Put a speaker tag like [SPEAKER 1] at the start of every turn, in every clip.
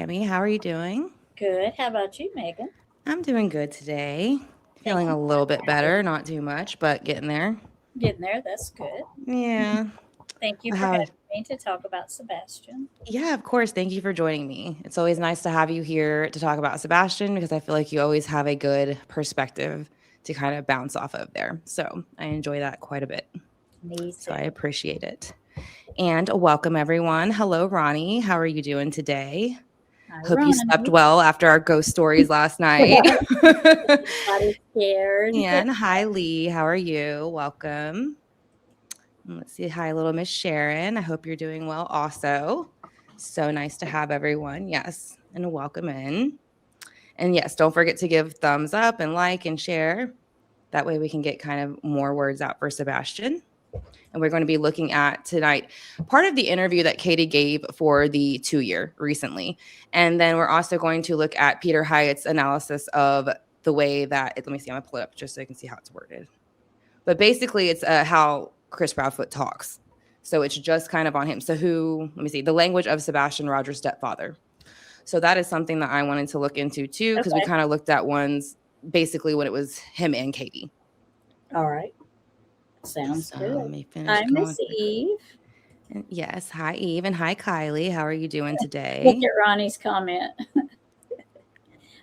[SPEAKER 1] Tammie. How are you doing?
[SPEAKER 2] Good. How about you, Megan?
[SPEAKER 1] I'm doing good today.
[SPEAKER 2] Thank
[SPEAKER 1] Feeling
[SPEAKER 2] you
[SPEAKER 1] a
[SPEAKER 2] for
[SPEAKER 1] little bit better, not too much, but getting there.
[SPEAKER 2] getting there. That's good.
[SPEAKER 1] Yeah.
[SPEAKER 2] Thank you for
[SPEAKER 1] How?
[SPEAKER 2] having me to talk about Sebastian.
[SPEAKER 1] Yeah, of course. Thank you for joining me. It's always nice to have you here to talk about Sebastian because I feel like you always have a good perspective to kind of bounce off of there. So I enjoy that quite a bit.
[SPEAKER 2] Me
[SPEAKER 1] So I
[SPEAKER 2] too.
[SPEAKER 1] appreciate it. And welcome, everyone. Hello, Ronnie. How are you doing today?
[SPEAKER 2] Hi,
[SPEAKER 1] Hope you slept
[SPEAKER 2] Ronnie.
[SPEAKER 1] well after our ghost stories last night.
[SPEAKER 2] Everybody's scared.
[SPEAKER 1] And hi, Lee. How are you? Welcome. And let's see. Hi, little Miss Sharon. I hope you're doing well also. So nice to have everyone. Yes. And welcome in. And yes, don't forget to give thumbs up and like and share. That way we can get kind of more words out for Sebastian. And we're going to be looking at tonight part of the interview that Katie gave for the 2-year recently. And then we're also going to look at Peter Hyatt's analysis of the way that, let me see, I'm going to pull it up just so you can see how it's worded. But basically, it's how Chris Proudfoot talks. So it's just kind of on him. So let me see, the language of Sebastian Rogers' stepfather. So that is something that I wanted to look into too, because we
[SPEAKER 2] Okay.
[SPEAKER 1] kind of looked at ones basically when it was him and Katie.
[SPEAKER 2] All right. Sounds
[SPEAKER 1] So let
[SPEAKER 2] good.
[SPEAKER 1] me finish
[SPEAKER 2] Hi,
[SPEAKER 1] going
[SPEAKER 2] Miss
[SPEAKER 1] through.
[SPEAKER 2] Eve.
[SPEAKER 1] And yes, hi Eve and hi Kylie. How are you doing
[SPEAKER 2] Look
[SPEAKER 1] today?
[SPEAKER 2] at Ronnie's comment.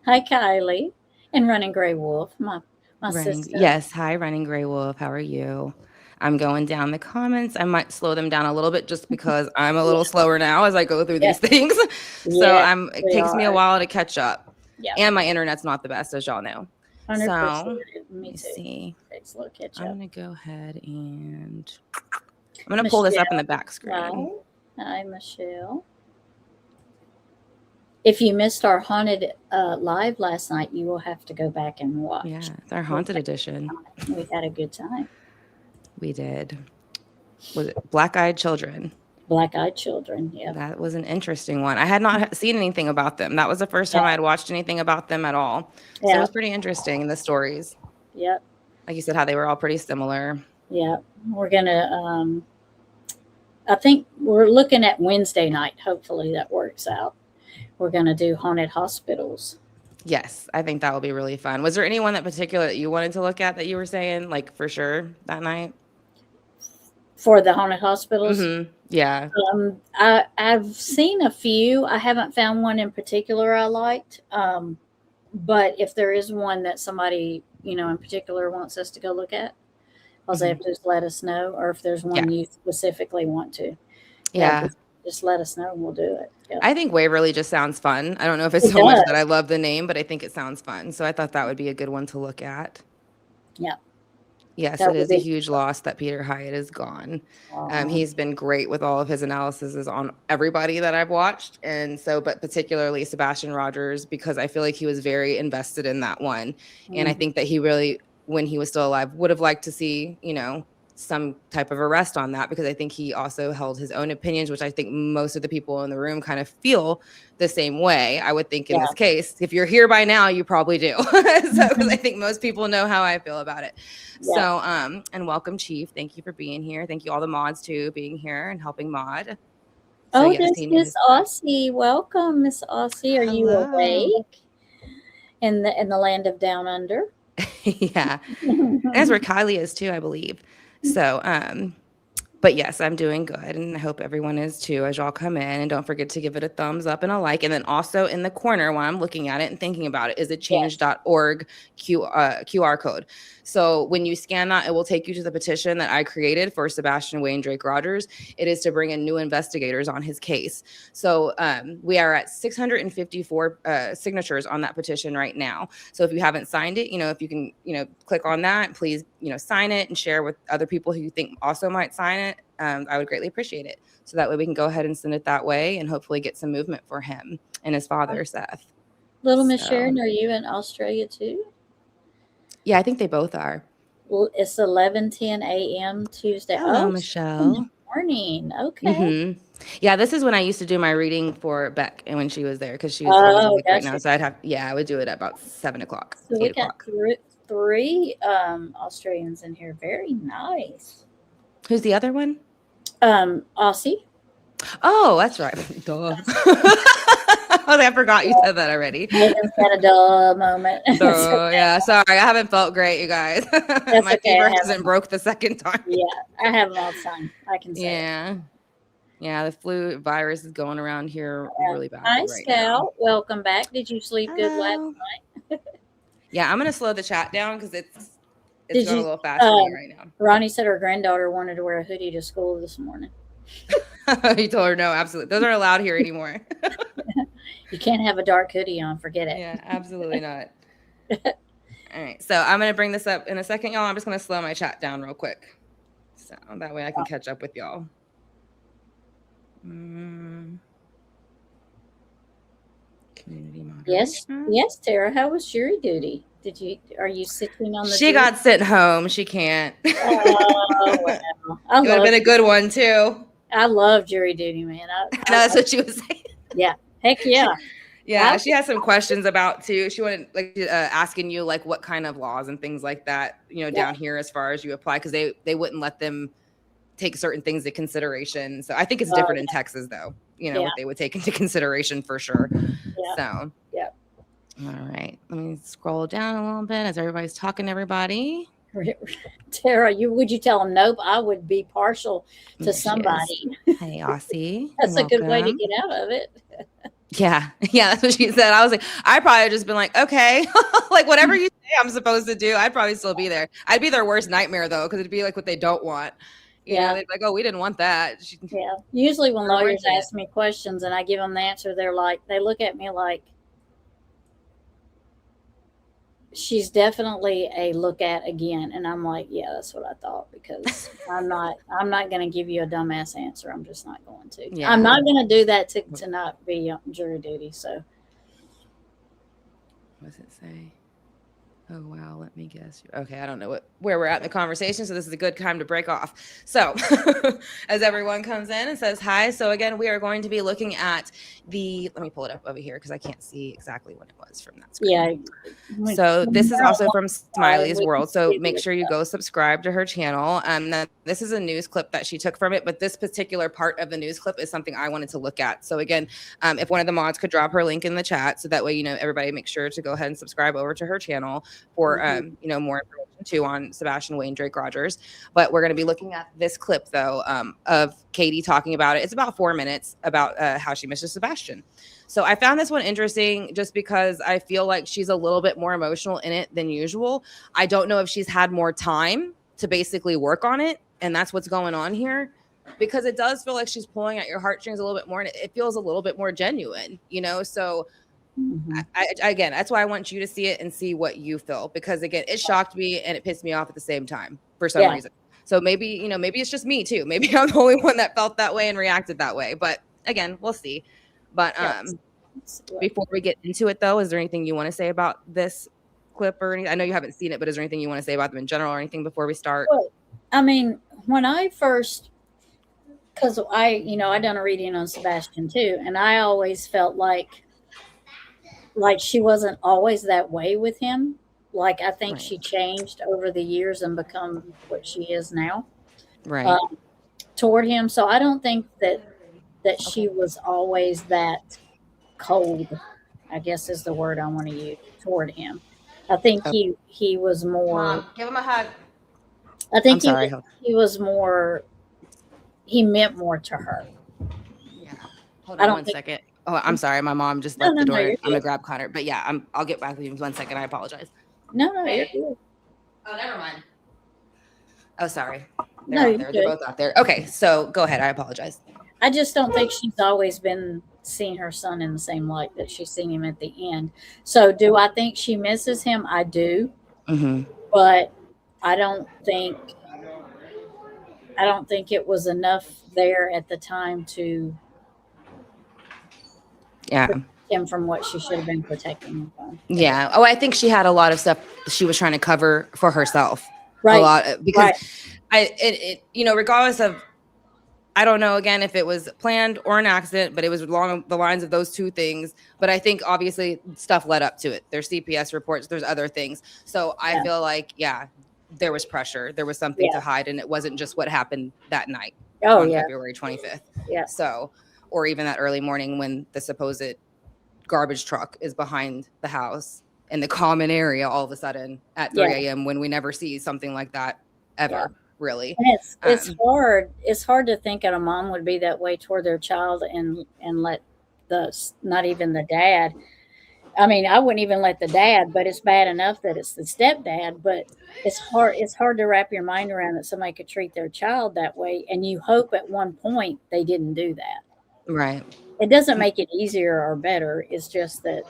[SPEAKER 2] Hi, Kylie. And Running Gray Wolf, my sister.
[SPEAKER 1] Yes, hi Running Gray Wolf. How are you? I'm going down the comments. I might slow them down a little bit just because I'm a little
[SPEAKER 2] Yeah.
[SPEAKER 1] slower now as I go through
[SPEAKER 2] Yeah.
[SPEAKER 1] these things. So
[SPEAKER 2] Yeah.
[SPEAKER 1] it
[SPEAKER 2] We
[SPEAKER 1] takes me a
[SPEAKER 2] are.
[SPEAKER 1] while to catch up.
[SPEAKER 2] Yeah.
[SPEAKER 1] And my internet's not the best, as y'all know. So
[SPEAKER 2] 100%.
[SPEAKER 1] let
[SPEAKER 2] Me
[SPEAKER 1] me
[SPEAKER 2] too.
[SPEAKER 1] see.
[SPEAKER 2] Takes a little catch
[SPEAKER 1] I'm
[SPEAKER 2] up.
[SPEAKER 1] gonna go ahead and I'm gonna pull this up in the
[SPEAKER 2] Michelle.
[SPEAKER 1] back
[SPEAKER 2] Hi.
[SPEAKER 1] screen.
[SPEAKER 2] Hi, Michelle. If you missed our haunted live last night, you will have to go back and watch.
[SPEAKER 1] Yeah, it's our
[SPEAKER 2] We
[SPEAKER 1] haunted
[SPEAKER 2] had,
[SPEAKER 1] edition.
[SPEAKER 2] we had a good time.
[SPEAKER 1] We did. Was it Black Eyed Children?
[SPEAKER 2] Black Eyed Children. Yep.
[SPEAKER 1] That was an interesting one. I had not seen anything about them. That was the first
[SPEAKER 2] Yeah.
[SPEAKER 1] time I had watched anything about them at all. So it
[SPEAKER 2] Yeah.
[SPEAKER 1] was pretty interesting, the stories.
[SPEAKER 2] Yep.
[SPEAKER 1] Like you said, how they were all pretty similar.
[SPEAKER 2] Yep. We're gonna. I think we're looking at Wednesday night. Hopefully that works out. We're gonna do haunted hospitals
[SPEAKER 1] Yes, I think that will be really fun. Was there anyone that particular that you wanted to look at that you were saying, like for sure that night?
[SPEAKER 2] for the haunted hospitals.
[SPEAKER 1] Yeah.
[SPEAKER 2] I've seen a few. I haven't found one in particular I liked. But if there is one that somebody in particular wants us to go look at, all they have
[SPEAKER 1] hmm
[SPEAKER 2] to just let us know. Or if there's
[SPEAKER 1] Yeah.
[SPEAKER 2] one you specifically want to, yeah,
[SPEAKER 1] Yeah.
[SPEAKER 2] just let us know and we'll do it. Yeah,
[SPEAKER 1] I think Waverly just sounds fun. I don't know if it's
[SPEAKER 2] it
[SPEAKER 1] so much that I
[SPEAKER 2] does.
[SPEAKER 1] love the name, but I think it sounds fun. So I thought that would be a good one to look at.
[SPEAKER 2] Yeah,
[SPEAKER 1] Yes,
[SPEAKER 2] that
[SPEAKER 1] it
[SPEAKER 2] would
[SPEAKER 1] is a
[SPEAKER 2] be.
[SPEAKER 1] huge loss that Peter Hyatt is gone.
[SPEAKER 2] Uh,
[SPEAKER 1] He's been great with all of his analyses on everybody that I've watched. And so, but particularly Sebastian Rogers, because I feel like he was very invested in that one. And I
[SPEAKER 2] mhm.
[SPEAKER 1] think that he really, when he was still alive, would have liked to see, some type of arrest on that, because I think he also held his own opinions, which I think most of the people in the room kind of feel the same way. I would think in
[SPEAKER 2] Yeah.
[SPEAKER 1] this case, if you're here by now, you probably do. So, because I
[SPEAKER 2] Mhm.
[SPEAKER 1] think most people know how I feel about it.
[SPEAKER 2] Yeah.
[SPEAKER 1] So, and welcome, Chief. Thank you for being here. Thank you all the mods too, being here and helping mod. So
[SPEAKER 2] Oh,
[SPEAKER 1] yes,
[SPEAKER 2] there's
[SPEAKER 1] he
[SPEAKER 2] Miss
[SPEAKER 1] is back.
[SPEAKER 2] Aussie. Welcome, Miss Aussie. Are you
[SPEAKER 1] Hello.
[SPEAKER 2] awake in the land of down under?
[SPEAKER 1] Yeah. And that's where Kylie is too, I believe. So, but yes, I'm doing good, and I hope everyone is too as y'all come in. And don't forget to give it a thumbs up and a like. And then also in the corner, while I'm looking at it and thinking about it, is a
[SPEAKER 2] Yes.
[SPEAKER 1] change.org QR code. So when you scan that, it will take you to the petition that I created for Sebastian Wayne Drake Rogers. It is to bring in new investigators on his case. So we are at 654 signatures on that petition right now. So if you haven't signed it, if you can, click on that, please, sign it and share with other people who you think also might sign it. I would greatly appreciate it. So that way we can go ahead and send it that way and hopefully get some movement for him and his father, Seth.
[SPEAKER 2] Little Miss
[SPEAKER 1] So
[SPEAKER 2] Sharon, are you in Australia too?
[SPEAKER 1] yeah, I think they both are.
[SPEAKER 2] Well, it's 11:10 a.m. Tuesday.
[SPEAKER 1] Hello,
[SPEAKER 2] Oh, in the
[SPEAKER 1] Michelle.
[SPEAKER 2] morning. Okay.
[SPEAKER 1] Yeah, this is when I used to do my reading for Beck and when she was there, because she was always
[SPEAKER 2] Oh,
[SPEAKER 1] awake right now.
[SPEAKER 2] gotcha.
[SPEAKER 1] So I would do it at about 7 o'clock,
[SPEAKER 2] So we
[SPEAKER 1] 8
[SPEAKER 2] got
[SPEAKER 1] o'clock.
[SPEAKER 2] three Australians in here. Very nice.
[SPEAKER 1] Who's the other one?
[SPEAKER 2] Aussie.
[SPEAKER 1] Oh, that's right. Duh. I forgot you said that already.
[SPEAKER 2] Megan's got a duh moment.
[SPEAKER 1] So yeah, sorry, I haven't felt great, you guys. My
[SPEAKER 2] okay,
[SPEAKER 1] fever hasn't broke the second time.
[SPEAKER 2] Yeah, I have them all the time. I can say.
[SPEAKER 1] Yeah. Yeah, the flu virus is going around here really badly
[SPEAKER 2] Hi,
[SPEAKER 1] right
[SPEAKER 2] Scout.
[SPEAKER 1] now.
[SPEAKER 2] Welcome back. Did you sleep good last night?
[SPEAKER 1] Yeah, I'm gonna slow the chat down because it's going a little fast for me right now.
[SPEAKER 2] Ronnie said her granddaughter wanted to wear a hoodie to school this morning.
[SPEAKER 1] You told her no, absolutely. Those aren't allowed here anymore.
[SPEAKER 2] You can't have a dark hoodie on. Forget it.
[SPEAKER 1] Yeah, absolutely not. All right, so I'm gonna bring this up in a second, y'all. I'm just gonna slow my chat down real quick, so that way I can catch up with y'all. Community moderation.
[SPEAKER 2] Yes, Tara. How was jury duty? Are you sitting on the?
[SPEAKER 1] She got sent home. She can't.
[SPEAKER 2] Oh, wow.
[SPEAKER 1] It would have been a good one too.
[SPEAKER 2] I love jury duty, man.
[SPEAKER 1] I know that's what she was saying.
[SPEAKER 2] Yeah, heck yeah.
[SPEAKER 1] Yeah, she has some questions about too. She wanted asking you like what kind of laws and things like that, down here as far as you apply, because they wouldn't let them take certain things into consideration. So I think it's different in Texas though. What they would take into consideration for sure.
[SPEAKER 2] Yeah.
[SPEAKER 1] So
[SPEAKER 2] yeah.
[SPEAKER 1] All right, let me scroll down a little bit as everybody's talking to everybody.
[SPEAKER 2] Tara, would you tell them nope? I would be partial to somebody.
[SPEAKER 1] Hey, Aussie.
[SPEAKER 2] That's a good way to get out of it.
[SPEAKER 1] Yeah, that's what she said. I was like, I'd probably just been like, okay, like whatever you say I'm supposed to do, I'd probably still be there. I'd be their worst nightmare though, because it'd be like what they don't want. You know, they'd be like, oh, we didn't want that.
[SPEAKER 2] Yeah. Usually when lawyers ask me questions and I give them the answer, they look at me like, she's definitely a look at again. And I'm like, yeah, that's what I thought, because I'm not going to give you a dumbass answer. I'm just not going to. Yeah. I'm not going to do that to not be on jury duty. So.
[SPEAKER 1] What does it say? Oh, wow. Let me guess. Okay. I don't know where we're at in the conversation. So this is a good time to break off. So as everyone comes in and says hi. So again, we are going to be looking at let me pull it up over here because I can't see exactly what it was from that screen. Yeah. So this is also from Smiley's World. So make sure you go subscribe to her channel. This is a news clip that she took from it, but this particular part of the news clip is something I wanted to look at. So again, if one of the mods could drop her link in the chat, so that way, everybody make sure to go ahead and subscribe over to her channel for, more information too on Sebastian Wayne Drake Rogers. But we're going to be looking at this clip though, of Katie talking about it. It's about 4 minutes about how she misses Sebastian. So I found this one interesting just because I feel like she's a little bit more emotional in it than usual. I don't know if she's had more time to basically work on it, and that's what's going on here, because it does feel like she's pulling at your heartstrings a little bit more, and it feels a little bit more genuine, so again, that's why I want you to see it and see what you feel, because again, it shocked me and it pissed me off at the same time for some reason. So maybe, maybe it's just me too. Maybe I'm the only one that felt that way and reacted that way, but again, we'll see. But before we get into it though, is there anything you want to say about this clip or anything? I know you haven't seen it, but is there anything you want to say about them in general or anything before we start?
[SPEAKER 2] Well, I mean, when I first, because I done a reading on Sebastian too, and I always felt like she wasn't always that way with him. Like, I think she changed over the years and become what she is now.
[SPEAKER 1] Right.
[SPEAKER 2] Toward him. So I don't think that she was always that cold, I guess is the word I want to use, toward him. I think he was more.
[SPEAKER 1] Mom, give him a hug.
[SPEAKER 2] I think he was more. He meant more to her.
[SPEAKER 1] Yeah. Hold on one second. Oh, I'm sorry. My mom just left the door. I'm going to grab Connor. But yeah, I'll get back with you in 1 second. I apologize.
[SPEAKER 2] No, you're good.
[SPEAKER 1] Oh, never mind. Oh, sorry. They're both out there. Okay, so go ahead. I apologize.
[SPEAKER 2] I just don't think she's always been seeing her son in the same light that she's seen him at the end. So do I think she misses him? I do. Mm-hmm. But I don't think it was enough there at the time to protect him from what she should have been protecting him from.
[SPEAKER 1] Yeah. Oh, I think she had a lot of stuff she was trying to cover for herself.
[SPEAKER 2] Right.
[SPEAKER 1] A lot because regardless of, I don't know, again, if it was planned or an accident, but it was along the lines of those two things. But I think obviously stuff led up to it. There's CPS reports, there's other things. So I feel like, there was pressure. There was something to hide, and it wasn't just what happened that night. on
[SPEAKER 2] yeah.
[SPEAKER 1] February 25th.
[SPEAKER 2] Yeah.
[SPEAKER 1] So, or even that early morning when the supposed garbage truck is behind the house in the common area all of a sudden at 3 a.m. when we never see something like that ever, really.
[SPEAKER 2] And it's hard. It's hard to think that a mom would be that way toward their child and let not even the dad. I mean, I wouldn't even let the dad, but it's bad enough that it's the stepdad. But it's hard. It's hard to wrap your mind around that somebody could treat their child that way, and you hope at one point they didn't do that.
[SPEAKER 1] Right.
[SPEAKER 2] It doesn't make it easier or better. It's just that,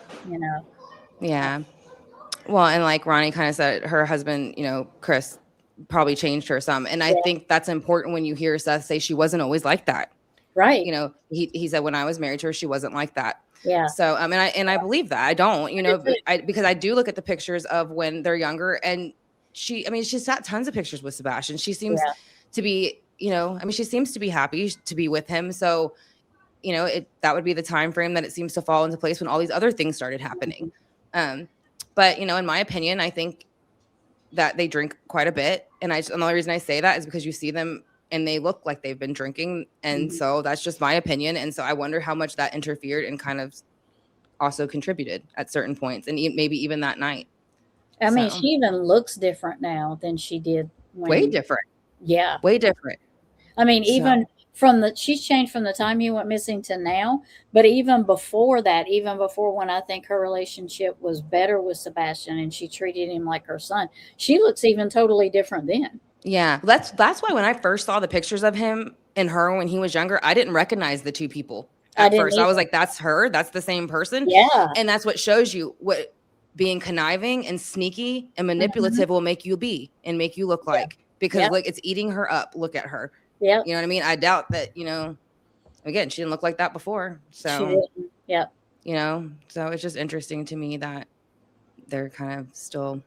[SPEAKER 1] Yeah. Well, and like Ronnie kind of said, her husband, Chris, probably changed her some. And I think that's important when you hear Seth say she wasn't always like that.
[SPEAKER 2] Right.
[SPEAKER 1] He said when I was married to her, she wasn't like that.
[SPEAKER 2] Yeah.
[SPEAKER 1] So, I believe that. I don't, because I do look at the pictures of when they're younger, and she's got tons of pictures with Sebastian. She seems to be, she seems to be happy to be with him. So, that would be the time frame that it seems to fall into place when all these other things started happening. But, in my opinion, I think that they drink quite a bit. And the only reason I say that is because you see them and they look like they've been drinking. And so that's just my opinion. And so I wonder how much that interfered and kind of also contributed at certain points, and maybe even that night.
[SPEAKER 2] I mean, she even looks different now than she did
[SPEAKER 1] way different.
[SPEAKER 2] Yeah.
[SPEAKER 1] Way different.
[SPEAKER 2] I mean, even she's changed from the time he went missing to now, but even before that, even before when I think her relationship was better with Sebastian and she treated him like her son, she looks even totally different then.
[SPEAKER 1] Yeah. That's why when I first saw the pictures of him and her when he was younger, I didn't recognize the two people at first. I was like, that's her. That's the same person.
[SPEAKER 2] Yeah.
[SPEAKER 1] And that's what shows you what being conniving and sneaky and manipulative will make you be and make you look like, because like it's eating her up. Look at her.
[SPEAKER 2] Yeah.
[SPEAKER 1] You know what I mean? I doubt that, again, she didn't look like that before. So,
[SPEAKER 2] she didn't. Yeah.
[SPEAKER 1] So it's just interesting to me that they're kind of still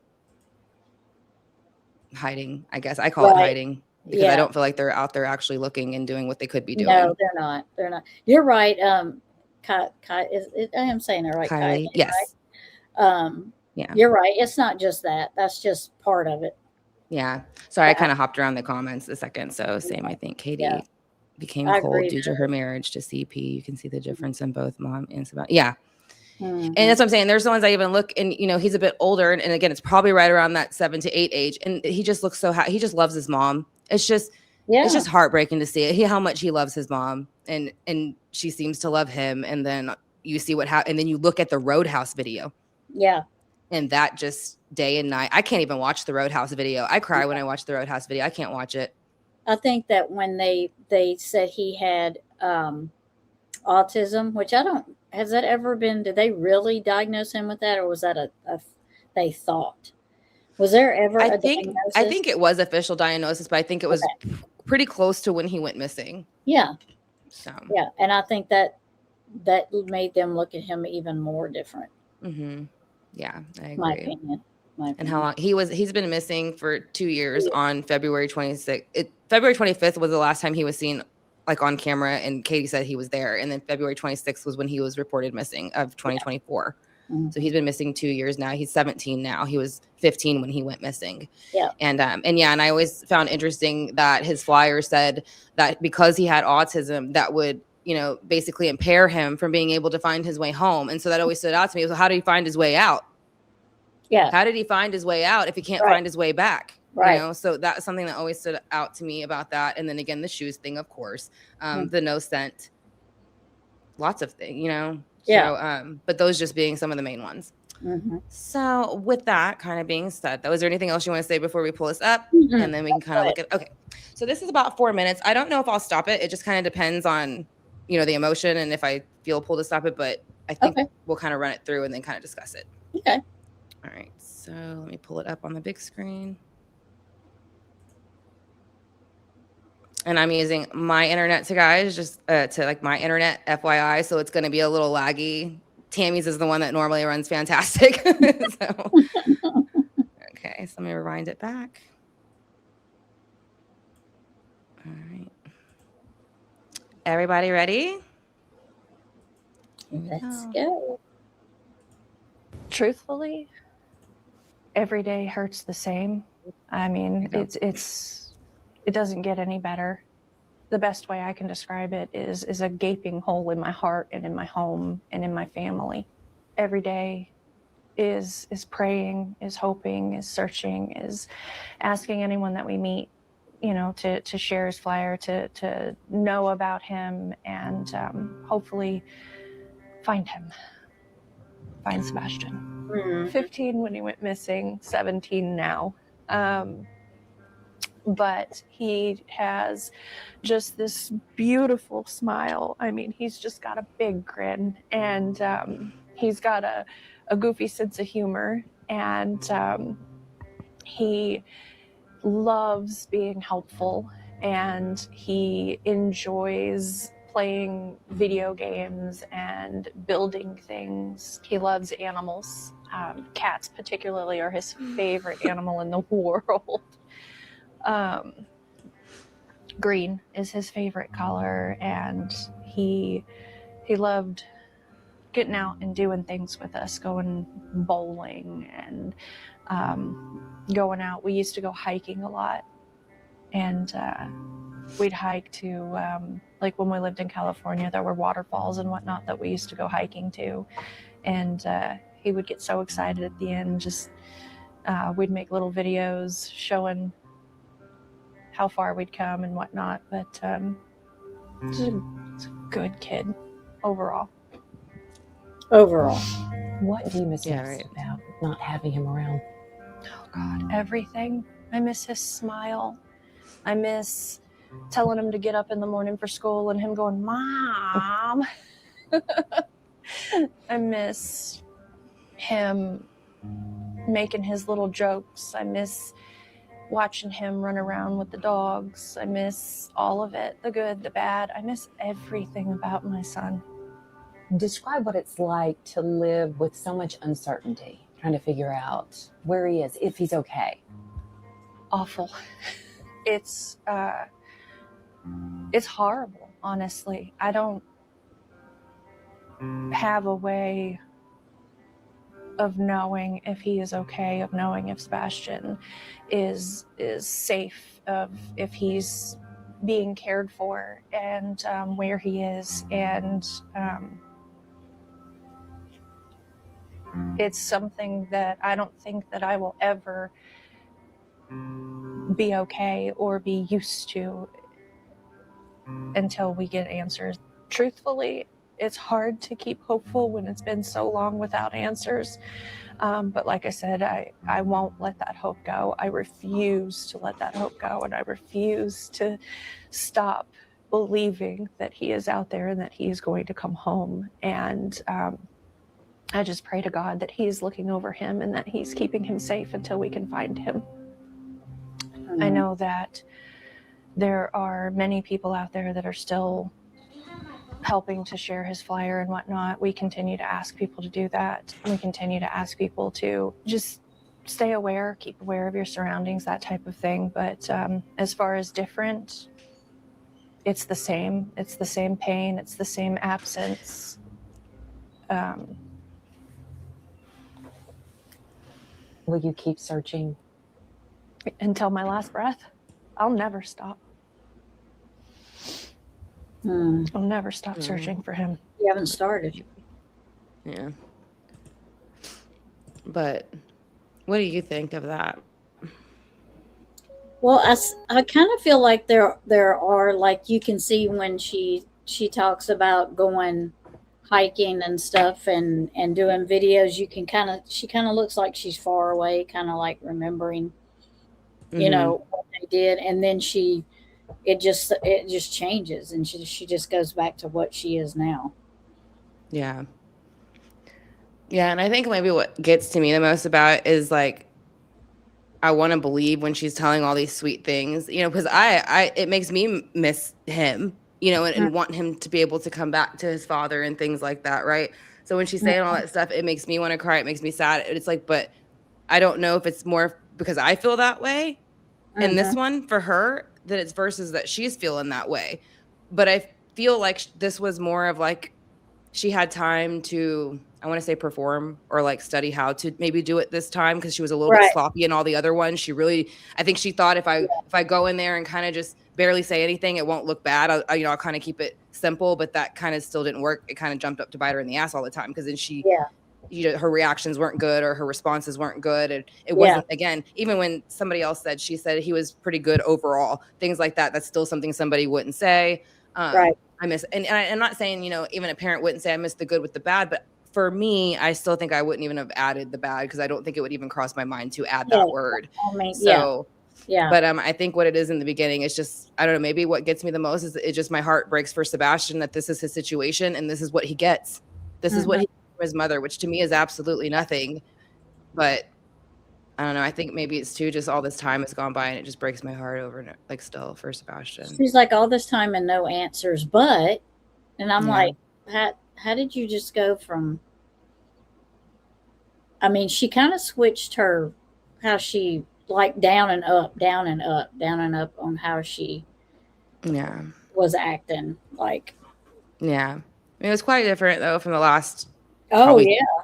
[SPEAKER 1] hiding, I guess. I call it hiding because I don't feel like they're out there actually looking and doing what they could be doing.
[SPEAKER 2] No, they're not. They're not. You're right. I am saying it right.
[SPEAKER 1] Kylie, yes.
[SPEAKER 2] Right? Yeah. You're right. It's not just that. That's just part of it.
[SPEAKER 1] Yeah. Sorry, I kind of hopped around the comments a second. So same, I think Katie became cold due to her marriage to CP. You can see the difference in both mom and Sebastian. Yeah. And that's what I'm saying. There's the ones I even look and, he's a bit older. And again, it's probably right around that 7 to 8 age. And he just looks so happy. He just loves his mom. It's just heartbreaking to see it. How much he loves his mom and she seems to love him. And then you see and then you look at the Roadhouse video.
[SPEAKER 2] Yeah.
[SPEAKER 1] And that just day and night. I can't even watch the Roadhouse video. I cry when I watch the Roadhouse video. I can't watch it.
[SPEAKER 2] I think that when they said he had autism, which has that ever been, did they really diagnose him with that? Or was that they thought? Was there ever a diagnosis?
[SPEAKER 1] I think it was official diagnosis, but I think it was pretty close to when he went missing.
[SPEAKER 2] Yeah.
[SPEAKER 1] So.
[SPEAKER 2] Yeah. And I think that made them look at him even more different.
[SPEAKER 1] Mm-hmm. Yeah, I agree.
[SPEAKER 2] My opinion.
[SPEAKER 1] And how long he's been missing for 2 years on February 26th. February 25th was the last time he was seen like on camera, and Katie said he was there. And then February 26th was when he was reported missing of 2024. Mm-hmm. So he's been missing 2 years now. He's 17 now. He was 15 when he went missing.
[SPEAKER 2] Yeah.
[SPEAKER 1] And I always found interesting that his flyer said that because he had autism, that would basically impair him from being able to find his way home. And so that always stood out to me. So how did he find his way out?
[SPEAKER 2] Yeah.
[SPEAKER 1] How did he find his way out if he can't find his way back?
[SPEAKER 2] Right.
[SPEAKER 1] So that's something that always stood out to me about that. And then again, the shoes thing, of course, the no scent, lots of things, Yeah. So, but those just being some of the main ones.
[SPEAKER 2] Mm-hmm.
[SPEAKER 1] So with that kind of being said, though, is there anything else you want to say before we pull this up? Mm-hmm. And then we can kind of look at, okay. So this is about 4 minutes. I don't know if I'll stop it. It just kind of depends on, the emotion and if I feel pulled to stop it, but I think we'll kind of run it through and then kind of discuss it.
[SPEAKER 2] Okay.
[SPEAKER 1] All right. So let me pull it up on the big screen. And I'm using my internet to guys, just to like my internet, FYI. So it's going to be a little laggy. Tammie's is the one that normally runs fantastic. So, okay. So let me rewind it back. All right. Everybody ready?
[SPEAKER 2] Let's go.
[SPEAKER 3] Truthfully, every day hurts the same. I mean, it doesn't get any better. the best way I can describe it is a gaping hole in my heart and in my home and in my family. Every day is praying, is hoping, is searching, is asking anyone that we meet, you know, to share his flyer, to know about him, and hopefully find him, find Sebastian.
[SPEAKER 2] Mm-hmm.
[SPEAKER 3] 15 when he went missing, 17 now. But he has just this beautiful smile. I mean, he's just got a big grin, and he's got a goofy sense of humor, and he loves being helpful, and he enjoys playing video games and building things. He loves animals. Cats particularly are his favorite animal in the world. Green is his favorite color, and he loved getting out and doing things with us, going bowling and going out. We used to go hiking a lot, and we'd hike to like when we lived in California, there were waterfalls and whatnot that we used to go hiking to, and he would get so excited at the end. Just we'd make little videos showing how far we'd come and whatnot, but he's a good kid overall.
[SPEAKER 4] What do you miss
[SPEAKER 1] Yeah,
[SPEAKER 4] most
[SPEAKER 1] right.
[SPEAKER 4] about not having him around?
[SPEAKER 3] Oh God, everything. I miss his smile. I miss telling him to get up in the morning for school and him going, Mom. I miss him making his little jokes. I miss watching him run around with the dogs. I miss all of it, the good, the bad. I miss everything about my son.
[SPEAKER 4] Describe what it's like to live with so much uncertainty, trying to figure out where he is, if he's okay.
[SPEAKER 3] Awful. It's horrible, honestly. I don't have a way of knowing if he is okay, of knowing if Sebastian is safe, of if he's being cared for, and where he is. And it's something that I don't think that I will ever be okay or be used to until we get answers. Truthfully, it's hard to keep hopeful when it's been so long without answers. But like I said, I won't let that hope go. I refuse to let that hope go, and I refuse to stop believing that he is out there and that he is going to come home. And I just pray to God that he is looking over him and that he's keeping him safe until we can find him. I know that there are many people out there that are still helping to share his flyer and whatnot. We continue to ask people to do that. We continue to ask people to just stay aware, keep aware of your surroundings, that type of thing. But as far as different, it's the same. It's the same pain. It's the same absence.
[SPEAKER 4] Will you keep searching?
[SPEAKER 3] Until my last breath. I'll never stop. I'll never stop searching for him.
[SPEAKER 2] You haven't started.
[SPEAKER 1] Yeah. But what do you think of that?
[SPEAKER 2] Well, I kind of feel like there are, like, you can see when she talks about going hiking and stuff and doing videos, she kind of looks like she's far away, kind of like remembering, you know, what they did, and then it just changes, and she just goes back to what she is now.
[SPEAKER 1] Yeah. Yeah, and I think maybe what gets to me the most about it is, like, I want to believe when she's telling all these sweet things, you know, because it makes me miss him, you know, and want him to be able to come back to his father and things like that, right? So when she's saying all that stuff, it makes me want to cry. It makes me sad. It's like, but I don't know if it's more because I feel that way in this one for her, that it's versus that she's feeling that way. But I feel like this was more of like she had time to, I want to say, perform or like study how to maybe do it this time, because she was a little bit sloppy in all the other ones. She really, I think she thought if I go in there and kind of just barely say anything, it won't look bad. I'll kind of keep it simple, but that kind of still didn't work. It kind of jumped up to bite her in the ass all the time, because then she, her reactions weren't good, or her responses weren't good. And it wasn't, again, even when somebody else said, she said he was pretty good overall, things like that. That's still something somebody wouldn't say. I miss, and I'm not saying, even a parent wouldn't say I miss the good with the bad, but for me, I still think I wouldn't even have added the bad, because I don't think it would even cross my mind to add that word. But I think what it is in the beginning is just, I don't know, maybe what gets me the most is it just, my heart breaks for Sebastian, that this is his situation and this is what he gets. This is what he gets from his mother, which to me is absolutely nothing. But I don't know. I think maybe it's too, just all this time has gone by and it just breaks my heart over, like, still for Sebastian.
[SPEAKER 2] She's like, all this time and no answers, but, and I'm like, how did you just go from, I mean, she kind of switched how she, like, down and up, down and up, down and up on how she was acting. Like,
[SPEAKER 1] I mean, it was quite different though from the last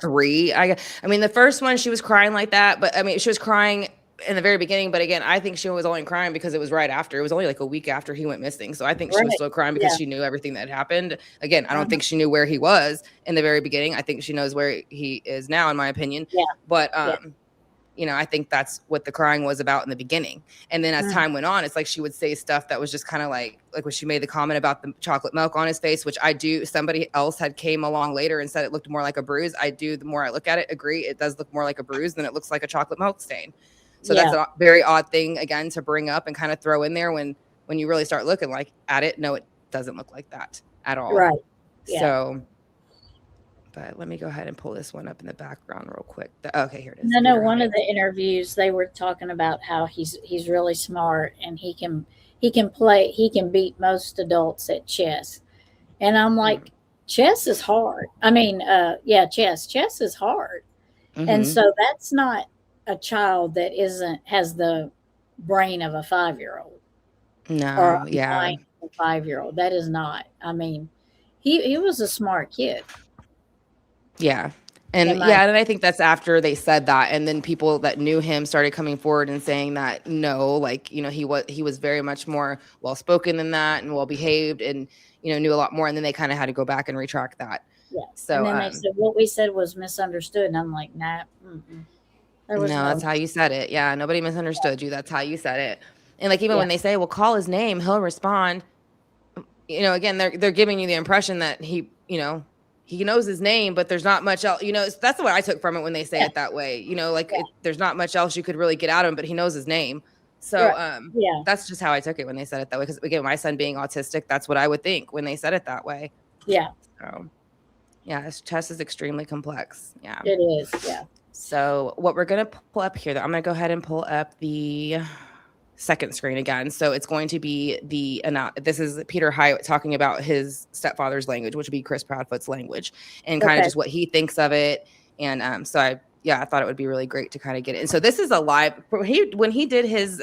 [SPEAKER 1] three. I mean, the first one, she was crying like that, but I mean, she was crying in the very beginning, but again, I think she was only crying because it was right after. It was only like a week after he went missing. So I think she was still crying because she knew everything that happened. Again, I don't think she knew where he was in the very beginning. I think she knows where he is now, in my opinion. But I think that's what the crying was about in the beginning. And then as time went on, it's like she would say stuff that was just kind of like when she made the comment about the chocolate milk on his face, which somebody else had came along later and said it looked more like a bruise. The more I look at it, agree, it does look more like a bruise than it looks like a chocolate milk stain. So that's a very odd thing, again, to bring up and kind of throw in there when you really start looking at it. No, it doesn't look like that at all.
[SPEAKER 2] Right. Yeah.
[SPEAKER 1] So, but let me go ahead and pull this one up in the background real quick. Okay, here it is.
[SPEAKER 2] No, one of the interviews, they were talking about how he's really smart and he can beat most adults at chess. And I'm like, chess is hard. I mean, chess is hard. And so that's not a child that has the brain of a 5-year-old.
[SPEAKER 1] No,
[SPEAKER 2] or a 5-year-old. That is not. I mean, he was a smart kid.
[SPEAKER 1] Yeah. And I think that's after they said that, and then people that knew him started coming forward and saying that no, he was very much more well spoken than that, and well behaved, and knew a lot more. And then they kind of had to go back and retract that.
[SPEAKER 2] Yeah. So and then they said what we said was misunderstood, and I'm like, nah.
[SPEAKER 1] That's how you said it. Yeah, nobody misunderstood you. That's how you said it. And even when they say, well, call his name, he'll respond. Again, they're giving you the impression that he knows his name, but there's not much else. That's what I took from it when they say it that way. There's not much else you could really get out of him, but he knows his name. So that's just how I took it when they said it that way. Because again, my son being autistic, that's what I would think when they said it that way.
[SPEAKER 2] Yeah.
[SPEAKER 1] So chess is extremely complex. Yeah,
[SPEAKER 2] it is. Yeah.
[SPEAKER 1] So what we're going to pull up here, I'm going to go ahead and pull up the second screen again. So it's going to be this is Peter Hyatt talking about his stepfather's language, which would be Chris Proudfoot's language, and kind of just what he thinks of it. And I thought it would be really great to kind of get it. And so this is a live, when he did his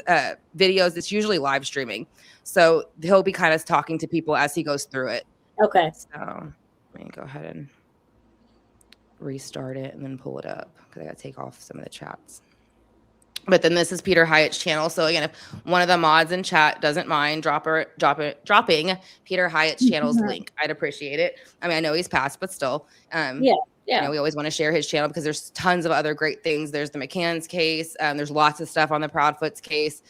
[SPEAKER 1] videos, it's usually live streaming. So he'll be kind of talking to people as he goes through it.
[SPEAKER 2] Okay.
[SPEAKER 1] So let me go ahead and restart it and then pull it up, because I got to take off some of the chats. But then this is Peter Hyatt's channel. So again, if one of the mods in chat doesn't mind dropping Peter Hyatt's channel's link, I'd appreciate it. I mean, I know he's passed, but still, we always want to share his channel because there's tons of other great things. There's the McCann's case. There's lots of stuff on the Proudfoots case.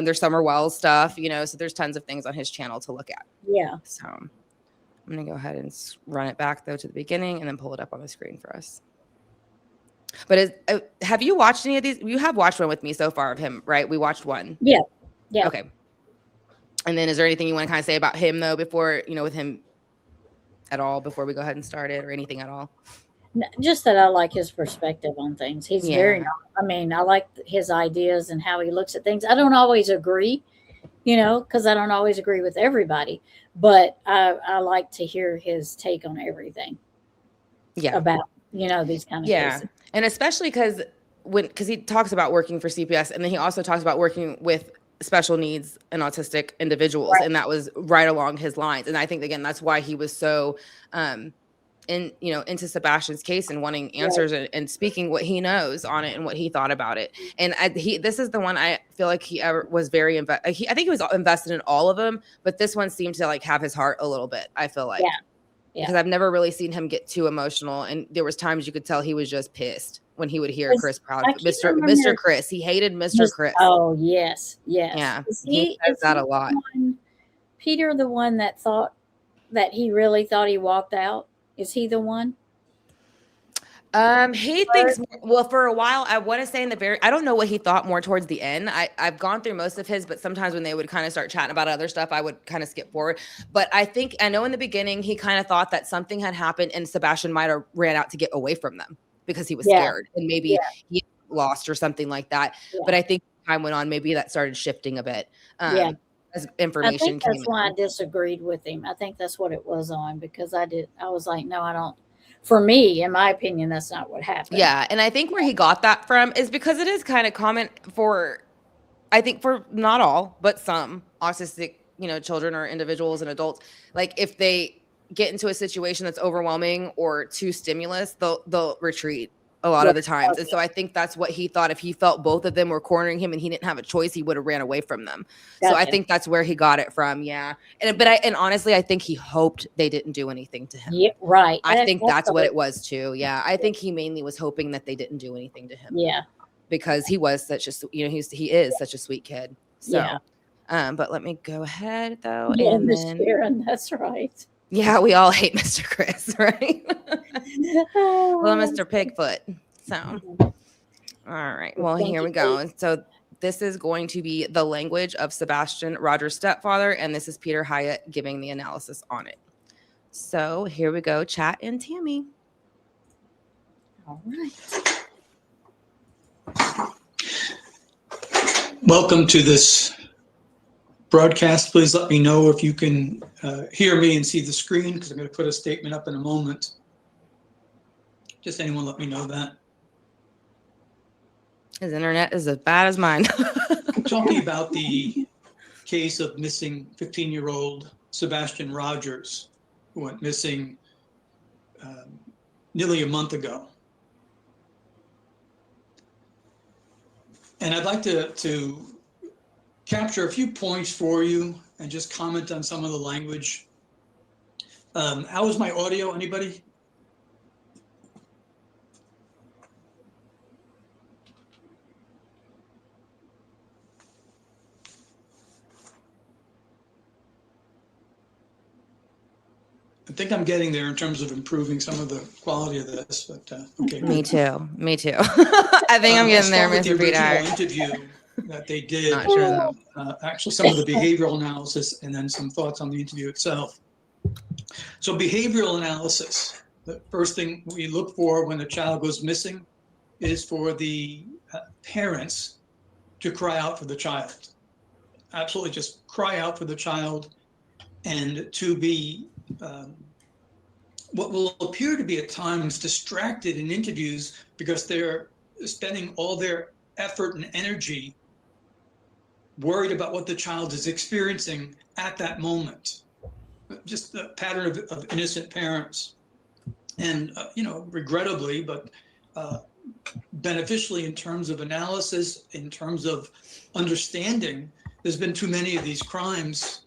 [SPEAKER 1] There's Summer Wells stuff, so there's tons of things on his channel to look at.
[SPEAKER 2] Yeah.
[SPEAKER 1] So I'm going to go ahead and run it back though to the beginning and then pull it up on the screen for us. But have you watched any of these? You have watched one with me so far of him, right? We watched one.
[SPEAKER 2] Yeah.
[SPEAKER 1] Okay. And then is there anything you want to kind of say about him though, before, with him at all, before we go ahead and start it, or anything at all?
[SPEAKER 2] Just that I like his perspective on things. He's I like his ideas and how he looks at things. I don't always agree, because I don't always agree with everybody, but I like to hear his take on everything. Yeah. About, these kind of cases.
[SPEAKER 1] And especially because he talks about working for CPS, and then he also talks about working with special needs and autistic individuals. Right. And that was right along his lines. And I think, again, that's why he was so into Sebastian's case and wanting answers and speaking what he knows on it and what he thought about it. And this is the one I feel like he ever was very I think he was invested in all of them, but this one seemed to like have his heart a little bit, I feel like.
[SPEAKER 2] Yeah.
[SPEAKER 1] Because I've never really seen him get too emotional, and there was times you could tell he was just pissed when he would hear Chris Proudfoot, Mr. Chris. He hated Mr. Chris.
[SPEAKER 2] Oh yes.
[SPEAKER 1] Yeah,
[SPEAKER 2] He
[SPEAKER 1] says that a lot.
[SPEAKER 2] Peter, the one that thought that he really thought he walked out, is he the one?
[SPEAKER 1] He thinks, well, for a while, I want to say I don't know what he thought more towards the end. I've gone through most of his, but sometimes when they would kind of start chatting about other stuff, I would kind of skip forward. But I know in the beginning, he kind of thought that something had happened and Sebastian might have ran out to get away from them because he was scared and maybe he lost or something like that. Yeah. But I think as time went on, maybe that started shifting a bit. As information
[SPEAKER 2] I think that's
[SPEAKER 1] came
[SPEAKER 2] why I disagreed with him. I think that's what it was on, because I was like, no, I don't. For me, in my opinion, that's not what happened.
[SPEAKER 1] Yeah, and I think where he got that from is because it is kind of common for not all, but some autistic, children or individuals and adults. Like if they get into a situation that's overwhelming or too stimulus, they'll retreat a lot of the times. And so I think that's what he thought. If he felt both of them were cornering him and he didn't have a choice, he would have ran away from them. So I think that's where he got it from. Yeah. And honestly, I think he hoped they didn't do anything to him.
[SPEAKER 2] Yeah, right.
[SPEAKER 1] I think that's what it was too. Yeah. I think he mainly was hoping that they didn't do anything to him.
[SPEAKER 2] Yeah. Because
[SPEAKER 1] he was such a, he is such a sweet kid. So, but let me go ahead though.
[SPEAKER 2] Yeah, Miss Sharon, that's right.
[SPEAKER 1] Yeah, we all hate Mr. Chris, right? Well, Mr. Pigfoot. So, all right. Well, here we go. So this is going to be the language of Sebastian Rogers' stepfather, and this is Peter Hyatt giving the analysis on it. So here we go, Chat and Tammie.
[SPEAKER 2] All right.
[SPEAKER 5] Welcome to this broadcast. Please let me know if you can hear me and see the screen, because I'm going to put a statement up in a moment. Just anyone let me know that.
[SPEAKER 1] His internet is as bad as mine.
[SPEAKER 5] I'm talking about the case of missing 15-year-old Sebastian Rogers, who went missing nearly a month ago. And I'd like to capture a few points for you and just comment on some of the language. How is my audio? Anybody? I think I'm getting there in terms of improving some of the quality of this, but okay.
[SPEAKER 1] Me too. I think I'm getting there, Mr.
[SPEAKER 5] Peter.
[SPEAKER 1] The
[SPEAKER 5] interview that they did.
[SPEAKER 1] Not sure though.
[SPEAKER 5] Actually, some of the behavioral analysis and then some thoughts on the interview itself. So behavioral analysis, the first thing we look for when a child goes missing is for the parents to cry out for the child. Absolutely just cry out for the child, and to be what will appear to be at times distracted in interviews because they're spending all their effort and energy worried about what the child is experiencing at that moment. Just a pattern of innocent parents. And, regrettably, but beneficially in terms of analysis, in terms of understanding, there's been too many of these crimes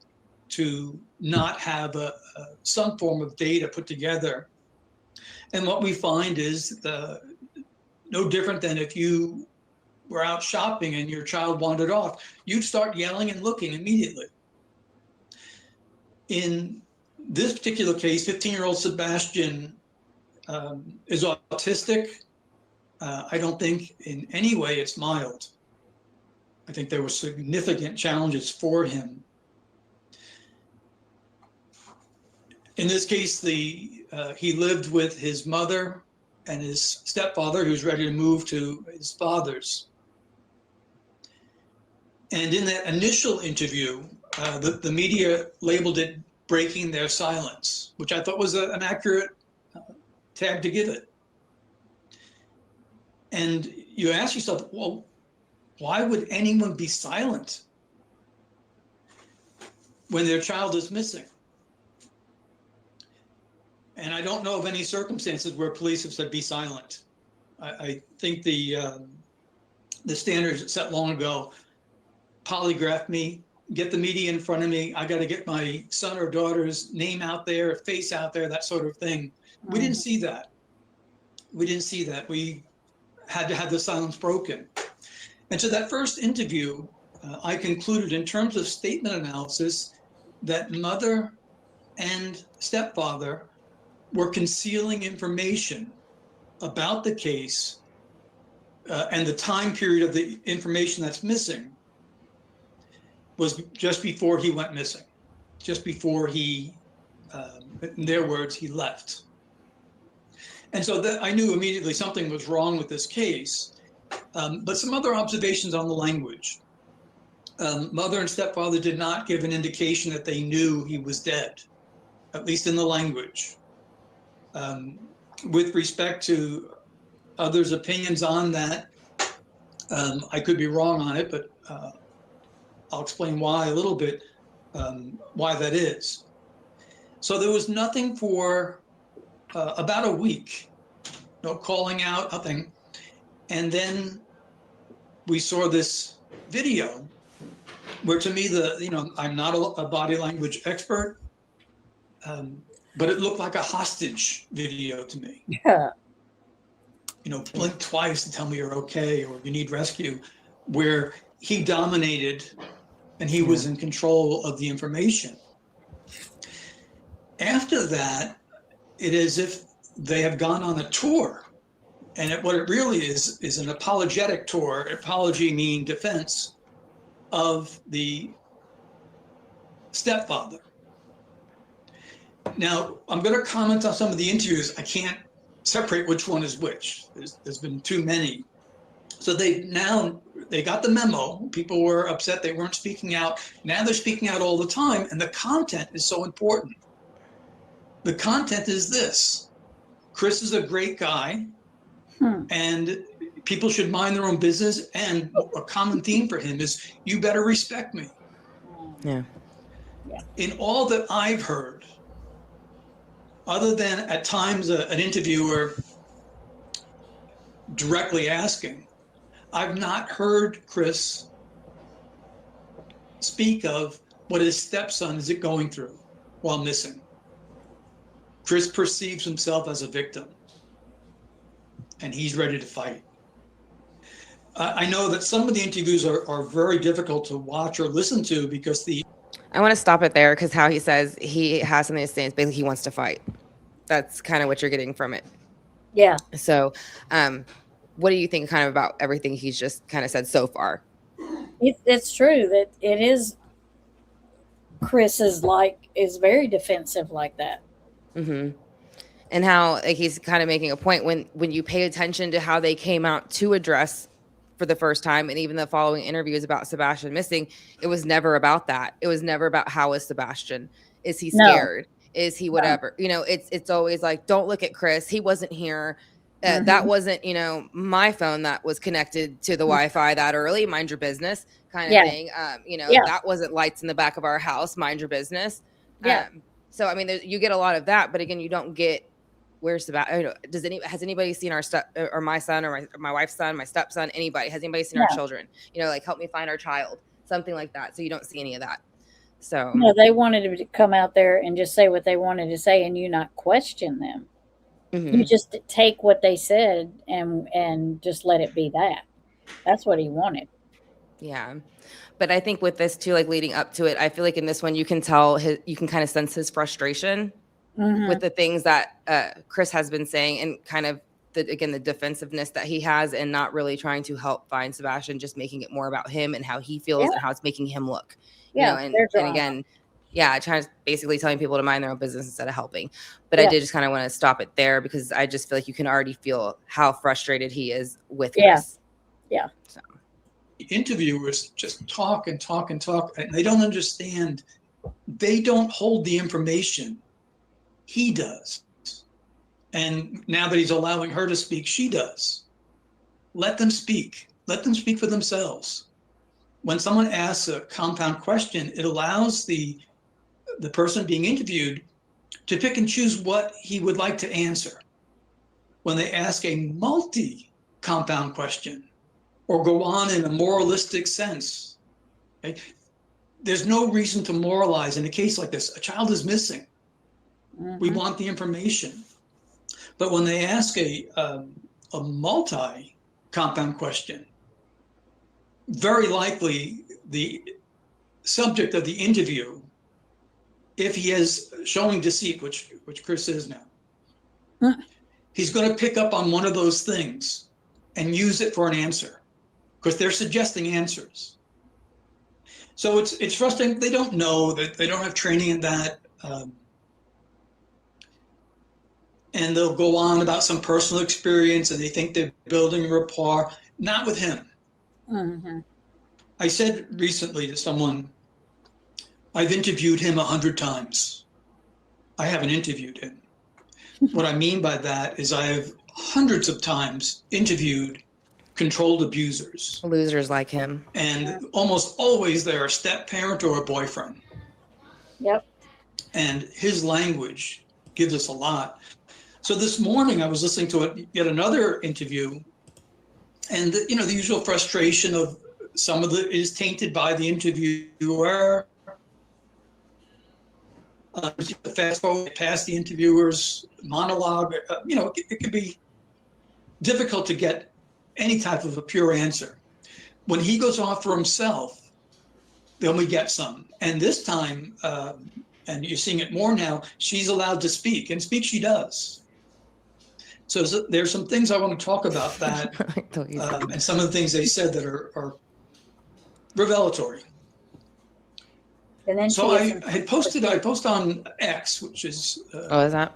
[SPEAKER 5] to not have some form of data put together. And what we find is no different than if you were out shopping and your child wandered off, you'd start yelling and looking immediately. In this particular case, 15-year-old Sebastian is autistic. I don't think in any way it's mild. I think there were significant challenges for him. In this case, he lived with his mother and his stepfather, who's ready to move to his father's. And in that initial interview, the media labeled it breaking their silence, which I thought was an accurate tag to give it. And you ask yourself, well, why would anyone be silent when their child is missing? And I don't know of any circumstances where police have said, be silent. I think the standards set long ago, polygraph me, get the media in front of me. I got to get my son or daughter's name out there, face out there, that sort of thing. We didn't see that. We didn't see that. We had to have the silence broken. And so that first interview, I concluded in terms of statement analysis that mother and stepfather were concealing information about the case and the time period of the information that's missing was just before he went missing, just before he, in their words, he left. And so that I knew immediately something was wrong with this case. But some other observations on the language. Mother and stepfather did not give an indication that they knew he was dead, at least in the language. With respect to others' opinions on that, I could be wrong on it, but I'll explain why a little bit, why that is. So there was nothing for about a week, no calling out, nothing. And then we saw this video where, to me, I'm not a body language expert, but it looked like a hostage video to me.
[SPEAKER 2] Yeah.
[SPEAKER 5] Blink twice to tell me you're okay or you need rescue, where he dominated and he was in control of the information. After that, it is as if they have gone on a tour. And what it really is an apologetic tour, apology meaning defense of the stepfather. Now, I'm going to comment on some of the interviews. I can't separate which one is which. There's been too many. So they got the memo. People were upset they weren't speaking out. Now they're speaking out all the time. And the content is so important. The content is this: Chris is a great guy. And people should mind their own business. And a common theme for him is, you better respect me.
[SPEAKER 1] Yeah.
[SPEAKER 5] In all that I've heard, other than at times an interviewer directly asking, I've not heard Chris speak of what his stepson is going through while missing. Chris perceives himself as a victim. And he's ready to fight. I know that some of the interviews are very difficult to watch or listen to because
[SPEAKER 1] I want to stop it there because how he says he has something to say is basically he wants to fight. That's kind of what you're getting from it.
[SPEAKER 2] Yeah.
[SPEAKER 1] So, what do you think kind of about everything he's just kind of said so far?
[SPEAKER 2] It's true that it is. Chris is very defensive like that.
[SPEAKER 1] Mm-hmm. And how he's kind of making a point when you pay attention to how they came out to address for the first time, and even the following interviews about Sebastian missing, it was never about that. It was never about how is Sebastian? Is he scared? No. Is he whatever? No. It's always like, don't look at Chris. He wasn't here. That wasn't, my phone that was connected to the Wi-Fi that early. Mind your business kind of thing. That wasn't lights in the back of our house. Mind your business.
[SPEAKER 2] Yeah.
[SPEAKER 1] So, I mean, you get a lot of that, but again, you don't get where's Sebastian. Has anybody seen or my son or my wife's son, my stepson, anybody? Has anybody seen our children? Help me find our child, something like that. So you don't see any of that. So
[SPEAKER 2] no, they wanted to come out there and just say what they wanted to say, and you not question them. Mm-hmm. You just take what they said and just let it be that. That's what he wanted.
[SPEAKER 1] Yeah. But I think with this too, leading up to it, I feel like in this one, you can tell you can kind of sense his frustration with the things that Chris has been saying, and kind of the defensive-ness that he has, and not really trying to help find Sebastian, just making it more about him and how he feels and how it's making him look. And again, trying to basically telling people to mind their own business instead of helping. But I did just kind of want to stop it there because I just feel like you can already feel how frustrated he is with Chris.
[SPEAKER 2] Yeah.
[SPEAKER 1] So.
[SPEAKER 5] Interviewers just talk and talk and talk, and they don't understand. They don't hold the information. He does. And now that he's allowing her to speak, she does. Let them speak. Let them speak for themselves. When someone asks a compound question, it allows the person being interviewed to pick and choose what he would like to answer when they ask a multi-compound question or go on in a moralistic sense. Okay? There's no reason to moralize in a case like this. A child is missing. We want the information. But when they ask a multi-compound question, very likely the subject of the interview, if he is showing deceit, which Chris is now, he's going to pick up on one of those things and use it for an answer because they're suggesting answers. So it's frustrating. They don't know that, they don't have training in that. And they'll go on about some personal experience and they think they're building rapport. Not with him.
[SPEAKER 2] Mm-hmm.
[SPEAKER 5] I said recently to someone, I've interviewed him 100 times. I haven't interviewed him. What I mean by that is I have hundreds of times interviewed controlled abusers.
[SPEAKER 1] Losers like him.
[SPEAKER 5] And almost always they're a step parent or a boyfriend.
[SPEAKER 2] Yep.
[SPEAKER 5] And his language gives us a lot. So this morning I was listening to yet another interview, and the usual frustration of some of it is tainted by the interviewer. Fast forward past the interviewer's monologue, it can be difficult to get any type of a pure answer. When he goes off for himself, then we get some. And this time, and you're seeing it more now, she's allowed to speak, and speak she does. So there's some things I want to talk about that, and some of the things they said that are revelatory.
[SPEAKER 2] And then
[SPEAKER 5] so I post on X, which is
[SPEAKER 1] is that?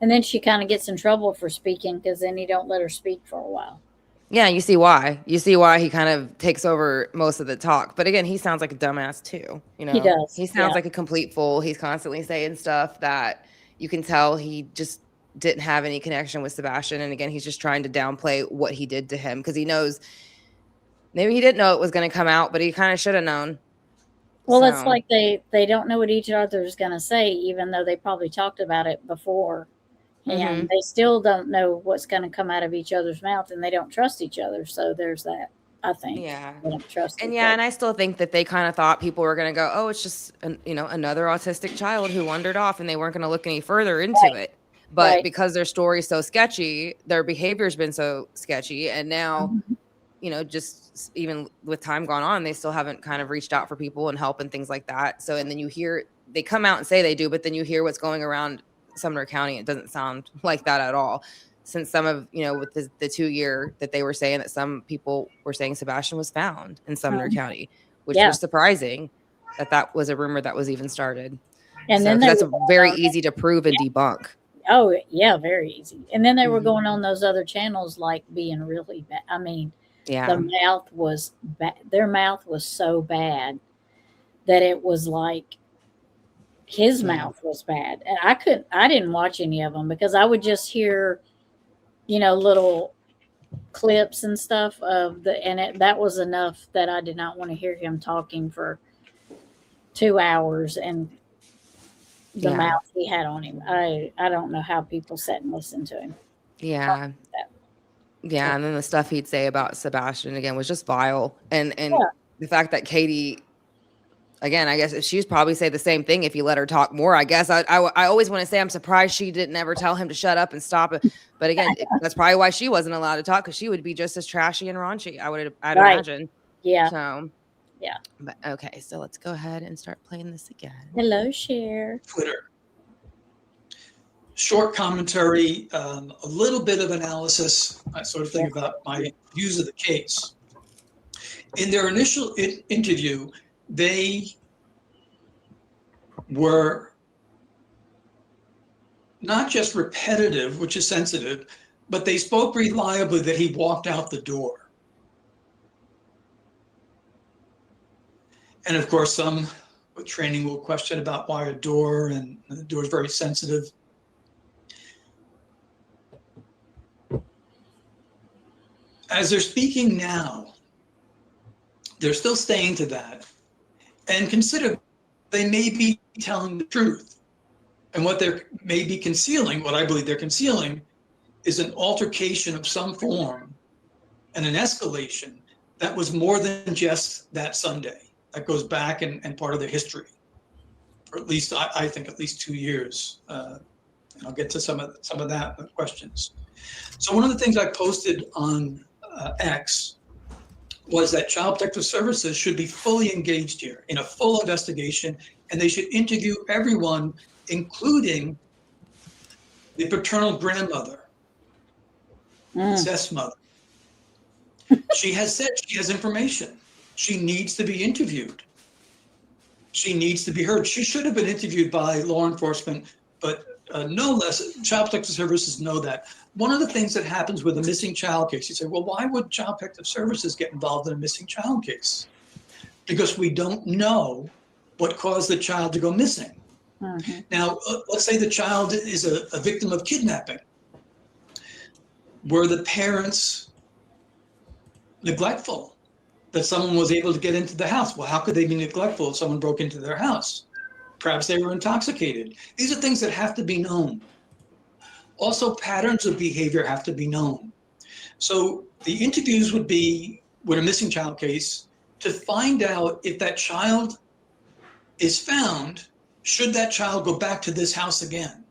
[SPEAKER 2] And then she kind of gets in trouble for speaking because then he don't let her speak for a while.
[SPEAKER 1] Yeah, you see why. You see why he kind of takes over most of the talk. But again, he sounds like a dumbass too.
[SPEAKER 2] He does.
[SPEAKER 1] He sounds like a complete fool. He's constantly saying stuff that you can tell he just didn't have any connection with Sebastian. And again, he's just trying to downplay what he did to him because he knows maybe he didn't know it was going to come out, but he kind of should have known.
[SPEAKER 2] Well, it's like they don't know what each other is going to say, even though they probably talked about it before. And they still don't know what's going to come out of each other's mouth, and they don't trust each other. So there's that, I think.
[SPEAKER 1] Yeah.
[SPEAKER 2] They don't trust
[SPEAKER 1] and
[SPEAKER 2] each
[SPEAKER 1] yeah,
[SPEAKER 2] other.
[SPEAKER 1] and I still think that they kind of thought people were going to go, oh, it's just, another autistic child who wandered off, and they weren't going to look any further into it. But because their story's so sketchy, their behavior's been so sketchy. And now, just even with time gone on, they still haven't kind of reached out for people and help and things like that. So, and then you hear, they come out and say they do, but then you hear what's going around Sumner County. It doesn't sound like that at all. Since some of, with the 2 year that they were saying that some people were saying Sebastian was found in Sumner County, which was surprising that was a rumor that was even started. And then that's very easy to prove and debunk.
[SPEAKER 2] Oh yeah, very easy. And then they were going on those other channels, like being really bad. I mean, the mouth was bad. Their mouth was so bad that it was like his mouth was bad. And I didn't watch any of them because I would just hear, little clips and stuff that was enough that I did not want to hear him talking for 2 hours and the mouth he had on him. I don't know how people sat and listened to him.
[SPEAKER 1] Yeah. Yeah. And then the stuff he'd say about Sebastian again was just vile. And the fact that Katie, again, I guess she's probably say the same thing if you let her talk more. I guess I always want to say I'm surprised she didn't ever tell him to shut up and stop it. But again, that's probably why she wasn't allowed to talk, because she would be just as trashy and raunchy. I'd imagine.
[SPEAKER 2] Yeah.
[SPEAKER 1] So
[SPEAKER 2] yeah.
[SPEAKER 1] But okay, so let's go ahead and start playing this again.
[SPEAKER 2] Hello, Cher.
[SPEAKER 5] Twitter. Short commentary, a little bit of analysis, that sort of thing about my views of the case. In their initial interview, they were not just repetitive, which is sensitive, but they spoke reliably that he walked out the door. And of course, some with training will question about why a door, and the door is very sensitive. As they're speaking now, they're still staying to that. And consider they may be telling the truth. And what they're maybe concealing, what I believe they're concealing, is an altercation of some form and an escalation that was more than just that Sunday. That goes back and part of their history. Or at least, I think, at least 2 years. And I'll get to some of that questions. So one of the things I posted on X was that Child Protective Services should be fully engaged here in a full investigation, and they should interview everyone, including the paternal grandmother, incest mother. She has said she has information. She needs to be interviewed. She needs to be heard. She should have been interviewed by law enforcement, but no less, Child Protective Services know that. One of the things that happens with a missing child case, you say, well, why would Child Protective Services get involved in a missing child case? Because we don't know what caused the child to go missing. Mm-hmm. Now, let's say the child is a victim of kidnapping. Were the parents neglectful that someone was able to get into the house? Well, how could they be neglectful if someone broke into their house? Perhaps they were intoxicated. These are things that have to be known. Also, patterns of behavior have to be known. So the interviews would be, with a missing child case, to find out if that child is found, should that child go back to this house again?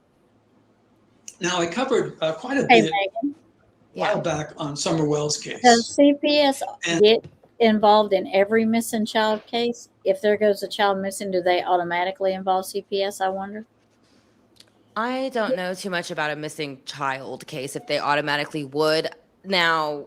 [SPEAKER 5] Now, I covered quite a bit a while back on Summer Wells' case.
[SPEAKER 2] Does CPS get involved in every missing child case? If there goes a child missing, do they automatically involve CPS, I wonder?
[SPEAKER 1] I don't know too much about a missing child case, if they automatically would. Now,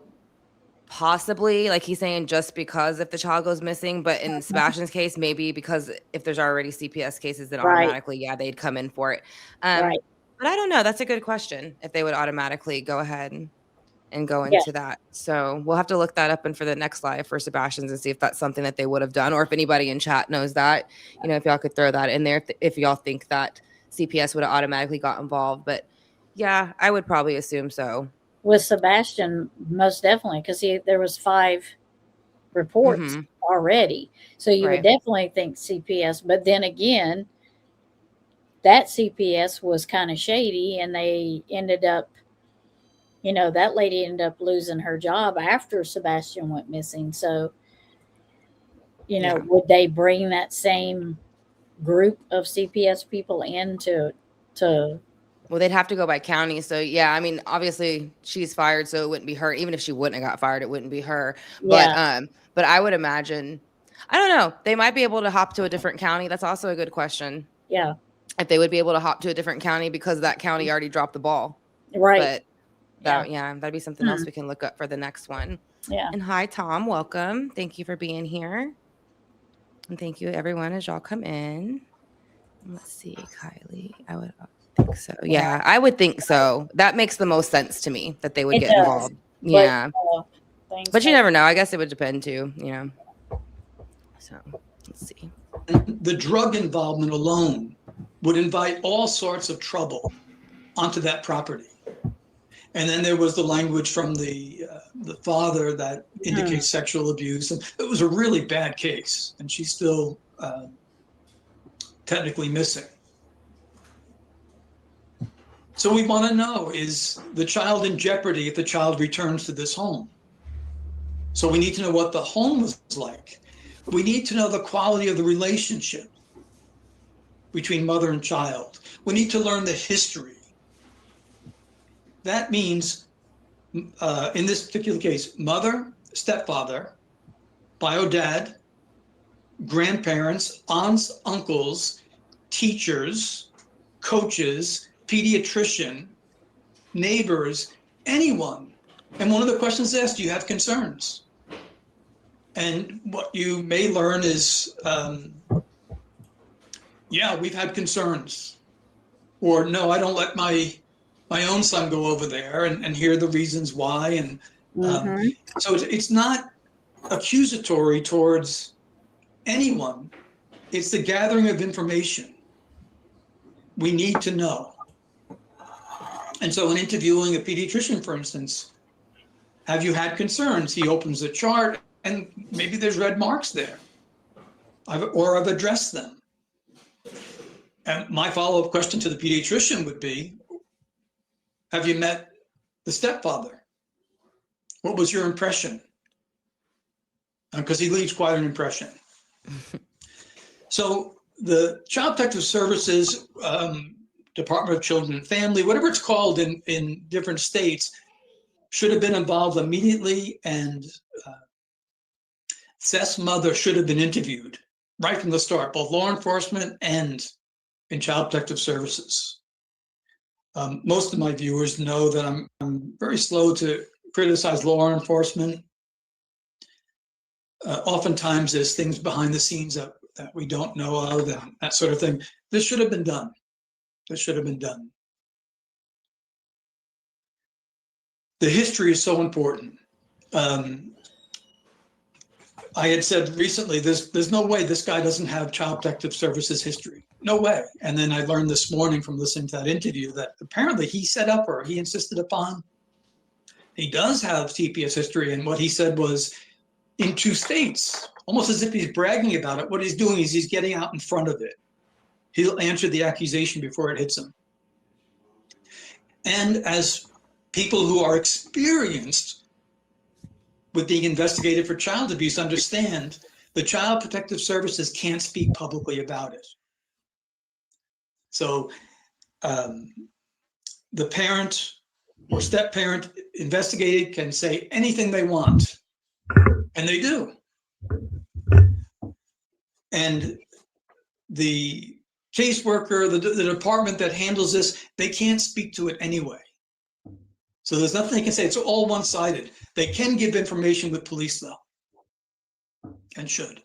[SPEAKER 1] possibly, like he's saying, just because if the child goes missing, but in Sebastian's case, maybe because if there's already CPS cases, then automatically, yeah, they'd come in for it. But I don't know. That's a good question, if they would automatically go ahead and go into that. So we'll have to look that up and for the next live for Sebastian's and see if that's something that they would have done, or if anybody in chat knows that, you know, if y'all could throw that in there, if y'all think that CPS would have automatically got involved. But yeah, I would probably assume so.
[SPEAKER 2] With Sebastian, most definitely, because there was 5 reports already. So you would definitely think CPS. But then again, that CPS was kind of shady, and they ended up, you know, that lady ended up losing her job after Sebastian went missing. So, you know, would they bring that same group of CPS people in to
[SPEAKER 1] well, they'd have to go by county. So yeah, I mean, obviously she's fired, so it wouldn't be her. Even if she wouldn't have got fired, it wouldn't be her. But I would imagine, I don't know, they might be able to hop to a different county. That's also a good question.
[SPEAKER 2] Yeah.
[SPEAKER 1] If they would be able to hop to a different county because that county already dropped the ball.
[SPEAKER 2] Right.
[SPEAKER 1] But that'd be something else we can look up for the next one.
[SPEAKER 2] Yeah.
[SPEAKER 1] And hi, Tom, welcome. Thank you for being here. And thank you everyone as y'all come in. Let's see, Kylie, I would think so. Yeah, I would think so. That makes the most sense to me that they would get involved. Yeah. But you never know. I guess it would depend too, you know. So let's see.
[SPEAKER 5] The drug involvement alone would invite all sorts of trouble onto that property. And then there was the language from the father that indicates sexual abuse. And it was a really bad case. And she's still technically missing. So we want to know, is the child in jeopardy if the child returns to this home? So we need to know what the home was like. We need to know the quality of the relationship between mother and child. We need to learn the history. That means, in this particular case, mother, stepfather, bio dad, grandparents, aunts, uncles, teachers, coaches, pediatrician, neighbors, anyone. And one of the questions asked, do you have concerns? And what you may learn is, yeah, we've had concerns. Or no, I don't let my own son go over there, and hear the reasons why. And so it's not accusatory towards anyone. It's the gathering of information. We need to know. And so in interviewing a pediatrician, for instance, have you had concerns? He opens the chart and maybe there's red marks there, or I've addressed them. And my follow-up question to the pediatrician would be, have you met the stepfather? What was your impression? Because he leaves quite an impression. So the Child Protective Services, Department of Children and Family, whatever it's called in different states, should have been involved immediately, and Seth's mother should have been interviewed right from the start, both law enforcement and in Child Protective Services. Most of my viewers know that I'm very slow to criticize law enforcement. Oftentimes there's things behind the scenes that we don't know of, and that sort of thing. This should have been done. This should have been done. The history is so important. I had said recently, there's no way this guy doesn't have Child Protective Services history. No way. And then I learned this morning from listening to that interview that apparently he set up, or he insisted upon, he does have CPS history. And what he said was, in 2 states, almost as if he's bragging about it, what he's doing is he's getting out in front of it. He'll answer the accusation before it hits him. And as people who are experienced with being investigated for child abuse understand, the Child Protective Services can't speak publicly about it. So the parent or step-parent investigated can say anything they want, and they do. And the caseworker, the department that handles this, they can't speak to it anyway. So there's nothing they can say. It's all one-sided. They can give information with police, though, and should.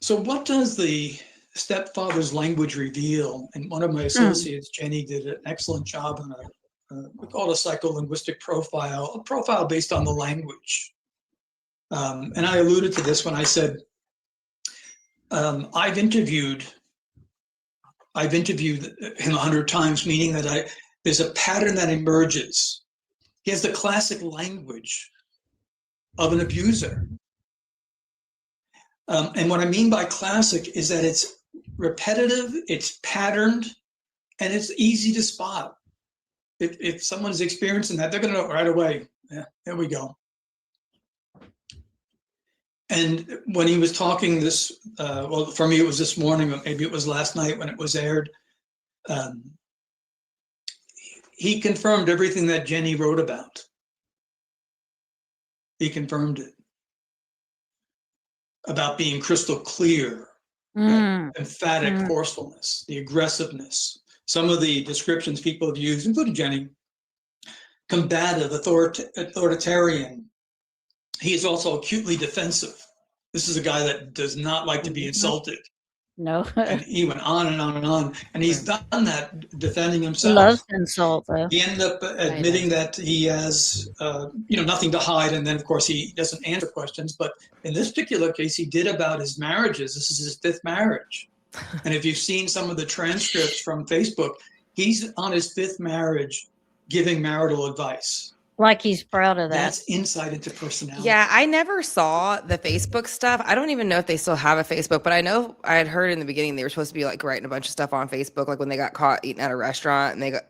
[SPEAKER 5] So what does the stepfather's language reveal? And one of my associates, Jenny, did an excellent job on we call it a psycholinguistic profile, a profile based on the language. And I alluded to this when I said, I've interviewed him 100 times, meaning that there's a pattern that emerges. He has the classic language of an abuser. And what I mean by classic is that it's repetitive, it's patterned, and it's easy to spot. If someone's experiencing that, they're going to know right away. Yeah, there we go. And when he was talking this, well, for me, it was this morning, or maybe it was last night when it was aired. He confirmed everything that Jenny wrote about. He confirmed it. About being crystal clear, emphatic forcefulness, the aggressiveness. Some of the descriptions people have used, including Jenny, combative, authoritarian. He is also acutely defensive. This is a guy that does not like to be insulted.
[SPEAKER 2] No.
[SPEAKER 3] And he went on and on and on. And he's done that defending himself.
[SPEAKER 2] Loves insult, though.
[SPEAKER 3] He ended up admitting that he has, nothing to hide. And then, of course, he doesn't answer questions. But in this particular case, he did about his marriages. This is his 5th marriage. And if you've seen some of the transcripts from Facebook, he's on his 5th marriage giving marital advice.
[SPEAKER 2] Like he's proud of that.
[SPEAKER 3] That's insight into personality.
[SPEAKER 1] Yeah, I never saw the Facebook stuff. I don't even know if they still have a Facebook, but I know I had heard in the beginning they were supposed to be like writing a bunch of stuff on Facebook, like when they got caught eating at a restaurant and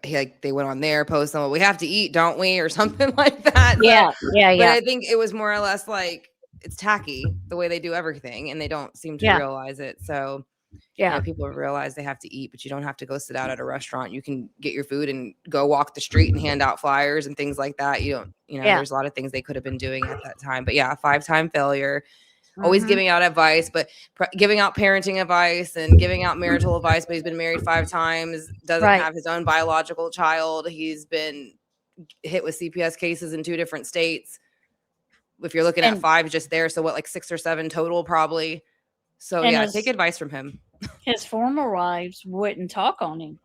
[SPEAKER 1] they went on there, posting, well, we have to eat, don't we? Or something like that.
[SPEAKER 2] Yeah.
[SPEAKER 1] But I think it was more or less like it's tacky the way they do everything, and they don't seem to realize it. So people realize they have to eat, but you don't have to go sit out at a restaurant. You can get your food and go walk the street and hand out flyers and things like that. There's a lot of things they could have been doing at that time. But a 5-time failure, always giving out advice, but giving out parenting advice and giving out marital advice. But he's been married 5 times, doesn't have his own biological child. He's been hit with CPS cases in 2 different states. If you're looking at 5 just there, so what, like 6 or 7 total probably. So take advice from him.
[SPEAKER 2] His former wives wouldn't talk on him,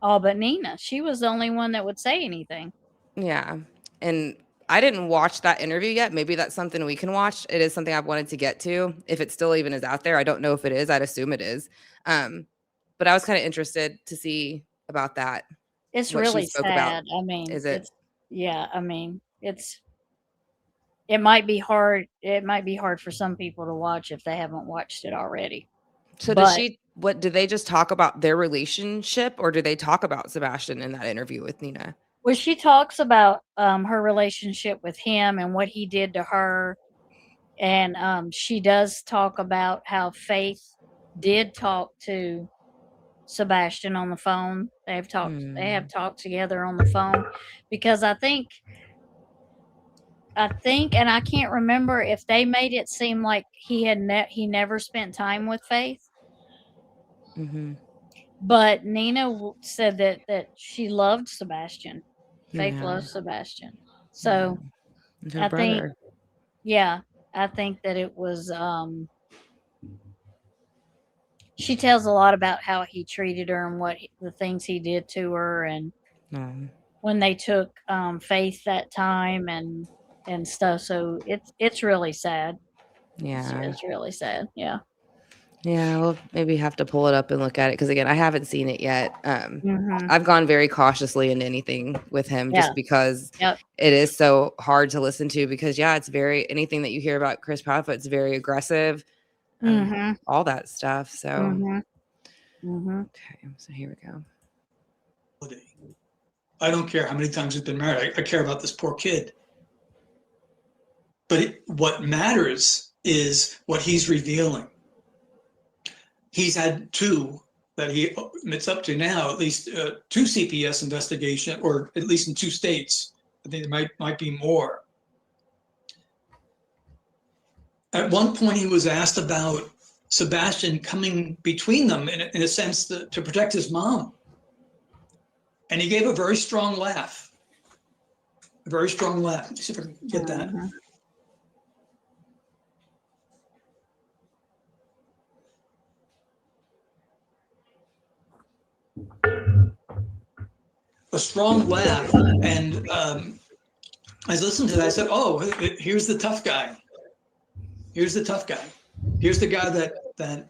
[SPEAKER 2] all but Nina. She was the only one that would say anything.
[SPEAKER 1] Yeah, and I didn't watch that interview yet. Maybe that's something we can watch. It is something I've wanted to get to. If it still even is out there, I don't know if it is. I'd assume it is. But I was kind of interested to see about that.
[SPEAKER 2] It's really sad. I mean, is it?
[SPEAKER 1] It's. I mean, it's.
[SPEAKER 2] it might be hard. It might be hard for some people to watch if they haven't watched it already.
[SPEAKER 1] So do they just talk about their relationship, or do they talk about Sebastian in that interview with Nina?
[SPEAKER 2] Well, she talks about her relationship with him and what he did to her. And she does talk about how Faith did talk to Sebastian on the phone. They have talked together on the phone, because I think, and I can't remember if they made it seem like he never spent time with Faith.
[SPEAKER 1] Mm-hmm.
[SPEAKER 2] But Nina said that she loved Sebastian. Faith loves Sebastian. So
[SPEAKER 1] And her
[SPEAKER 2] I
[SPEAKER 1] brother.
[SPEAKER 2] I think that it was, she tells a lot about how he treated her and the things he did to her, and when they took Faith that time and stuff. So it's really sad.
[SPEAKER 1] Yeah.
[SPEAKER 2] It's really sad. Yeah.
[SPEAKER 1] Yeah, we'll maybe have to pull it up and look at it, because again, I haven't seen it yet.
[SPEAKER 2] Mhm.
[SPEAKER 1] I've gone very cautiously into anything with him,
[SPEAKER 2] Yeah.
[SPEAKER 1] just because
[SPEAKER 2] Yep.
[SPEAKER 1] it is so hard to listen to, because it's very, anything that you hear about Chris Proudfoot, it's very aggressive,
[SPEAKER 2] Mhm.
[SPEAKER 1] all that stuff. So
[SPEAKER 2] Mhm. Mhm.
[SPEAKER 1] okay, so here we go.
[SPEAKER 5] I don't care how many times he's been married. I care about this poor kid. But what matters is what he's revealing. He's had two that he admits up to now, at least two CPS investigation, or at least in two states. I think there might be more. At one point, he was asked about Sebastian coming between them in a sense to protect his mom. And he gave a very strong laugh. A very strong laugh. Let's see if I can get that.
[SPEAKER 2] Mhm.
[SPEAKER 5] A strong laugh. And I listened to that. I said, oh, here's the tough guy. Here's the tough guy. Here's the guy that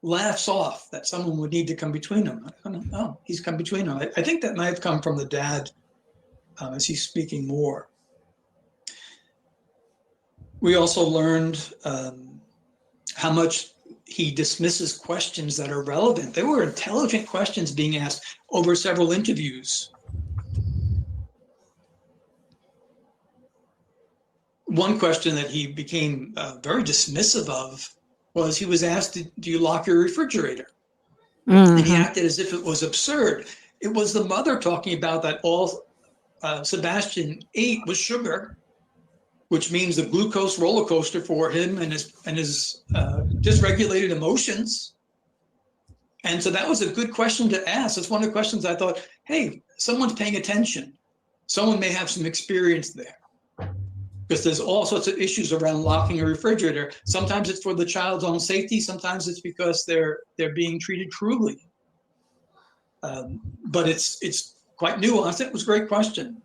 [SPEAKER 5] laughs off that someone would need to come between them. Oh, he's come between them. I think that might have come from the dad as he's speaking more. We also learned how much he dismisses questions that are relevant. There were intelligent questions being asked over several interviews. One question that he became very dismissive of was, he was asked, do you lock your refrigerator?
[SPEAKER 2] Mhm.
[SPEAKER 5] And he acted as if it was absurd. It was the mother talking about that all Sebastian ate was sugar, which means a glucose roller coaster for him and his dysregulated emotions. And so that was a good question to ask. It's one of the questions I thought, hey, someone's paying attention. Someone may have some experience there. Because there's all sorts of issues around locking a refrigerator. Sometimes it's for the child's own safety. Sometimes it's because they're being treated cruelly. But it's quite nuanced. It was a great question.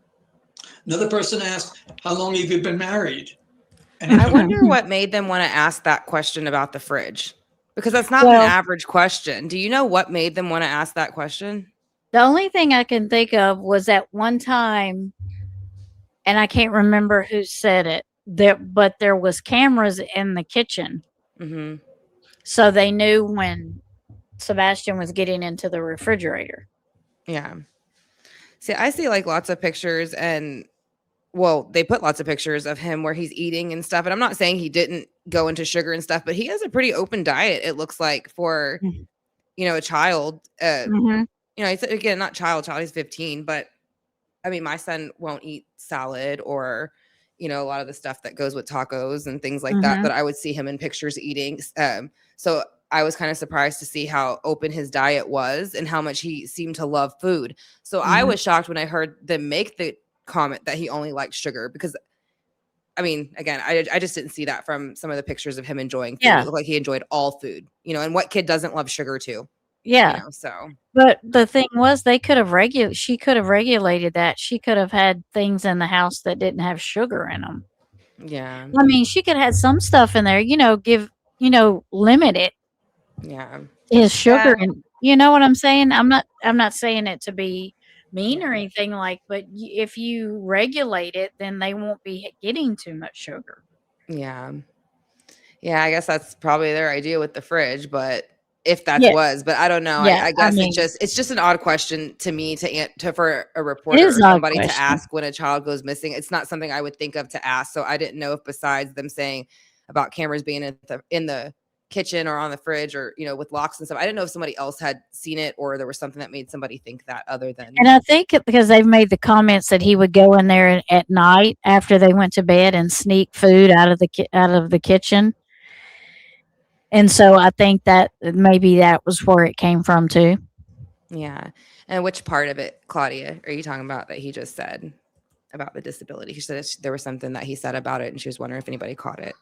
[SPEAKER 5] Another person asked, how long have you been married? And
[SPEAKER 1] I wonder what made them want to ask that question about the fridge, because that's not an average question. Do you know what made them want to ask that question?
[SPEAKER 2] The only thing I can think of was at one time, and I can't remember who said it, but there was cameras in the kitchen.
[SPEAKER 1] Mm-hmm.
[SPEAKER 2] So they knew when Sebastian was getting into the refrigerator.
[SPEAKER 1] Yeah. See, I see like lots of pictures, and well, they put lots of pictures of him where he's eating and stuff. And I'm not saying he didn't go into sugar and stuff, but he has a pretty open diet, it looks like, for, a child. He's, again, not child, he's 15, but I mean, my son won't eat salad or, a lot of the stuff that goes with tacos and things like that I would see him in pictures eating. So I was kind of surprised to see how open his diet was and how much he seemed to love food. So I was shocked when I heard them make the comment that he only liked sugar, because I mean, again, I just didn't see that from some of the pictures of him enjoying food. It looked like he enjoyed all food, and what kid doesn't love sugar too?
[SPEAKER 2] Yeah.
[SPEAKER 1] So.
[SPEAKER 2] But the thing was, she could have regulated that. She could have had things in the house that didn't have sugar in them.
[SPEAKER 1] Yeah.
[SPEAKER 2] I mean, she could have had some stuff in there, limit it.
[SPEAKER 1] Yeah.
[SPEAKER 2] His sugar. And you know what I'm saying? I'm not saying it to be mean or anything but if you regulate it, then they won't be getting too much sugar.
[SPEAKER 1] Yeah. Yeah, I guess that's probably their idea with the fridge, but if that
[SPEAKER 2] Yeah.
[SPEAKER 1] was, but I don't know.
[SPEAKER 2] Yeah,
[SPEAKER 1] I guess
[SPEAKER 2] mean,
[SPEAKER 1] it's just an odd question to me to for a
[SPEAKER 2] it
[SPEAKER 1] reporter
[SPEAKER 2] is
[SPEAKER 1] or
[SPEAKER 2] an odd
[SPEAKER 1] somebody to
[SPEAKER 2] question.
[SPEAKER 1] ask when a child goes missing. It's not something I would think of to ask. So I didn't know if besides them saying about cameras being in the kitchen or on the fridge or, you know, with locks and stuff, I didn't know if somebody else had seen it or there was something that made somebody think that other than.
[SPEAKER 2] And I think because they've made the comments that he would go in there at night after they went to bed and sneak food out of the kitchen. And so I think that maybe that was where it came from too.
[SPEAKER 1] Yeah. And which part of it, Claudia, are you talking about that he just said about the disability? He said there was something that he said about it and she was wondering if anybody caught it.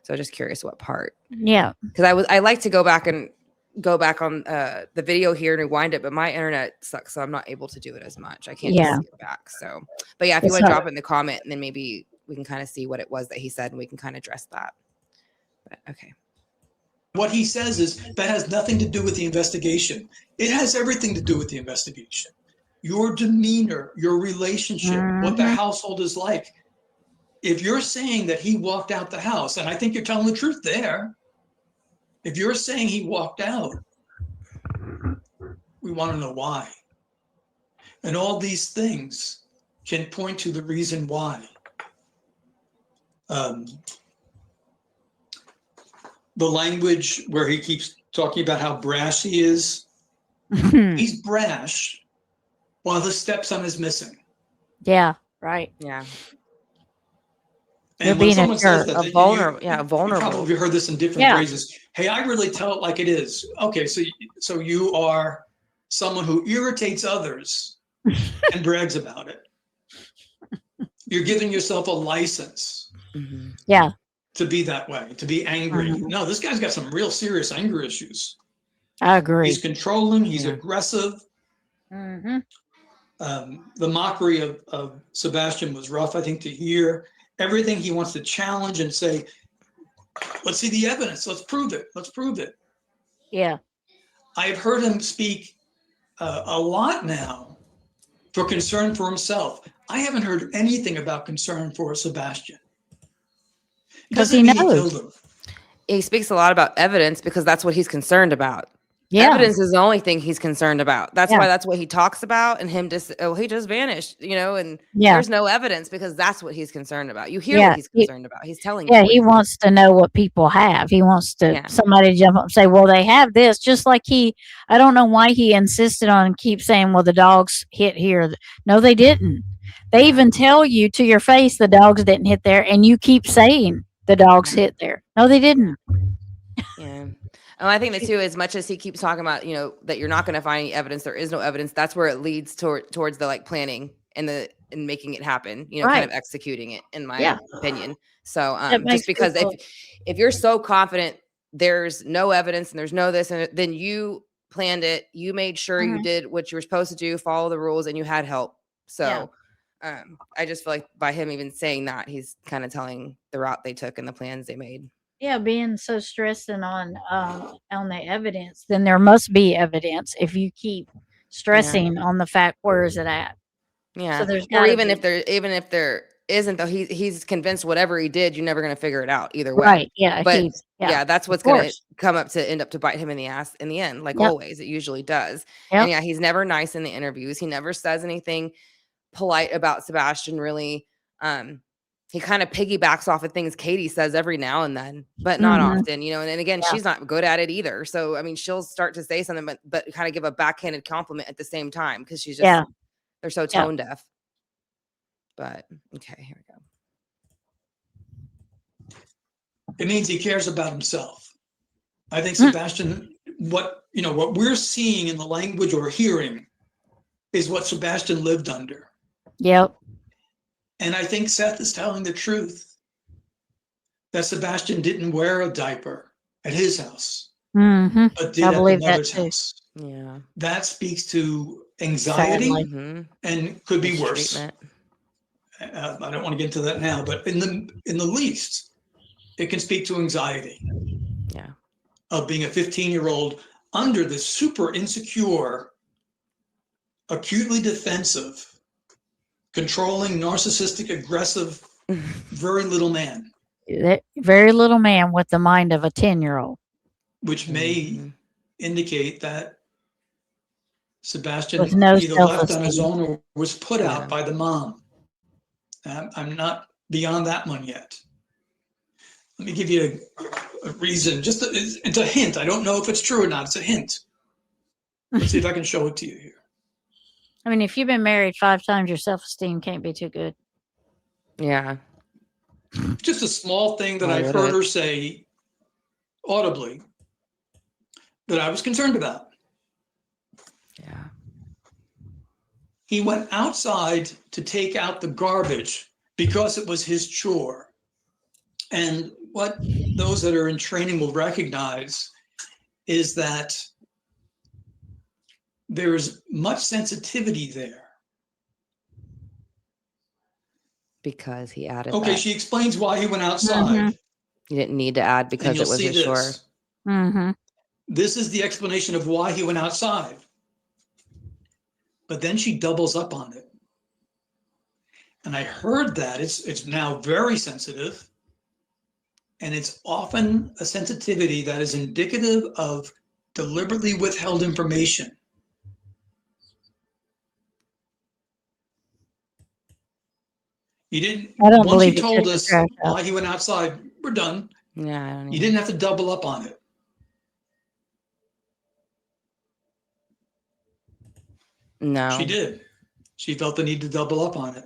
[SPEAKER 1] So just curious what part.
[SPEAKER 2] Yeah.
[SPEAKER 1] Because I like to go back on the video here and rewind it, but my internet sucks, so I'm not able to do it as much. I can't just see it back. So, but yeah, if you want to drop it in the comment, and then maybe we can kind of see what it was that he said and we can kind of address that. But okay.
[SPEAKER 5] What he says is that has nothing to do with the investigation. It has everything to do with the investigation. Your demeanor, your relationship, what the household is like. If you're saying that he walked out the house, and I think you're telling the truth there, if you're saying he walked out, we want to know why. And all these things can point to the reason why. The language where he keeps talking about how brash he is, he's brash while his stepson is missing.
[SPEAKER 2] Yeah, right.
[SPEAKER 1] Yeah.
[SPEAKER 5] And when someone says that,
[SPEAKER 1] vulnerable.
[SPEAKER 5] You probably heard this in different phrases. Hey, I really tell it like it is. Okay, so you are someone who irritates others and brags about it. You're giving yourself a license.
[SPEAKER 2] Yeah.
[SPEAKER 5] To be that way, to be angry. No, this guy's got some real serious anger issues.
[SPEAKER 2] I agree.
[SPEAKER 5] He's controlling. He's aggressive. The mockery of Sebastian was rough, I think, to hear. Everything he wants to challenge and say, let's see the evidence. Let's prove it. Let's prove it.
[SPEAKER 2] Yeah.
[SPEAKER 5] I've heard him speak a lot now for concern for himself. I haven't heard anything about concern for Sebastian.
[SPEAKER 2] Because he knows.
[SPEAKER 1] He speaks a lot about evidence because that's what he's concerned about.
[SPEAKER 2] Yeah.
[SPEAKER 1] Evidence is the only thing he's concerned about. That's why that's what he talks about. And him he just vanished, you know, and there's no evidence because that's what he's concerned about. You hear what he's concerned about. He's telling you.
[SPEAKER 2] Yeah, he wants to know what people have. He wants to somebody jump up and say, well, they have this. Just like I don't know why he insisted on keep saying, well, the dogs hit here. No, they didn't. They even tell you to your face the dogs didn't hit there. And you keep saying the dogs hit there. No, they didn't.
[SPEAKER 1] Yeah. I think that too, as much as he keeps talking about, you know, that you're not going to find any evidence, there is no evidence. That's where it leads towards the like planning and making it happen, you know, kind of executing it, in my opinion. So just because if you're so confident there's no evidence and there's no this, and then you planned it, you made sure you did what you were supposed to do, follow the rules, and you had help. So I just feel like by him even saying that, he's kind of telling the route they took and the plans they made.
[SPEAKER 2] Yeah, being so stressing on the evidence, then there must be evidence if you keep stressing on the fact, where is it at?
[SPEAKER 1] Yeah.
[SPEAKER 2] So there's
[SPEAKER 1] or even if there isn't, though, he's convinced whatever he did, you're never going to figure it out either way.
[SPEAKER 2] Right. Yeah.
[SPEAKER 1] But that's what's going to come up to end up to bite him in the ass in the end, like always. It usually does. Yep. And he's never nice in the interviews. He never says anything polite about Sebastian, really. He kind of piggybacks off of things Katie says every now and then, but not often, you know, and then again, she's not good at it either. So, I mean, she'll start to say something, but kind of give a backhanded compliment at the same time. Cause she's just, they're so tone deaf, but okay, here we go.
[SPEAKER 5] It means he cares about himself. I think Sebastian, what we're seeing in the language or hearing is what Sebastian lived under.
[SPEAKER 2] Yep.
[SPEAKER 5] And I think Seth is telling the truth that Sebastian didn't wear a diaper at his house, but did at the mother's house.
[SPEAKER 1] Yeah.
[SPEAKER 5] That speaks to anxiety and could be worse. I don't want to get into that now, but in the least, it can speak to anxiety.
[SPEAKER 1] Yeah.
[SPEAKER 5] Of being a 15-year-old under this super insecure acutely defensive, controlling, narcissistic, aggressive, very little man,
[SPEAKER 6] Very little man with the mind of a 10-year-old.
[SPEAKER 5] which may indicate that Sebastian
[SPEAKER 6] With no
[SPEAKER 5] either left on his
[SPEAKER 6] self-esteem.
[SPEAKER 5] own or was put out
[SPEAKER 1] Yeah.
[SPEAKER 5] by the mom. I'm not beyond that one yet. Let me give you a reason. It's a hint. I don't know if it's true or not. It's a hint. Let's see if I can show it to you here.
[SPEAKER 6] I mean, if you've been married 5 times, your self-esteem can't be too good.
[SPEAKER 1] Yeah.
[SPEAKER 5] Just a small thing that
[SPEAKER 1] Why
[SPEAKER 5] I've
[SPEAKER 1] would
[SPEAKER 5] heard
[SPEAKER 1] it?
[SPEAKER 5] her say audibly that I was concerned about.
[SPEAKER 1] Yeah.
[SPEAKER 5] He went outside to take out the garbage because it was his chore. And what those that are in training will recognize is that there's much sensitivity there.
[SPEAKER 1] Because he added
[SPEAKER 5] Okay,
[SPEAKER 1] that.
[SPEAKER 5] she explains why he went outside.
[SPEAKER 6] Mhm.
[SPEAKER 1] You didn't need to add
[SPEAKER 5] And
[SPEAKER 1] because
[SPEAKER 5] you'll
[SPEAKER 1] it was
[SPEAKER 5] see
[SPEAKER 1] a
[SPEAKER 5] this.
[SPEAKER 1] chore.
[SPEAKER 6] Mm-hmm.
[SPEAKER 5] This is the explanation of why he went outside. But then she doubles up on it. And I heard that it's now very sensitive. And it's often a sensitivity that is indicative of deliberately withheld information. You didn't,
[SPEAKER 6] I don't
[SPEAKER 5] once
[SPEAKER 6] believe
[SPEAKER 5] you
[SPEAKER 6] he
[SPEAKER 5] told
[SPEAKER 6] took the
[SPEAKER 5] us
[SPEAKER 6] trash out.
[SPEAKER 5] why he went outside, we're done.
[SPEAKER 1] Yeah, I don't
[SPEAKER 5] You
[SPEAKER 1] even.
[SPEAKER 5] didn't have to double up on it.
[SPEAKER 1] No.
[SPEAKER 5] She did. She felt the need to double up on it.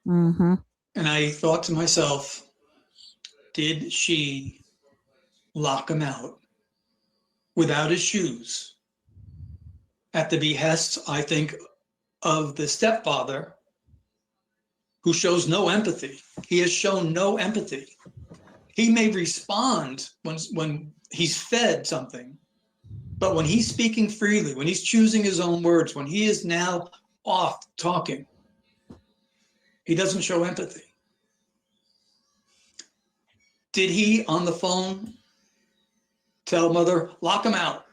[SPEAKER 6] Mm-hmm.
[SPEAKER 5] And I thought to myself, did she lock him out without his shoes at the behest, I think, of the stepfather who shows no empathy? He has shown no empathy. He may respond when he's fed something, but when he's speaking freely, when he's choosing his own words, when he is now off talking, he doesn't show empathy. Did he, on the phone, tell mother, lock him out?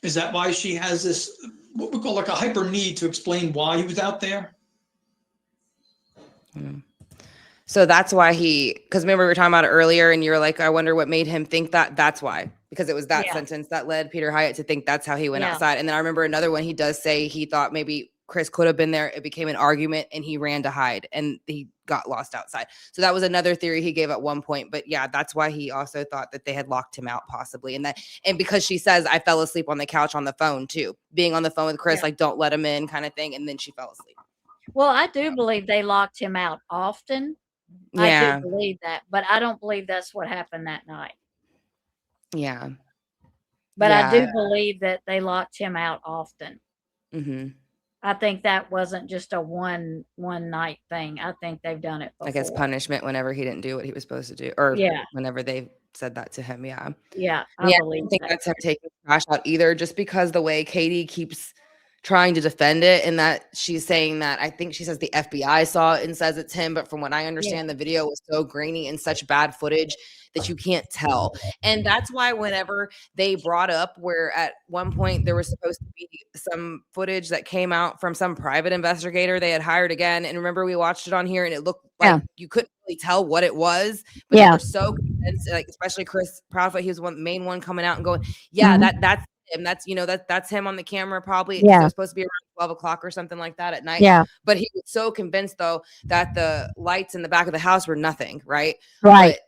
[SPEAKER 5] Is that why she has this, what we call like a hyper need to explain why he was out there?
[SPEAKER 1] So that's why because remember we were talking about it earlier and you were like, I wonder what made him think that. That's why, because it was that
[SPEAKER 2] Yeah.
[SPEAKER 1] sentence that led Peter Hyatt to think that's how he went
[SPEAKER 2] Yeah.
[SPEAKER 1] outside. And then I remember another one, he does say he thought maybe Chris could have been there. It became an argument and he ran to hide and he got lost outside. So that was another theory he gave at one point. But yeah, that's why he also thought that they had locked him out possibly. And because she says, I fell asleep on the couch on the phone too, being on the phone with Chris,
[SPEAKER 2] Yeah.
[SPEAKER 1] like, don't let him in kind of thing. And then she fell asleep.
[SPEAKER 2] Well, I do believe they locked him out often.
[SPEAKER 1] Yeah.
[SPEAKER 2] I do believe that, but I don't believe that's what happened that night.
[SPEAKER 1] Yeah.
[SPEAKER 2] But I
[SPEAKER 1] Yeah.
[SPEAKER 2] do believe that they locked him out often.
[SPEAKER 1] Mm-hmm.
[SPEAKER 2] I think that wasn't just a one night thing. I think they've done it before.
[SPEAKER 1] I guess punishment whenever he didn't do what he was supposed to do, or
[SPEAKER 2] Yeah.
[SPEAKER 1] whenever they said that to him. Yeah.
[SPEAKER 2] Yeah, I
[SPEAKER 1] I
[SPEAKER 2] believe
[SPEAKER 1] don't think
[SPEAKER 2] that.
[SPEAKER 1] that's him taking the trash out either, just because the way Katie keeps trying to defend it and that she's saying that I think she says the FBI saw it and says it's him. But from what I understand, the video was so grainy and such bad footage that you can't tell. And that's why whenever they brought up where at one point there was supposed to be some footage that came out from some private investigator they had hired again. And remember, we watched it on here and it looked like you couldn't really tell what it was, but they were so convinced, like especially Chris Proudfoot, he was the main one coming out and going, yeah, that's him. That's, that's him on the camera probably.
[SPEAKER 6] Yeah.
[SPEAKER 1] It was supposed to be around 12 o'clock or something like that at night.
[SPEAKER 6] Yeah.
[SPEAKER 1] But he was so convinced though that the lights in the back of the house were nothing, right?
[SPEAKER 6] Right.
[SPEAKER 1] But,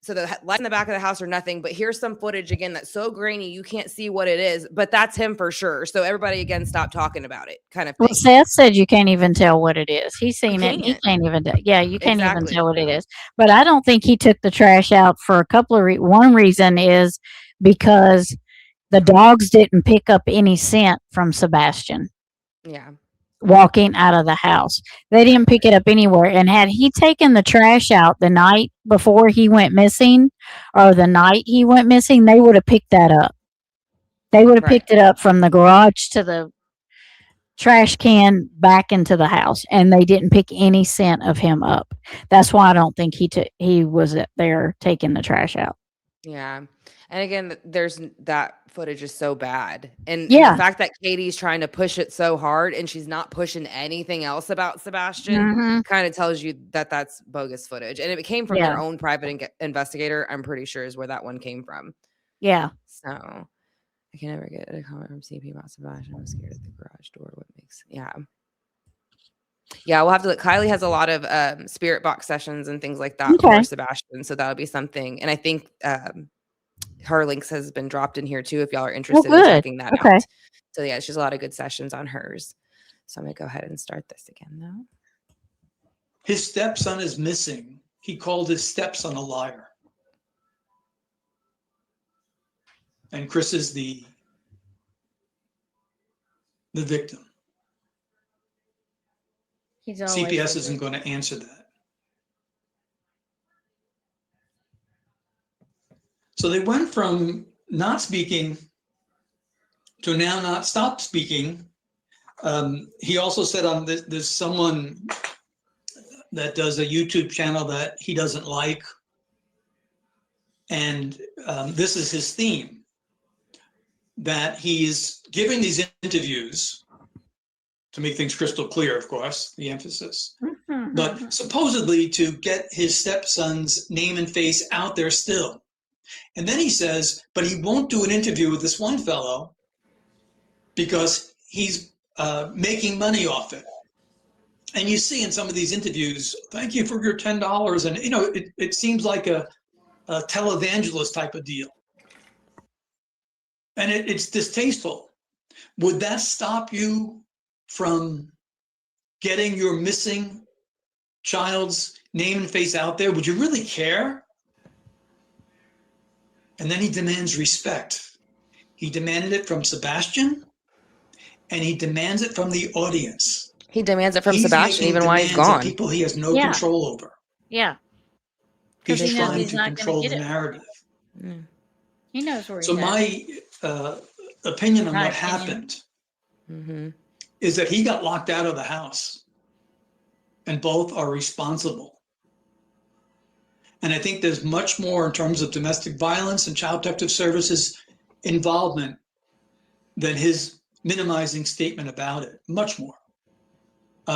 [SPEAKER 1] so the lights in the back of the house are nothing, but here's some footage again that's so grainy you can't see what it is, but that's him for sure. So everybody again stop talking about it, kind of thing.
[SPEAKER 6] Well, Seth said you can't even tell what it is. He's seen it. And he
[SPEAKER 1] can't.
[SPEAKER 6] can't even. Yeah, you can't even
[SPEAKER 1] Exactly.
[SPEAKER 6] tell what it is. But I don't think he took the trash out for a couple of one reason is because the dogs didn't pick up any scent from Sebastian
[SPEAKER 1] Yeah.
[SPEAKER 6] walking out of the house. They didn't pick it up anywhere. And had he taken the trash out the night before he went missing or the night he went missing, they would have picked that up. They would have picked it up from the garage to the trash can back into the house, and they didn't pick any scent of him up. That's why I don't think he was there taking the trash out.
[SPEAKER 1] Yeah. And again, there's that footage is so bad. And
[SPEAKER 6] Yeah.
[SPEAKER 1] the fact that Katie's trying to push it so hard and she's not pushing anything else about Sebastian
[SPEAKER 6] Mhm.
[SPEAKER 1] kind of tells you that that's bogus footage. And it came from
[SPEAKER 6] Yeah.
[SPEAKER 1] their own private investigator, I'm pretty sure is where that one came from.
[SPEAKER 6] Yeah.
[SPEAKER 1] So I can never get a comment from CP about Sebastian. I'm scared of the garage door. What makes, yeah. Yeah, we'll have to look. Kylie has a lot of spirit box sessions and things like that
[SPEAKER 6] Okay.
[SPEAKER 1] for Sebastian. So that'll be something. And I think her links has been dropped in here too, if y'all are interested in
[SPEAKER 6] good.
[SPEAKER 1] checking that
[SPEAKER 6] Okay.
[SPEAKER 1] out. So yeah, she's a lot of good sessions on hers. So I'm gonna go ahead and start this again though.
[SPEAKER 5] His stepson is missing. He called his stepson a liar. And Chris is the victim.
[SPEAKER 2] He's always
[SPEAKER 5] CPS
[SPEAKER 2] the
[SPEAKER 5] isn't going to answer that. So they went from not speaking to now not stop speaking. He also said on this, there's someone that does a YouTube channel that he doesn't like. And this is his theme, that he's giving these interviews to make things crystal clear, of course, the emphasis, but supposedly to get his stepson's name and face out there still. And then he says, but he won't do an interview with this one fellow because he's making money off it. And you see in some of these interviews, thank you for your $10. And, you know, it seems like a televangelist type of deal. And it's distasteful. Would that stop you from getting your missing child's name and face out there? Would you really care? And then he demands respect. He demanded it from Sebastian, and he demands it from the audience.
[SPEAKER 1] He demands it from
[SPEAKER 5] He's
[SPEAKER 1] Sebastian
[SPEAKER 5] making
[SPEAKER 1] even while he's
[SPEAKER 5] demands of
[SPEAKER 1] gone.
[SPEAKER 5] people he has no
[SPEAKER 2] Yeah.
[SPEAKER 5] control over.
[SPEAKER 2] Yeah.
[SPEAKER 5] He's
[SPEAKER 2] Because he knows
[SPEAKER 5] trying
[SPEAKER 2] he's
[SPEAKER 5] to
[SPEAKER 2] not gonna
[SPEAKER 5] control
[SPEAKER 2] get
[SPEAKER 5] the
[SPEAKER 2] it.
[SPEAKER 5] narrative.
[SPEAKER 2] He knows where he's
[SPEAKER 5] So
[SPEAKER 2] at.
[SPEAKER 5] my opinion on
[SPEAKER 2] My
[SPEAKER 5] what
[SPEAKER 2] opinion.
[SPEAKER 5] happened
[SPEAKER 1] Mm-hmm.
[SPEAKER 5] is that he got locked out of the house, and both are responsible. And I think there's much more in terms of domestic violence and child protective services involvement than his minimizing statement about it. Much more.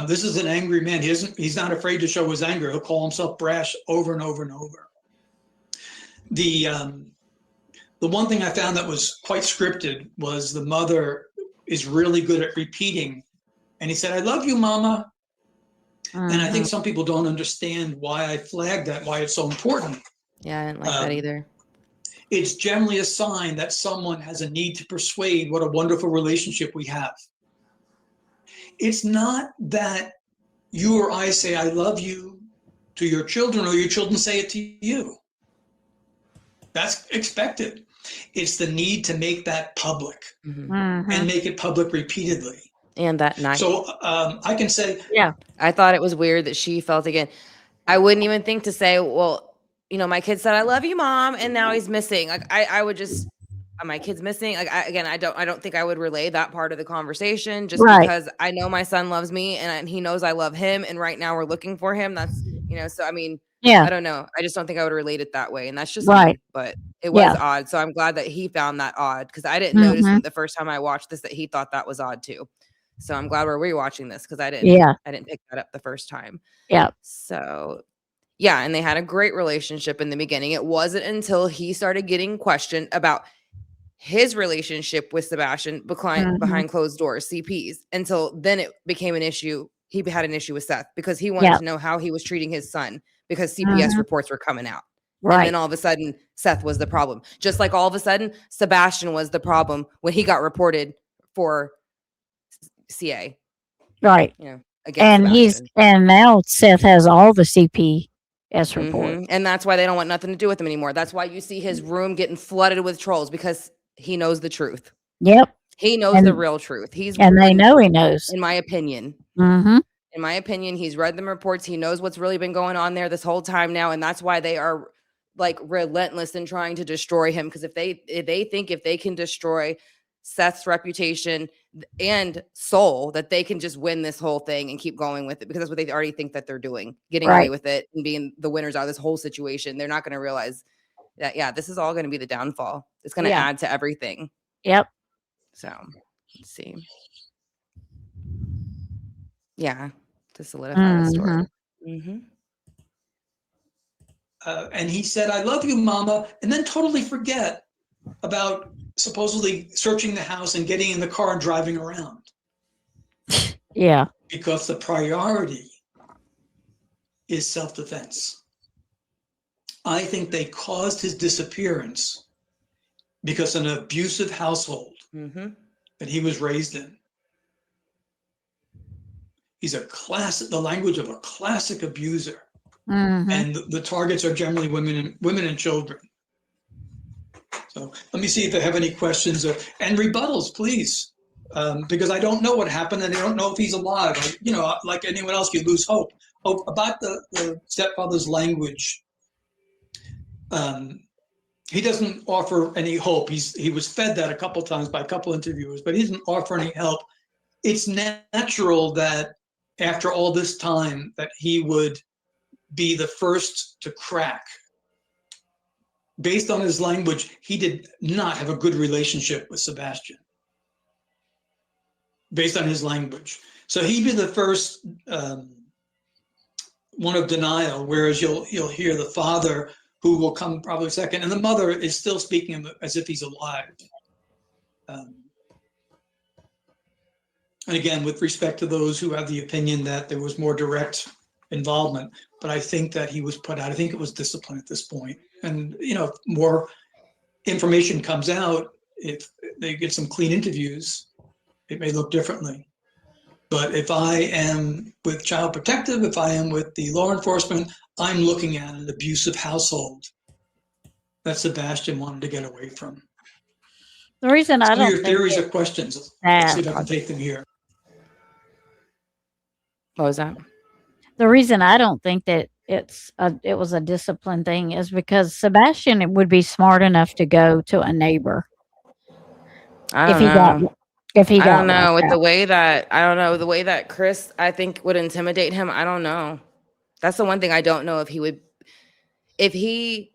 [SPEAKER 5] This is an angry man. He's not afraid to show his anger. He'll call himself brash over and over and over. The one thing I found that was quite scripted was the mother is really good at repeating. And he said, I love you, Mama. And I think some people don't understand why I flagged that, why it's so important.
[SPEAKER 1] Yeah, I didn't like that either.
[SPEAKER 5] It's generally a sign that someone has a need to persuade what a wonderful relationship we have. It's not that you or I say, I love you to your children, or your children say it to you. That's expected. It's the need to make that public and make it public repeatedly.
[SPEAKER 1] And that night.
[SPEAKER 5] So I can say,
[SPEAKER 2] Yeah.
[SPEAKER 1] I thought it was weird that she felt again. I wouldn't even think to say, well, you know, my kid said, I love you, Mom, and now he's missing. Like I would just, my kid's missing. Like I don't think I would relay that part of the conversation just because I know my son loves me and he knows I love him. And right now we're looking for him. That's, you know, so I mean, I don't know. I just don't think I would relate it that way. And that's just me, but it was odd. So I'm glad that he found that odd because I didn't notice the first time I watched this that he thought that was odd too. So I'm glad we're rewatching this because I didn't pick that up the first time.
[SPEAKER 6] Yeah.
[SPEAKER 1] So yeah, and they had a great relationship in the beginning. It wasn't until he started getting questioned about his relationship with Sebastian behind closed doors, CPs, until then it became an issue. He had an issue with Seth because he wanted to know how he was treating his son because CPS reports were coming out. Right. And then all of a sudden, Seth was the problem. Just like all of a sudden, Sebastian was the problem when he got reported for CA.
[SPEAKER 6] Right.
[SPEAKER 1] You know, against Sebastian.
[SPEAKER 6] And now Seth has all the CPS reports.
[SPEAKER 1] And that's why they don't want nothing to do with him anymore. That's why you see his room getting flooded with trolls because he knows the truth.
[SPEAKER 6] Yep.
[SPEAKER 1] He knows the real truth.
[SPEAKER 6] They know he knows.
[SPEAKER 1] In my opinion. In my opinion, he's read them reports. He knows what's really been going on there this whole time now. And that's why they are like relentless in trying to destroy him. Because if they think if they can destroy Seth's reputation and soul, that they can just win this whole thing and keep going with it, because that's what they already think that they're doing, getting away with it and being the winners out of this whole situation. They're not going to realize that, yeah, this is all going to be the downfall. It's going to
[SPEAKER 6] Yeah.
[SPEAKER 1] add to everything.
[SPEAKER 6] Yep.
[SPEAKER 1] So let's see. Yeah, to solidify the story. Mm-hmm.
[SPEAKER 5] And he said, "I love you, Mama," and then totally forget about supposedly searching the house and getting in the car and driving around.
[SPEAKER 6] Yeah.
[SPEAKER 5] Because the priority is self-defense. I think they caused his disappearance because an abusive household that he was raised in. He's the language of a classic abuser. And the targets are generally women and children. So let me see if I have any questions and rebuttals, please. Because I don't know what happened and I don't know if he's alive. Like anyone else, you lose hope. About the stepfather's language, he doesn't offer any hope. He was fed that a couple times by a couple interviewers, but he doesn't offer any help. It's natural that after all this time that he would be the first to crack. Based on his language, he did not have a good relationship with Sebastian. Based on his language. So he'd be the first one of denial, whereas you'll hear the father, who will come probably second, and the mother is still speaking as if he's alive. And again, with respect to those who have the opinion that there was more direct involvement, but I think that he was put out. I think it was discipline at this point. And, if more information comes out, if they get some clean interviews, it may look differently. But if I am with Child Protective, if I am with the law enforcement, I'm looking at an abusive household that Sebastian wanted to get away from.
[SPEAKER 6] The reason I don't
[SPEAKER 5] your theories or questions. Let's see if I can take them here.
[SPEAKER 1] What was that?
[SPEAKER 6] The reason I don't think that it was a discipline thing is because Sebastian would be smart enough to go to a neighbor
[SPEAKER 1] I don't know.
[SPEAKER 6] I
[SPEAKER 1] don't know with the way that Chris, I think, would intimidate him. I don't know. That's the one thing I don't know if he would, if he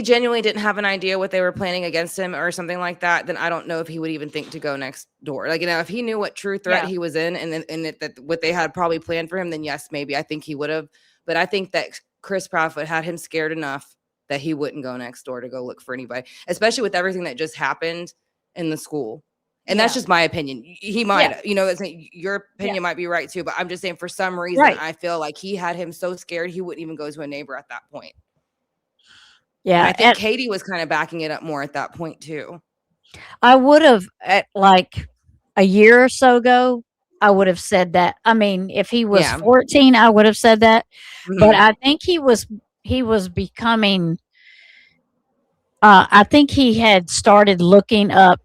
[SPEAKER 1] genuinely didn't have an idea what they were planning against him or something like that, then I don't know if he would even think to go next door. Like, if he knew what true threat he was in and that what they had probably planned for him, then yes, maybe I think he would have. But I think that Chris Proudfoot had him scared enough that he wouldn't go next door to go look for anybody, especially with everything that just happened in the school. And that's just my opinion. He might, your opinion might be right too, but I'm just saying for some reason, I feel like he had him so scared he wouldn't even go to a neighbor at that point. Yeah. And I think Katie was kind of backing it up more at that point too.
[SPEAKER 6] I would have, like a year or so ago, I would have said that. I mean, if he was 14, I would have said that. But I think he was becoming, I think he had started looking up,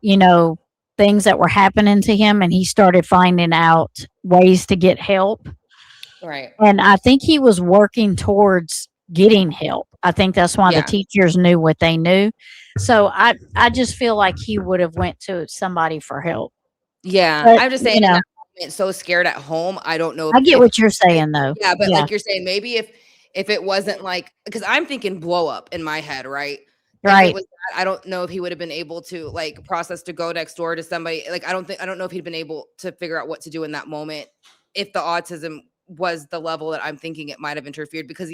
[SPEAKER 6] things that were happening to him, and he started finding out ways to get help.
[SPEAKER 1] Right.
[SPEAKER 6] And I think he was working towards getting help. I think that's why the teachers knew what they knew. So I just feel like he would have went to somebody for help.
[SPEAKER 1] Yeah. But, I'm just saying, so scared at home. I don't know.
[SPEAKER 6] I get what you're saying though.
[SPEAKER 1] Yeah. But like you're saying, maybe if it wasn't like, because I'm thinking blow up in my head, right?
[SPEAKER 6] Right.
[SPEAKER 1] If it was that, I don't know if he would have been able to like process to go next door to somebody. Like, I don't know if he'd been able to figure out what to do in that moment. If the autism was the level that I'm thinking it might have interfered, because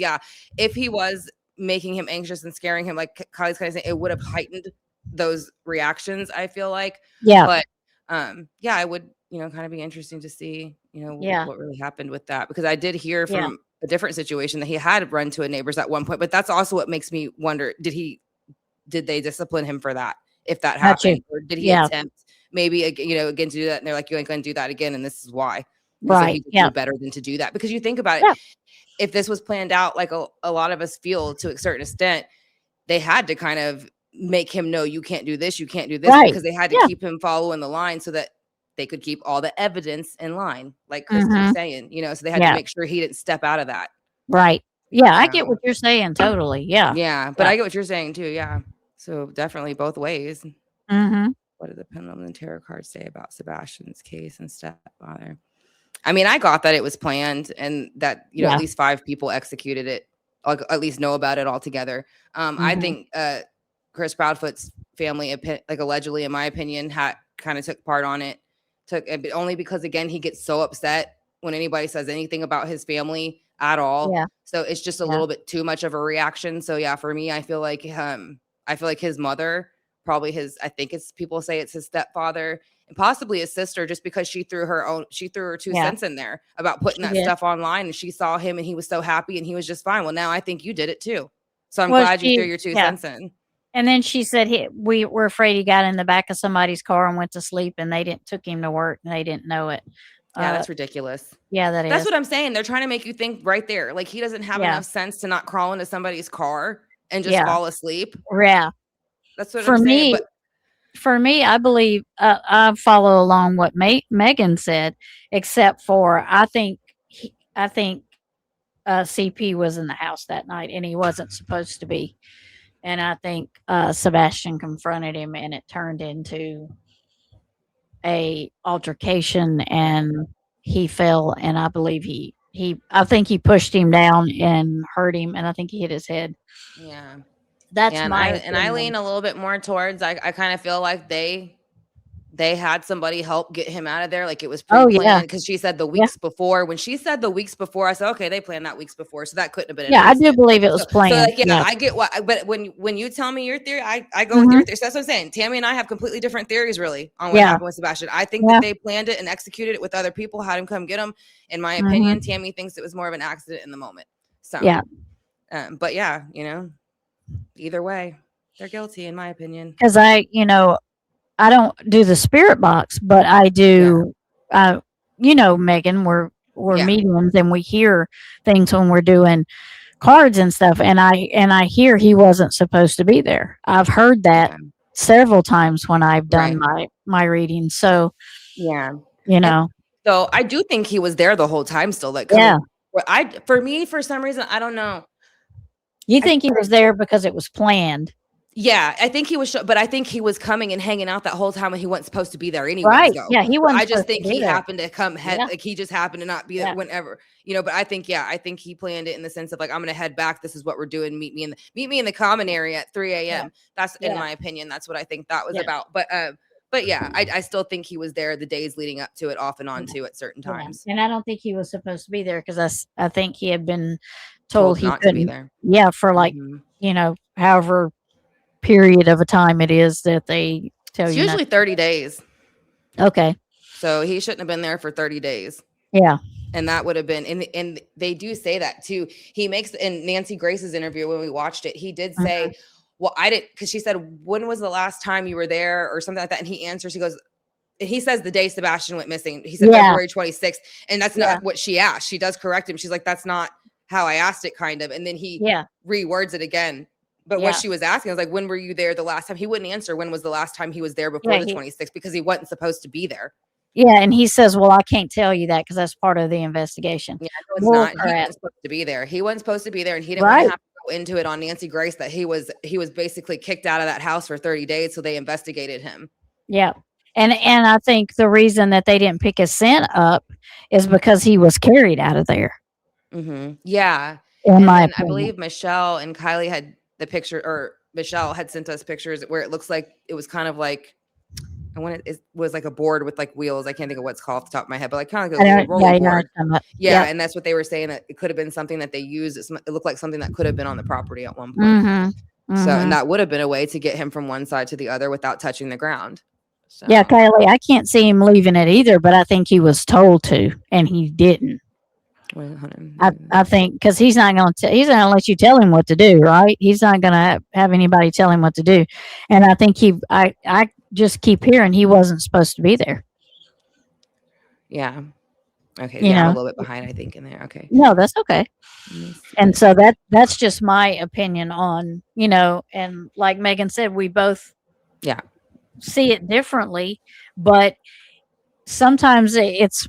[SPEAKER 1] if he was making him anxious and scaring him, like Kylie's kind of saying, it would have heightened those reactions, I feel like.
[SPEAKER 6] Yeah.
[SPEAKER 1] But I would, kind of be interesting to see, what really happened with that, because I did hear from a different situation that he had run to a neighbor's at one point, but that's also what makes me wonder, did they discipline him for that? If that happened, or did he attempt maybe, again to do that? And they're like, you ain't going to do that again. And this is why.
[SPEAKER 6] Right.
[SPEAKER 1] So he could do better than to do that, because you think about it, if this was planned out, like a lot of us feel to a certain extent, they had to kind of make him know, you can't do this, you can't do this, because they had to keep him following the line so that they could keep all the evidence in line, like Chris keeps saying, so they had to make sure he didn't step out of that.
[SPEAKER 6] Right. Yeah, I get what you're saying. Totally. Yeah.
[SPEAKER 1] Yeah, but I get what you're saying too. Yeah. So definitely both ways.
[SPEAKER 6] Mm-hmm.
[SPEAKER 1] What did the pendulum and tarot cards say about Sebastian's case and stepfather? I mean, I got that it was planned and that, at least 5 people executed it like at least know about it altogether. I
[SPEAKER 2] Mhm.
[SPEAKER 1] think Chris Proudfoot's family, like allegedly, in my opinion, had kind of took part on it. But only because again he gets so upset when anybody says anything about his family at all.
[SPEAKER 6] Yeah.
[SPEAKER 1] So it's just a
[SPEAKER 6] Yeah.
[SPEAKER 1] little bit too much of a reaction. So yeah, for me, I feel like his mother, probably I think it's people say it's his stepfather and possibly his sister, just because she threw her 2
[SPEAKER 6] Yeah.
[SPEAKER 1] cents in there about putting
[SPEAKER 6] She
[SPEAKER 1] that
[SPEAKER 6] did.
[SPEAKER 1] stuff online, and she saw him and he was so happy and he was just fine. Well, now I think you did it too. So I'm
[SPEAKER 6] Well,
[SPEAKER 1] glad you threw your 2 cents in.
[SPEAKER 6] And then she said we were afraid he got in the back of somebody's car and went to sleep, and they took him to work, and they didn't know it.
[SPEAKER 1] Yeah, that's ridiculous.
[SPEAKER 6] Yeah,
[SPEAKER 1] That's
[SPEAKER 6] is.
[SPEAKER 1] what I'm saying. They're trying to make you think right there. Like he doesn't have
[SPEAKER 6] Yeah.
[SPEAKER 1] enough sense to not crawl into somebody's car and just
[SPEAKER 6] Yeah.
[SPEAKER 1] fall asleep.
[SPEAKER 6] Yeah.
[SPEAKER 1] That's what
[SPEAKER 6] For
[SPEAKER 1] I'm saying.
[SPEAKER 6] me,
[SPEAKER 1] But
[SPEAKER 6] for me, I believe I follow along what Megan said, except for I think CP was in the house that night and he wasn't supposed to be, and I think Sebastian confronted him and it turned into a altercation and he fell, and I believe I think he pushed him down and hurt him, and I think he hit his head.
[SPEAKER 1] yeah.
[SPEAKER 6] That's
[SPEAKER 1] Yeah,
[SPEAKER 6] my
[SPEAKER 1] and I lean
[SPEAKER 6] opinion.
[SPEAKER 1] a little bit more towards I kind of feel like they had somebody help get him out of there, like it was
[SPEAKER 6] Oh,
[SPEAKER 1] pre-planned,
[SPEAKER 6] yeah.
[SPEAKER 1] because she said the weeks before. When she said the weeks before, I said, okay, they planned that weeks before, so that couldn't have been an
[SPEAKER 6] Yeah, I do
[SPEAKER 1] accident.
[SPEAKER 6] believe it was
[SPEAKER 1] So
[SPEAKER 6] planned.
[SPEAKER 1] like, yeah,
[SPEAKER 6] Yeah.
[SPEAKER 1] I get but when you tell me your theory, I go with your theory. So that's what I'm saying. Tammie and I have completely different theories, really, on what
[SPEAKER 6] Yeah.
[SPEAKER 1] happened with Sebastian. I think
[SPEAKER 6] Yeah.
[SPEAKER 1] that they planned it and executed it with other people, had him come get him. In my opinion, Tammie thinks it was more of an accident in the moment. So
[SPEAKER 6] Yeah.
[SPEAKER 1] but yeah, either way, they're guilty, in my opinion.
[SPEAKER 6] Because I don't do the spirit box, but I do. Megan, we're
[SPEAKER 1] Yeah.
[SPEAKER 6] mediums and we hear things when we're doing cards and stuff. And I hear he wasn't supposed to be there. I've heard that
[SPEAKER 1] Yeah.
[SPEAKER 6] several times when I've done
[SPEAKER 1] Right.
[SPEAKER 6] my readings. So
[SPEAKER 1] Yeah.
[SPEAKER 6] so
[SPEAKER 1] I do think he was there the whole time still. Like,
[SPEAKER 6] yeah.
[SPEAKER 1] For me, for some reason, I don't know.
[SPEAKER 6] You think he was there because it was planned?
[SPEAKER 1] Yeah, I think he was, but I think he was coming and hanging out that whole time when he wasn't supposed to be there anyway.
[SPEAKER 6] Right.
[SPEAKER 1] So.
[SPEAKER 6] Yeah, he wasn't.
[SPEAKER 1] I just
[SPEAKER 6] supposed to
[SPEAKER 1] think
[SPEAKER 6] be
[SPEAKER 1] he
[SPEAKER 6] there.
[SPEAKER 1] happened to come like he just happened to not be there
[SPEAKER 6] Yeah.
[SPEAKER 1] whenever, but I think he planned it in the sense of like, I'm going to head back. This is what we're doing. Meet me in the common area at 3 a.m. That's in my opinion. That's what I think that was about. But yeah, I still think he was there the days leading up to it, off and on too at certain times.
[SPEAKER 6] And I don't think he was supposed to be there because I think he had been told he
[SPEAKER 1] not
[SPEAKER 6] couldn't
[SPEAKER 1] to be there.
[SPEAKER 6] Yeah, for like however period of a time it is that they tell
[SPEAKER 1] It's
[SPEAKER 6] you.
[SPEAKER 1] usually 30 days.
[SPEAKER 6] Okay.
[SPEAKER 1] So he shouldn't have been there for 30 days.
[SPEAKER 6] Yeah.
[SPEAKER 1] And that would have been, and they do say that too. He makes, in Nancy Grace's interview when we watched it, he did say, well, I didn't, because she said, when was the last time you were there or something like that? And he answers, he says the day Sebastian went missing. He said February 26th. And that's not what she asked. She does correct him. She's like, that's not how I asked it, kind of. And then he rewords it again. But what she was asking, I was like, when were you there the last time? He wouldn't answer when was the last time he was there before the 26th, because he wasn't supposed to be there.
[SPEAKER 6] Yeah, and he says, well, I can't tell you that because that's part of the investigation.
[SPEAKER 1] Yeah, no, it's not. He wasn't supposed to be there. He wasn't supposed to be there, and he didn't want to have to go into it on Nancy Grace that he was basically kicked out of that house for 30 days, so they investigated him.
[SPEAKER 6] Yeah. And I think the reason that they didn't pick his scent up is because he was carried out of there.
[SPEAKER 1] Mm-hmm. Yeah.
[SPEAKER 6] In my
[SPEAKER 1] I
[SPEAKER 6] opinion.
[SPEAKER 1] believe Michelle and Kylie had the picture, or Michelle had sent us pictures where it looks like it was kind of like, it was like a board with like wheels. I can't think of what's called off the top of my head, but like kind of like a little rolling board. Yeah, and that's what they were saying, that it could have been something that they used. It looked like something that could have been on the property at one point. So, and that would have been a way to get him from one side to the other without touching the ground. So.
[SPEAKER 6] Yeah, Kylie, I can't see him leaving it either, but I think he was told to, and he didn't. I think because he's not going to let you tell him what to do, right? He's not going to have anybody tell him what to do, and I think I just keep hearing he wasn't supposed to be there.
[SPEAKER 1] Yeah. Okay. I'm a little bit behind, I think, in there. Okay.
[SPEAKER 6] No, that's okay. And so that's just my opinion on, and like Megan said, we both see it differently, but sometimes it's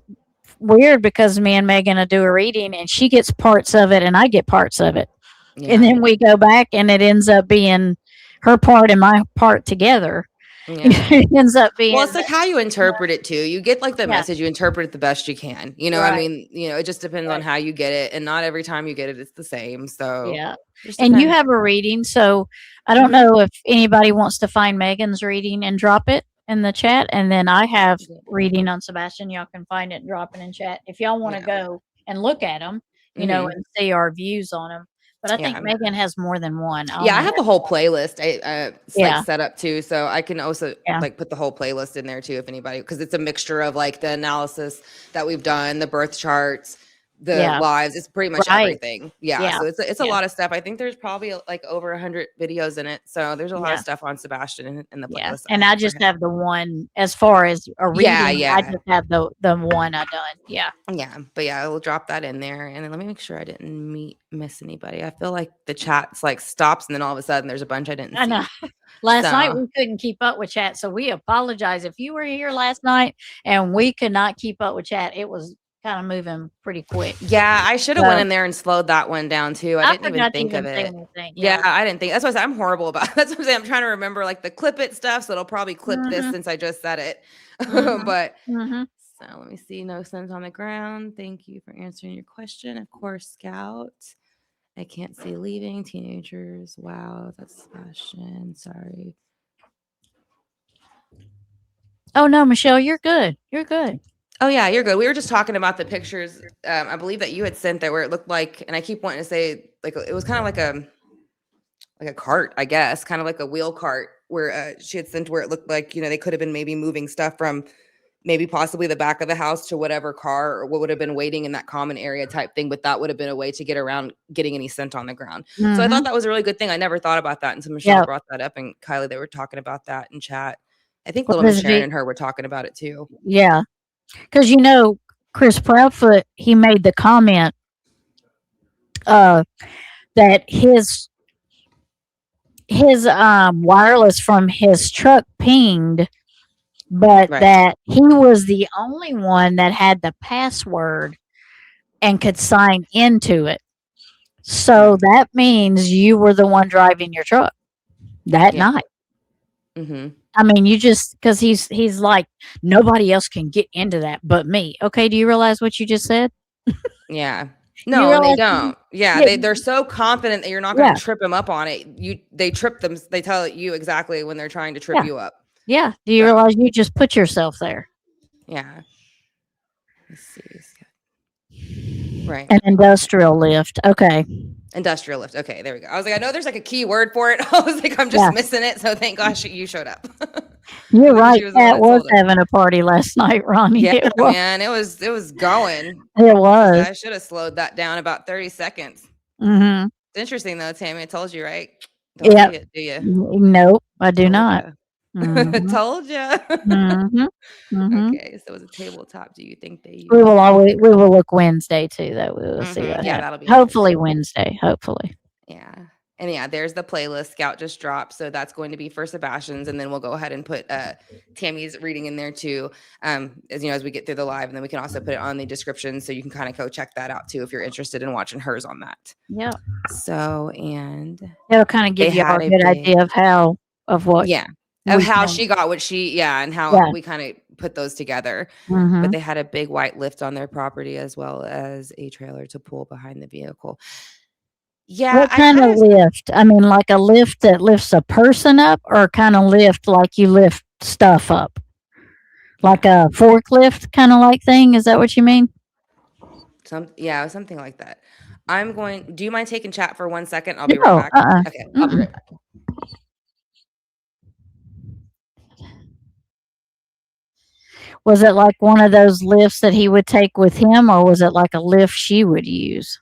[SPEAKER 6] weird because me and Megan will do a reading and she gets parts of it and I get parts of it. Yeah. And then we go back and it ends up being her part and my part together.
[SPEAKER 1] Yeah.
[SPEAKER 6] it ends up being.
[SPEAKER 1] Well, it's like how you interpret it too. You get like the
[SPEAKER 6] Yeah.
[SPEAKER 1] message, you interpret it the best you can. You know,
[SPEAKER 2] Right.
[SPEAKER 1] I mean, it just depends on
[SPEAKER 2] Right.
[SPEAKER 1] how you get it, and not every time you get it, it's the same. So
[SPEAKER 6] Yeah.
[SPEAKER 1] just
[SPEAKER 6] And you
[SPEAKER 1] depends.
[SPEAKER 6] have a reading, so I don't know if anybody wants to find Megan's reading and drop it in the chat, and then I have reading on Sebastian. Y'all can find it and drop it in chat if y'all want to
[SPEAKER 1] Yeah.
[SPEAKER 6] go and look at them,
[SPEAKER 1] Mhm.
[SPEAKER 6] and see our views on them. But I think
[SPEAKER 1] Yeah.
[SPEAKER 6] Megan has more than one.
[SPEAKER 1] Yeah, I have a whole playlist. It's
[SPEAKER 6] Yeah.
[SPEAKER 1] like set up too, so I can also
[SPEAKER 6] Yeah.
[SPEAKER 1] like put the whole playlist in there too if anybody, because it's a mixture of like the analysis that we've done, the birth charts, the
[SPEAKER 6] Yeah.
[SPEAKER 1] lives. It's pretty much
[SPEAKER 6] Right.
[SPEAKER 1] everything. Yeah,
[SPEAKER 6] Yeah.
[SPEAKER 1] so it's a
[SPEAKER 6] Yeah.
[SPEAKER 1] lot of stuff. I think there's probably like over 100 videos in it, so there's a lot
[SPEAKER 6] Yeah.
[SPEAKER 1] of stuff on Sebastian in the
[SPEAKER 6] Yeah,
[SPEAKER 1] playlist.
[SPEAKER 6] and I just have the one as far as a reading.
[SPEAKER 1] Yeah,
[SPEAKER 6] I
[SPEAKER 1] yeah.
[SPEAKER 6] just have the one I done. Yeah.
[SPEAKER 1] Yeah, but yeah, we'll drop that in there, and then let me make sure I didn't miss anybody. I feel like the chat's like stops, and then all of a sudden there's a bunch I didn't
[SPEAKER 6] I
[SPEAKER 1] see.
[SPEAKER 6] know. Last night
[SPEAKER 1] So-
[SPEAKER 6] we couldn't keep up with chat, so we apologize if you were here last night and we could not keep up with chat. It was kind of moving pretty quick.
[SPEAKER 1] Yeah, I should have went in there and slowed that one down too. I didn't even
[SPEAKER 6] forgot to
[SPEAKER 1] think of
[SPEAKER 6] say
[SPEAKER 1] it.
[SPEAKER 6] anything.
[SPEAKER 1] Yeah, I didn't think. That's what I said. I'm horrible about. That's what I'm saying. I'm trying to remember like the clip it stuff, so it'll probably clip this
[SPEAKER 6] Mhm.
[SPEAKER 1] since I just said it.
[SPEAKER 6] Mhm.
[SPEAKER 1] But
[SPEAKER 6] Mhm.
[SPEAKER 1] so let me see. No sons on the ground. Thank you for answering your question. Of course, Scout. I can't see leaving teenagers. Wow, that's Sebastian. Sorry.
[SPEAKER 6] Oh no, Michelle, you're good. You're good.
[SPEAKER 1] Oh yeah, you're good. We were just talking about the pictures. I believe that you had sent that where it looked like, and I keep wanting to say like it was kind of like a cart, I guess, kind of like a wheel cart where she had sent where it looked like they could have been maybe moving stuff from maybe possibly the back of the house to whatever car or what would have been waiting in that common area type thing. But that would have been a way to get around getting any scent on the ground. So I
[SPEAKER 6] Mhm.
[SPEAKER 1] thought that was a really good thing. I never thought about that until Michelle
[SPEAKER 6] Yep.
[SPEAKER 1] brought that up, and Kylie, they were talking about that in chat. I think
[SPEAKER 6] Well,
[SPEAKER 1] little Miss
[SPEAKER 6] this
[SPEAKER 1] Sharon
[SPEAKER 6] vi-
[SPEAKER 1] and her were talking about it too.
[SPEAKER 6] Yeah, because Chris Proudfoot, he made the comment that his wireless from his truck pinged, but
[SPEAKER 1] Right.
[SPEAKER 6] that he was the only one that had the password and could sign into it. So that means you were the one driving your truck that
[SPEAKER 1] Yeah.
[SPEAKER 6] night.
[SPEAKER 1] Mm-hmm.
[SPEAKER 6] I mean, you just because he's like nobody else can get into that but me. Okay, do you realize what you just said?
[SPEAKER 1] Yeah.
[SPEAKER 6] You
[SPEAKER 1] No, and they
[SPEAKER 6] realize-
[SPEAKER 1] don't. Yeah,
[SPEAKER 6] Yeah.
[SPEAKER 1] they're so confident that you're not going to
[SPEAKER 6] Yeah.
[SPEAKER 1] trip them up on it. They trip them. They tell you exactly when they're trying to trip
[SPEAKER 6] Yeah.
[SPEAKER 1] you up.
[SPEAKER 6] Yeah. Do you
[SPEAKER 1] So-
[SPEAKER 6] realize you just put yourself there?
[SPEAKER 1] Yeah. Let's see. Right.
[SPEAKER 6] An industrial lift. Okay.
[SPEAKER 1] Industrial lift. Okay, there we go. I was like, I know there's like a key word for it. I was like, I'm just
[SPEAKER 6] Yeah.
[SPEAKER 1] missing it. So thank gosh you showed up.
[SPEAKER 6] You're
[SPEAKER 1] I think
[SPEAKER 6] right.
[SPEAKER 1] she was the one
[SPEAKER 6] That
[SPEAKER 1] that
[SPEAKER 6] was
[SPEAKER 1] told us.
[SPEAKER 6] having a party last night, Ronnie.
[SPEAKER 1] Yeah,
[SPEAKER 6] It was.
[SPEAKER 1] man, it was going.
[SPEAKER 6] It was.
[SPEAKER 1] I should have slowed that down about 30 seconds.
[SPEAKER 6] Mm-hmm.
[SPEAKER 1] It's interesting though, Tammie. I told you, right? Don't
[SPEAKER 6] Yeah.
[SPEAKER 1] see it, do you?
[SPEAKER 6] Nope, I do
[SPEAKER 1] Told
[SPEAKER 6] not.
[SPEAKER 1] ya.
[SPEAKER 6] Mhm.
[SPEAKER 1] Told you.
[SPEAKER 6] Mhm. Mhm.
[SPEAKER 1] Okay, so it was a tabletop. Do you think they?
[SPEAKER 6] We will look Wednesday too. Though we will see
[SPEAKER 1] Mhm.
[SPEAKER 6] what
[SPEAKER 1] Yeah,
[SPEAKER 6] happens.
[SPEAKER 1] that'll be
[SPEAKER 6] Hopefully
[SPEAKER 1] interesting.
[SPEAKER 6] Wednesday. Hopefully.
[SPEAKER 1] Yeah. And yeah, there's the playlist. Scout just dropped. So that's going to be for Sebastian's. And then we'll go ahead and put Tammie's reading in there too. As we get through the live. And then we can also put it on the description. So you can kind of go check that out too if you're interested in watching hers on that.
[SPEAKER 6] Yeah.
[SPEAKER 1] So and
[SPEAKER 6] It'll kind of give
[SPEAKER 1] They
[SPEAKER 6] you
[SPEAKER 1] had
[SPEAKER 6] a
[SPEAKER 1] a
[SPEAKER 6] good
[SPEAKER 1] big-
[SPEAKER 6] idea of what.
[SPEAKER 1] yeah. Of
[SPEAKER 6] we
[SPEAKER 1] how
[SPEAKER 6] can-
[SPEAKER 1] she got what she and how
[SPEAKER 6] Yeah.
[SPEAKER 1] we kind of put those together.
[SPEAKER 6] Mhm.
[SPEAKER 1] But they had a big white lift on their property as well as a trailer to pull behind the vehicle. Yeah,
[SPEAKER 6] What
[SPEAKER 1] I
[SPEAKER 6] kind
[SPEAKER 1] kinda-
[SPEAKER 6] of lift? I mean, like a lift that lifts a person up, or kind of lift like you lift stuff up, like a forklift kind of like thing. Is that what you mean?
[SPEAKER 1] something like that. Do you mind taking chat for 1 second? I'll be
[SPEAKER 6] No,
[SPEAKER 1] right back. Okay, I'll be
[SPEAKER 6] Mm-mm.
[SPEAKER 1] right back.
[SPEAKER 6] Was it like one of those lifts that he would take with him, or was it like a lift she would use?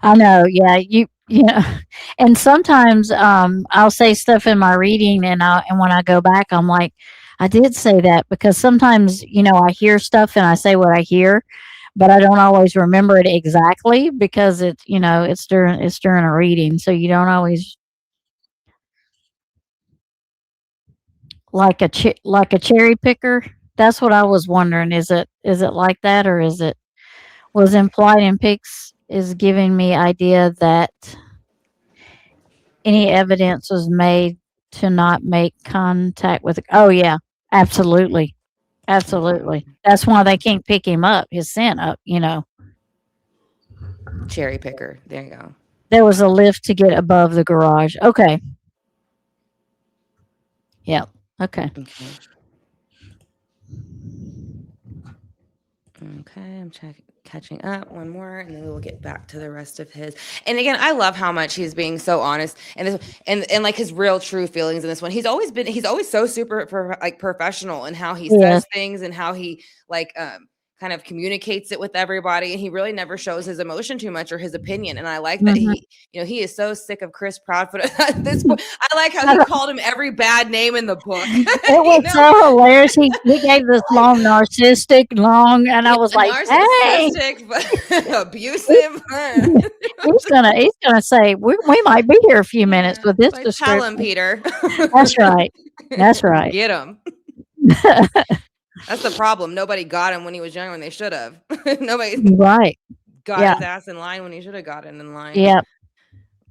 [SPEAKER 6] I know, yeah, and sometimes I'll say stuff in my reading, and when I go back, I'm like, I did say that because sometimes I hear stuff and I say what I hear, but I don't always remember it exactly because it's during a reading, so you don't always like a cherry picker. That's what I was wondering. Is it like that, or is it was implied in pics is giving me idea that Any evidence was made to not make contact with. Oh yeah, absolutely, absolutely. That's why they can't pick him up, his scent up.
[SPEAKER 1] Cherry picker. There you go.
[SPEAKER 6] There was a lift to get above the garage. Okay. Yep. Okay.
[SPEAKER 1] Okay. Okay, I'm catching up one more, and then we will get back to the rest of his. And again, I love how much he's being so honest, and and like his real true feelings in this one. He's always so super professional in how he says things and how he kind of communicates it with everybody, and he really never shows his emotion too much or his opinion. And I like that he is so sick of Chris Proudfoot at this point. I like how he called him every bad name in the book.
[SPEAKER 6] It was so hilarious. He gave this narcissistic, and I was like,
[SPEAKER 1] narcissistic, but abusive.
[SPEAKER 6] he's gonna say we might be here a few minutes with this
[SPEAKER 1] like,
[SPEAKER 6] description.
[SPEAKER 1] tell him, Peter.
[SPEAKER 6] That's right. That's right.
[SPEAKER 1] Get him. That's the problem. Nobody got him when he was young when they should have. Nobody got his ass in line when he should have gotten in line.
[SPEAKER 6] Yep.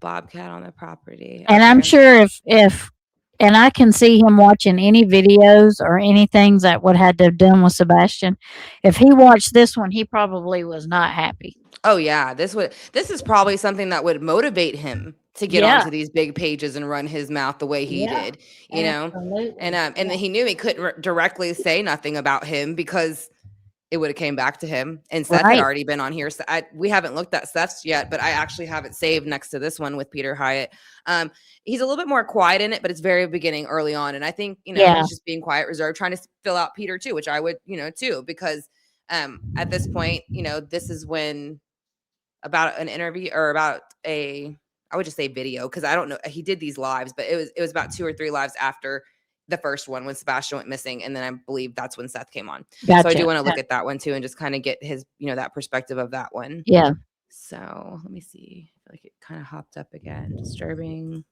[SPEAKER 1] Bobcat on the property.
[SPEAKER 6] And I'm sure if and I can see him watching any videos or anything that would have to have done with Sebastian. If he watched this one, he probably was not happy.
[SPEAKER 1] Oh yeah, this is probably something that would motivate him to get onto these big pages and run his mouth the way he did,
[SPEAKER 6] absolutely.
[SPEAKER 1] And he knew he couldn't directly say nothing about him because it would have came back to him. And Seth had already been on here. So we haven't looked at Seth's yet, but I actually have it saved next to this one with Peter Hyatt. He's a little bit more quiet in it, but it's very beginning early on. And I think, he's just being quiet, reserved, trying to fill out Peter too, which I would, too, because at this point, this is when about an interview or about I would just say video, because I don't know. He did these lives, but it was about 2 or 3 lives after the first one when Sebastian went missing. And then I believe that's when Seth came on.
[SPEAKER 6] Gotcha.
[SPEAKER 1] So I do want to look at that one too and just kind of get his, that perspective of that one.
[SPEAKER 6] Yeah.
[SPEAKER 1] So let me see. I feel like it kind of hopped up again. Disturbing.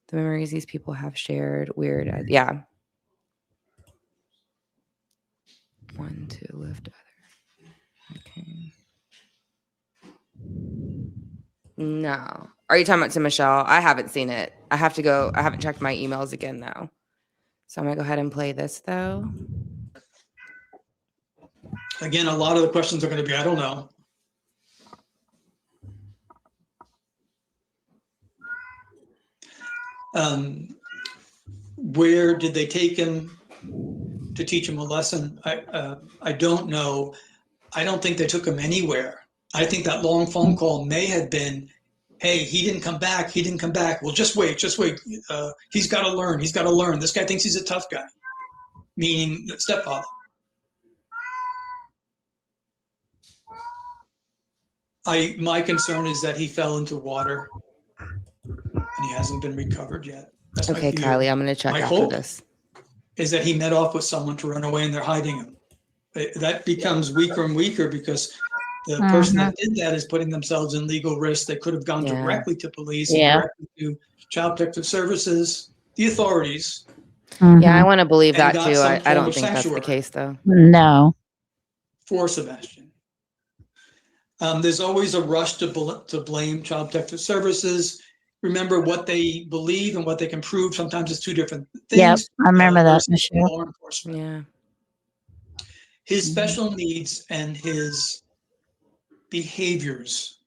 [SPEAKER 1] The memories these people have shared. Weird. Yeah. 1, 2, lift other. Okay. No. Are you talking about to Michelle? I haven't seen it. I have to go. I haven't checked my emails again though. So I'm going to go ahead and play this though.
[SPEAKER 5] Again, a lot of the questions are going to be, I don't know. Where did they take him to teach him a lesson? I don't know. I don't think they took him anywhere. I think that long phone call may have been, hey, he didn't come back. He didn't come back. Well, just wait. He's got to learn. He's got to learn. This guy thinks he's a tough guy, meaning the stepfather. My concern is that he fell into water and he hasn't been recovered yet. That's
[SPEAKER 1] okay, Kylie, I'm going to check
[SPEAKER 5] my
[SPEAKER 1] after
[SPEAKER 5] hope
[SPEAKER 1] this.
[SPEAKER 5] Is that he met off with someone to run away and they're hiding him. That becomes weaker and weaker because the person that did that is putting themselves in legal risk. They could have gone directly to police, directly to Child Protective Services, the authorities.
[SPEAKER 1] Yeah, I want to believe that too. I don't think that's the case though.
[SPEAKER 6] No.
[SPEAKER 5] For Sebastian. There's always a rush to blame Child Protective Services. Remember what they believe and what they can prove. Sometimes it's 2 different things.
[SPEAKER 6] Yep, I remember that, Michelle.
[SPEAKER 5] Law enforcement.
[SPEAKER 1] Yeah.
[SPEAKER 5] His special needs and his behaviors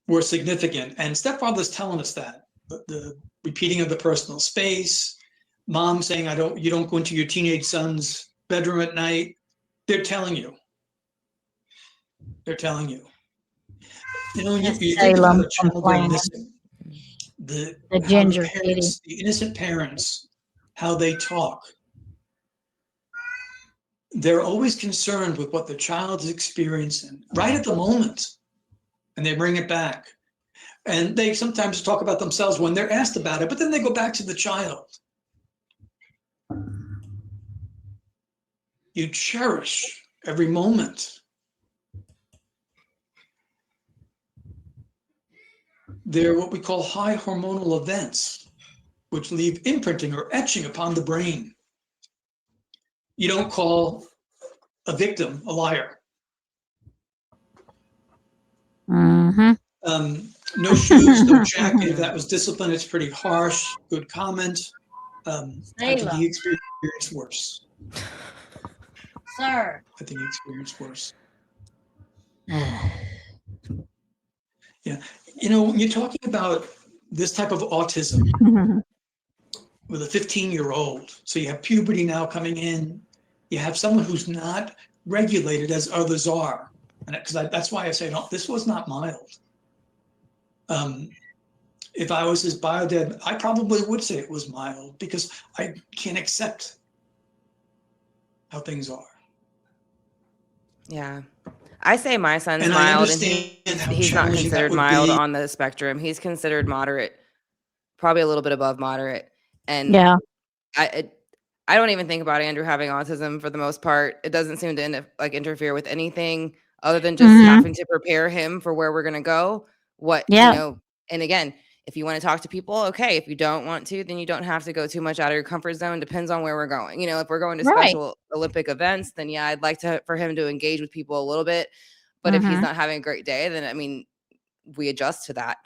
[SPEAKER 5] were significant. And stepfather's telling us that. The repeating of the personal space, mom saying, you don't go into your teenage son's bedroom at night. They're telling you. They're telling you. When you think about a child going missing, the
[SPEAKER 6] ginger
[SPEAKER 5] parents, the innocent parents, how they talk. They're always concerned with what the child is experiencing right at the moment, and they bring it back. And they sometimes talk about themselves when they're asked about it, but then they go back to the child. You cherish every moment. They're what we call high hormonal events, which leave imprinting or etching upon the brain. You don't call a victim a liar. No shoes, no jacket. If that was discipline, it's pretty harsh. Good comment. I think
[SPEAKER 2] Salem.
[SPEAKER 5] he experienced worse.
[SPEAKER 2] Sir.
[SPEAKER 5] I think he experienced worse. When you're talking about this type of autism with a 15-year-old, so you have puberty now coming in, you have someone who's not regulated as others are. And that's why I say, no, this was not mild. If I was his bio dad, I probably would say it was mild because I can't accept how things are.
[SPEAKER 1] Yeah. I say my son's
[SPEAKER 5] And I
[SPEAKER 1] mild, and
[SPEAKER 5] understand how
[SPEAKER 1] he's not
[SPEAKER 5] challenging that
[SPEAKER 1] considered
[SPEAKER 5] would
[SPEAKER 1] mild
[SPEAKER 5] be.
[SPEAKER 1] on the spectrum. He's considered moderate, probably a little bit above moderate. And
[SPEAKER 6] Yeah.
[SPEAKER 1] I don't even think about Andrew having autism for the most part. It doesn't seem to interfere with anything other than just having to prepare him for where we're going to go. And again, if you want to talk to people, okay. If you don't want to, then you don't have to go too much out of your comfort zone. Depends on where we're going. If we're going to special Olympic events, then yeah, I'd like for him to engage with people a little bit. But if he's not having a great day, then we adjust to that.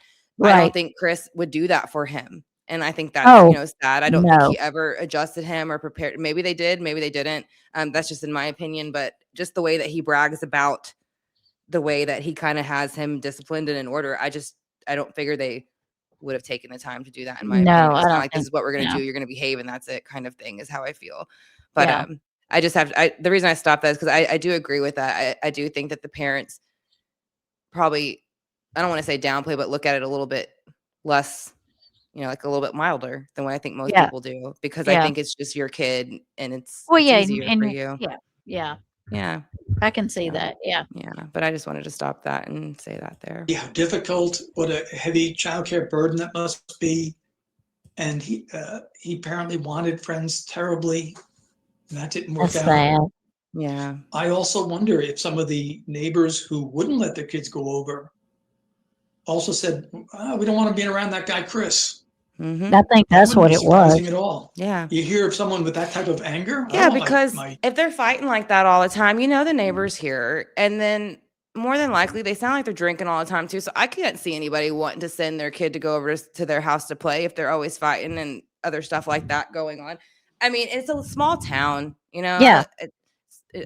[SPEAKER 1] I don't think Chris would do that for him. And I think that's, sad. I don't think he ever adjusted him or prepared. Maybe they did, maybe they didn't. That's just in my opinion, but just the way that he brags about the way that he kind of has him disciplined and in order. I don't figure they would have taken the time to do that in my opinion. It's not like this is what we're going to do. You're going to behave and that's it kind of thing is how I feel. But I just the reason I stopped that is because I do agree with that. I do think that the parents probably, I don't want to say downplay, but look at it a little bit less, like a little bit milder than what I think most people do, because I think it's just your kid and it's easier for you.
[SPEAKER 6] Yeah. I can see that. Yeah.
[SPEAKER 1] But I just wanted to stop that and say that there.
[SPEAKER 5] Yeah, how difficult, what a heavy childcare burden that must be. And he apparently wanted friends terribly. And that didn't work
[SPEAKER 6] That's
[SPEAKER 5] out.
[SPEAKER 6] sad.
[SPEAKER 1] Yeah.
[SPEAKER 5] I also wonder if some of the neighbors who wouldn't let their kids go over also said, we don't want to be around that guy, Chris.
[SPEAKER 1] Mm-hmm.
[SPEAKER 6] I think that's what it was.
[SPEAKER 5] At all.
[SPEAKER 1] Yeah.
[SPEAKER 5] You hear of someone with that type of anger?
[SPEAKER 1] Yeah, because if they're fighting like that all the time, the neighbors here, and then more than likely they sound like they're drinking all the time too. So I can't see anybody wanting to send their kid to go over to their house to play if they're always fighting and other stuff like that going on. It's a small town,
[SPEAKER 6] Yeah.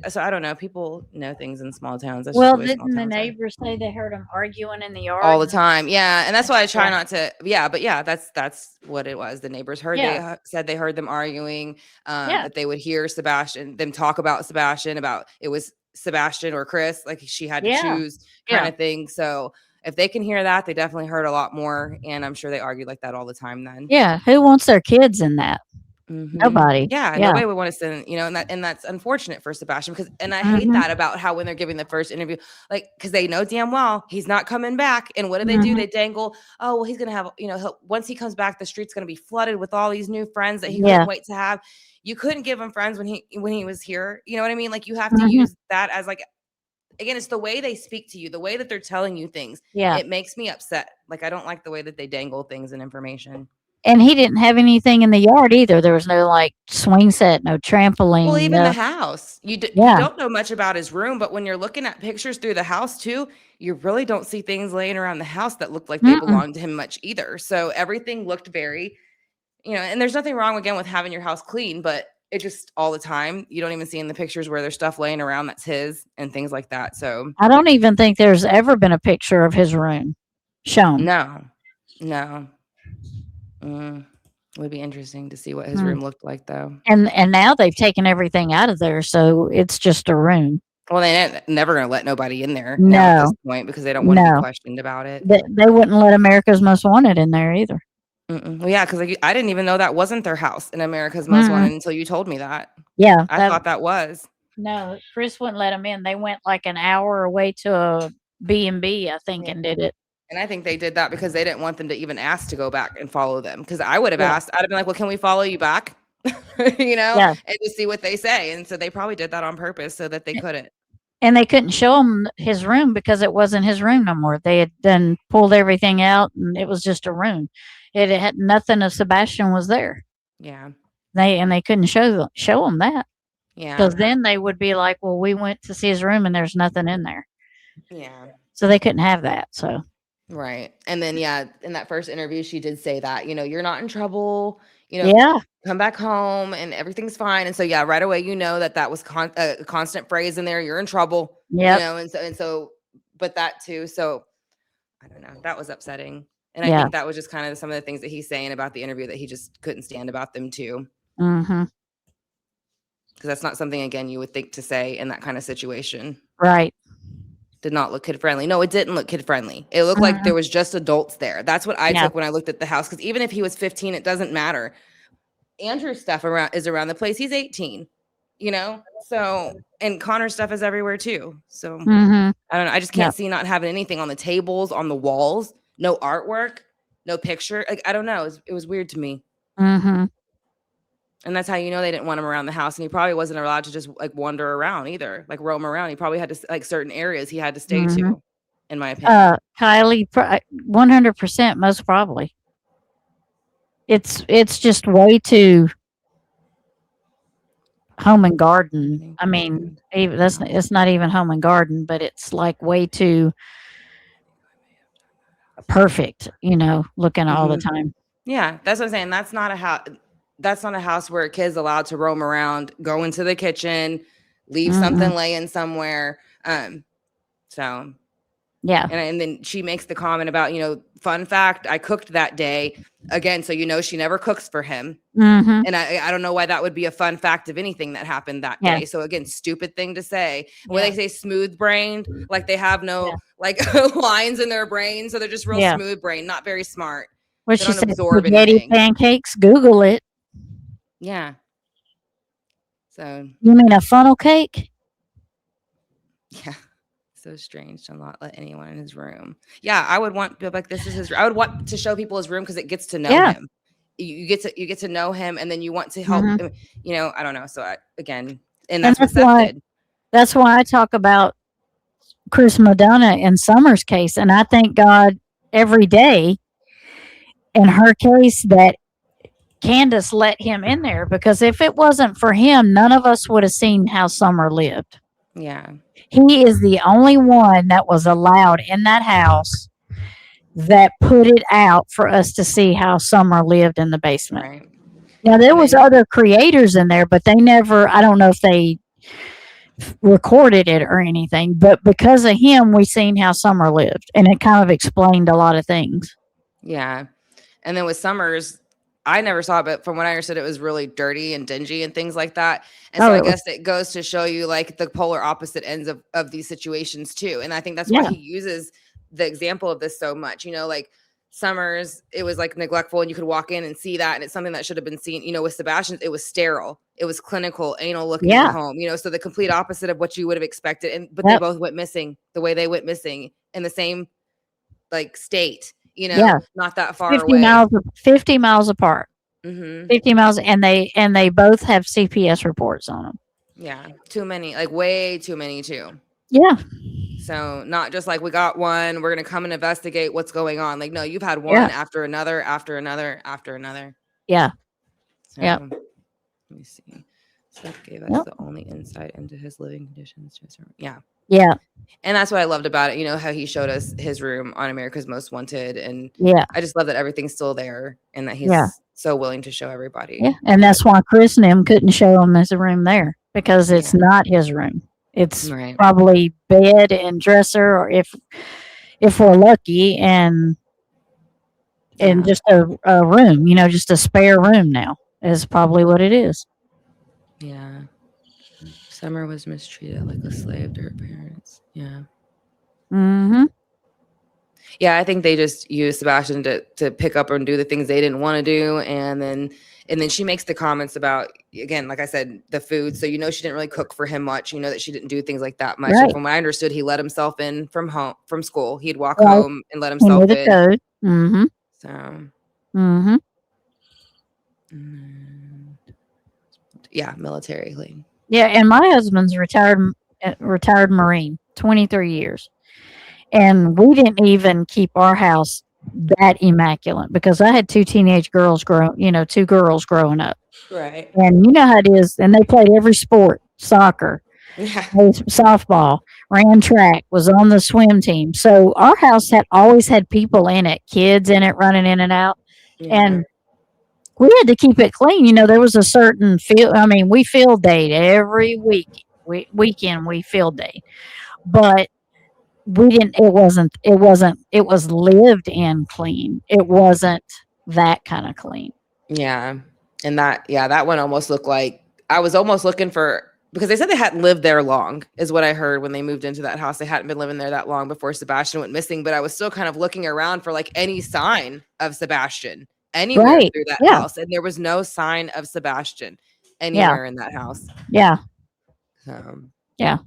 [SPEAKER 1] So I don't know. People know things in small towns. That's
[SPEAKER 2] Well,
[SPEAKER 1] just the way small
[SPEAKER 2] didn't the
[SPEAKER 1] towns are.
[SPEAKER 2] neighbors say they heard them arguing in the yard
[SPEAKER 1] all the time? Yeah, and that's why I try
[SPEAKER 2] Yeah.
[SPEAKER 1] not to. Yeah, but yeah, that's what it was. The neighbors heard.
[SPEAKER 2] Yeah.
[SPEAKER 1] They said they heard them arguing.
[SPEAKER 2] Yeah.
[SPEAKER 1] That they would hear them talk about Sebastian. About it was Sebastian or Chris. Like she had to
[SPEAKER 2] Yeah.
[SPEAKER 1] choose, kind of thing. So if they can hear that, they definitely heard a lot more. And I'm sure they argued like that all the time. Then.
[SPEAKER 6] Yeah. Who wants their kids in that?
[SPEAKER 1] Mm-hmm.
[SPEAKER 6] Nobody.
[SPEAKER 1] Yeah, nobody would want to send, and that's unfortunate for Sebastian because, and I hate that about how when they're giving the first interview, because they know damn well he's not coming back. And what do? They dangle, oh, well, he's going to have, once he comes back, the street's going to be flooded with all these new friends that he couldn't wait to have. You couldn't give him friends when he was here. You know what I mean? Like you have to use that as again, it's the way they speak to you, the way that they're telling you things.
[SPEAKER 6] Yeah.
[SPEAKER 1] It makes me upset. Like, I don't like the way that they dangle things and information.
[SPEAKER 6] And he didn't have anything in the yard either. There was no swing set, no trampoline.
[SPEAKER 1] Well, even the house, you don't know much about his room, but when you're looking at pictures through the house too, you really don't see things laying around the house that look like they belong to him much either. So everything looked very, and there's nothing wrong again with having your house clean, but it just all the time, you don't even see in the pictures where there's stuff laying around that's his and things like that. So
[SPEAKER 6] I don't even think there's ever been a picture of his room shown.
[SPEAKER 1] No. Would be interesting to see what his room looked like, though.
[SPEAKER 6] And now they've taken everything out of there, so it's just a room.
[SPEAKER 1] Well, they're never going to let nobody in there
[SPEAKER 6] No.
[SPEAKER 1] at this point because they don't want to be questioned about it.
[SPEAKER 6] They wouldn't let America's Most Wanted in there either.
[SPEAKER 1] Well, yeah, because I didn't even know that wasn't their house in America's Most Wanted until you told me that.
[SPEAKER 6] Yeah.
[SPEAKER 1] I thought that was.
[SPEAKER 2] No, Chris wouldn't let them in. They went an hour away to a B&B, I think, and did it.
[SPEAKER 1] And I think they did that because they didn't want them to even ask to go back and follow them. Because I would have asked, I'd have been like, well, can we follow you back? And to see what they say. And so they probably did that on purpose so that they couldn't.
[SPEAKER 6] And they couldn't show him his room because it wasn't his room no more. They had then pulled everything out and it was just a room. It had nothing of Sebastian was there.
[SPEAKER 1] Yeah.
[SPEAKER 6] They couldn't show him that.
[SPEAKER 1] Yeah.
[SPEAKER 6] Because then they would be like, well, we went to see his room and there's nothing in there.
[SPEAKER 1] Yeah.
[SPEAKER 6] So they couldn't have that. So.
[SPEAKER 1] Right. And then, yeah, in that first interview, she did say that, you're not in trouble,
[SPEAKER 6] Yeah.
[SPEAKER 1] come back home and everything's fine. And so, yeah, right away, that was a constant phrase in there. You're in trouble,
[SPEAKER 6] Yep.
[SPEAKER 1] But that too. So I don't know. That was upsetting. And I
[SPEAKER 6] Yeah.
[SPEAKER 1] think that was just kind of some of the things that he's saying about the interview that he just couldn't stand about them too.
[SPEAKER 6] Mm-hmm.
[SPEAKER 1] Because that's not something, again, you would think to say in that kind of situation.
[SPEAKER 6] Right.
[SPEAKER 1] Did not look kid friendly. No, it didn't look kid friendly. It looked like there was just adults there. That's what I took when I looked at the house. Because even if he was 15, it doesn't matter. Andrew's stuff is around the place. He's 18, So, and Connor's stuff is everywhere too. So I don't know. I just can't see not having anything on the tables, on the walls, no artwork, no picture. Like, I don't know. It was weird to me.
[SPEAKER 6] Mm-hmm.
[SPEAKER 1] And that's how they didn't want him around the house. And he probably wasn't allowed to just like wander around either, like roam around. He probably had to like certain areas he had to stay to, in my opinion.
[SPEAKER 6] Kylie, 100% most probably. It's just way too home and garden. I mean, it's not even home and garden, but it's like way too perfect, looking all the time.
[SPEAKER 1] Yeah, that's what I'm saying. That's not a house. That's not a house where a kid's allowed to roam around, go into the kitchen, leave something laying somewhere. So
[SPEAKER 6] yeah.
[SPEAKER 1] And then she makes the comment about, fun fact, I cooked that day again. So, she never cooks for him.
[SPEAKER 6] Mm-hmm.
[SPEAKER 1] And I don't know why that would be a fun fact of anything that happened that day. So again, stupid thing to say. When they say smooth brained, like they have no like lines in their brain. So they're just real smooth brain, not very smart.
[SPEAKER 6] Well, she said spaghetti pancakes. Google it.
[SPEAKER 1] Yeah. So
[SPEAKER 6] you mean a funnel cake?
[SPEAKER 1] Yeah. So strange to not let anyone in his room. Yeah, I would want like this is his. I would want to show people his room because it gets to know him. You get to know him, and then you want to help him. I don't know. So again, and that's what Seth did.
[SPEAKER 6] That's why I talk about Chris Madonna and Summer's case, and I thank God every day in her case that Candace let him in there, because if it wasn't for him, none of us would have seen how Summer lived.
[SPEAKER 1] Yeah.
[SPEAKER 6] He is the only one that was allowed in that house that put it out for us to see how Summer lived in the basement.
[SPEAKER 1] Right.
[SPEAKER 6] Now, there was other creators in there, but they never, I don't know if they recorded it or anything, but because of him, we seen how Summer lived, and it kind of explained a lot of things.
[SPEAKER 1] Yeah. And then with Summers, I never saw it, but from what I understood, it was really dirty and dingy and things like that. And so I guess it goes to show you like the polar opposite ends of these situations too. And I think that's why he uses the example of this so much, like Summers, it was like neglectful and you could walk in and see that. And it's something that should have been seen, with Sebastian, it was sterile. It was clinical, anal looking at home, so the complete opposite of what you would have expected. But they both went missing the way they went missing in the same like state. Not that far
[SPEAKER 6] 50
[SPEAKER 1] away.
[SPEAKER 6] 50 miles apart. 50 miles, and they both have CPS reports on them.
[SPEAKER 1] Yeah, too many, like way too many too.
[SPEAKER 6] Yeah.
[SPEAKER 1] So not just like we got one, we're gonna come and investigate what's going on. Like, no, you've had one after another, after another, after another.
[SPEAKER 6] Yeah.
[SPEAKER 1] So, let me see. Seth gave us the only insight into his living conditions. Yeah.
[SPEAKER 6] Yeah.
[SPEAKER 1] And that's what I loved about it. How he showed us his room on America's Most Wanted. And I just love that everything's still there and that he's so willing to show everybody.
[SPEAKER 6] Yeah. And that's why Chris and him couldn't show him his room there, because it's not his room. It's probably bed and dresser, or if we're lucky, and just a room, just a spare room now is probably what it is.
[SPEAKER 1] Yeah. Summer was mistreated like a slave to her parents. Yeah.
[SPEAKER 6] Mm-hmm.
[SPEAKER 1] Yeah, I think they just used Sebastian to pick up and do the things they didn't want to do. And then she makes the comments about, again, like I said, the food. So, she didn't really cook for him much. That she didn't do things like that much.
[SPEAKER 6] Right.
[SPEAKER 1] And from what I understood, he let himself in from school. He'd walk home and let himself in.
[SPEAKER 6] Code. Mm-hmm.
[SPEAKER 1] So.
[SPEAKER 6] Mm-hmm.
[SPEAKER 1] Yeah, military. Like.
[SPEAKER 6] Yeah, and my husband's retired Marine, 23 years. And we didn't even keep our house that immaculate, because I had two teenage girls two girls growing up.
[SPEAKER 1] Right.
[SPEAKER 6] And you know how it is. And they played every sport, soccer.
[SPEAKER 1] Yeah.
[SPEAKER 6] played softball, ran track, was on the swim team. So our house had always had people in it, kids in it, running in and out,
[SPEAKER 1] Yeah.
[SPEAKER 6] and we had to keep it clean. There was a certain field. I mean, we field date every week. Weekend we field date, but we didn't. It wasn't. It wasn't. It was lived in clean. It wasn't that kind of clean.
[SPEAKER 1] Yeah. And that one almost looked like I was almost looking for, because they said they hadn't lived there long, is what I heard when they moved into that house. They hadn't been living there that long before Sebastian went missing, but I was still kind of looking around for like any sign of Sebastian anywhere
[SPEAKER 6] Right.
[SPEAKER 1] through that
[SPEAKER 6] Yeah.
[SPEAKER 1] house. And there was no sign of Sebastian
[SPEAKER 6] Yeah.
[SPEAKER 1] anywhere in that house.
[SPEAKER 6] Yeah.
[SPEAKER 1] Yeah.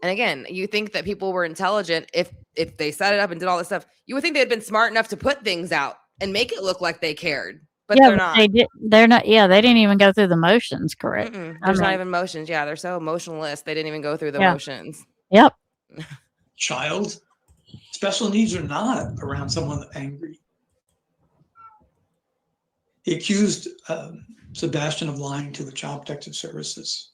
[SPEAKER 1] And again, you think that people were intelligent if they set it up and did all this stuff. You would think they'd been smart enough to put things out and make it look like they cared, but
[SPEAKER 6] Yeah,
[SPEAKER 1] they're
[SPEAKER 6] but
[SPEAKER 1] not.
[SPEAKER 6] they did. They're not. Yeah, they didn't even go through the motions. Correct.
[SPEAKER 1] There's not even motions. Yeah, they're so emotionless. They didn't even go through the
[SPEAKER 6] Yeah.
[SPEAKER 1] motions.
[SPEAKER 6] Yep.
[SPEAKER 5] Child, special needs are not around someone angry. He accused Sebastian of lying to the Child Protective Services.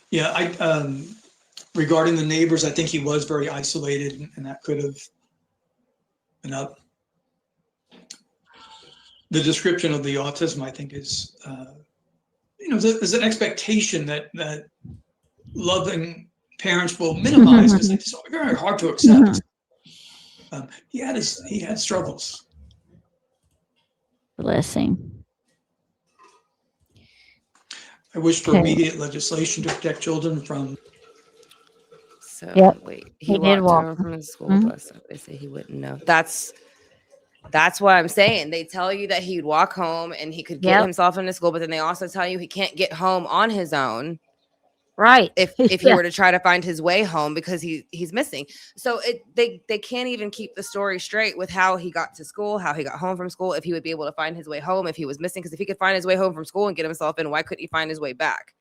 [SPEAKER 5] Yeah, regarding the neighbors, I think he was very isolated, and that could have been up. The description of the autism, I think, is, there's an expectation that loving parents will minimize because it's very hard to accept. He had struggles.
[SPEAKER 6] Bless him.
[SPEAKER 5] I wish for immediate legislation to protect children from.
[SPEAKER 1] So
[SPEAKER 6] Yep.
[SPEAKER 1] wait,
[SPEAKER 6] He did
[SPEAKER 1] walked
[SPEAKER 6] walk
[SPEAKER 1] home from the school
[SPEAKER 6] Mhm.
[SPEAKER 1] bus. So they say he wouldn't know. That's what I'm saying. They tell you that he'd walk home and he could get
[SPEAKER 6] Yep.
[SPEAKER 1] himself into school, but then they also tell you he can't get home on his own
[SPEAKER 6] Right.
[SPEAKER 1] if he were to try to find his way home because he's missing. So they can't even keep the story straight with how he got to school, how he got home from school, if he would be able to find his way home if he was missing. Because if he could find his way home from school and get himself in, why couldn't he find his way back?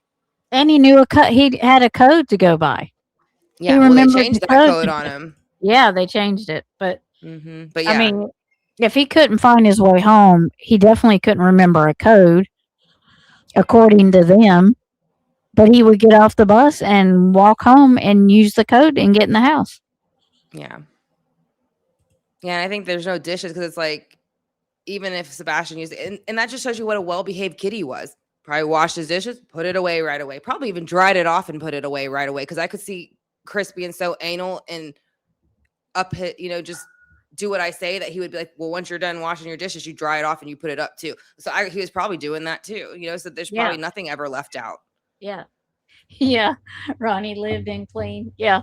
[SPEAKER 6] And he knew he had a code to go by.
[SPEAKER 1] Yeah,
[SPEAKER 6] He
[SPEAKER 1] well, they
[SPEAKER 6] remembered
[SPEAKER 1] changed
[SPEAKER 6] the
[SPEAKER 1] that code on him.
[SPEAKER 6] Yeah, they changed it. But
[SPEAKER 1] But yeah,
[SPEAKER 6] I mean, if he couldn't find his way home, he definitely couldn't remember a code, according to them. But he would get off the bus and walk home and use the code and get in the house.
[SPEAKER 1] yeah. And I think there's no dishes because it's like, even if Sebastian used it, and that just shows you what a well-behaved kid he was. Probably washed his dishes, put it away right away. Probably even dried it off and put it away right away. Because I could see Chris being so anal and just do what I say that he would be like, well, once you're done washing your dishes, you dry it off and you put it up too. So he was probably doing that too. So there's probably nothing ever left out.
[SPEAKER 6] Yeah. Yeah. Ronnie lived in clean. Yeah.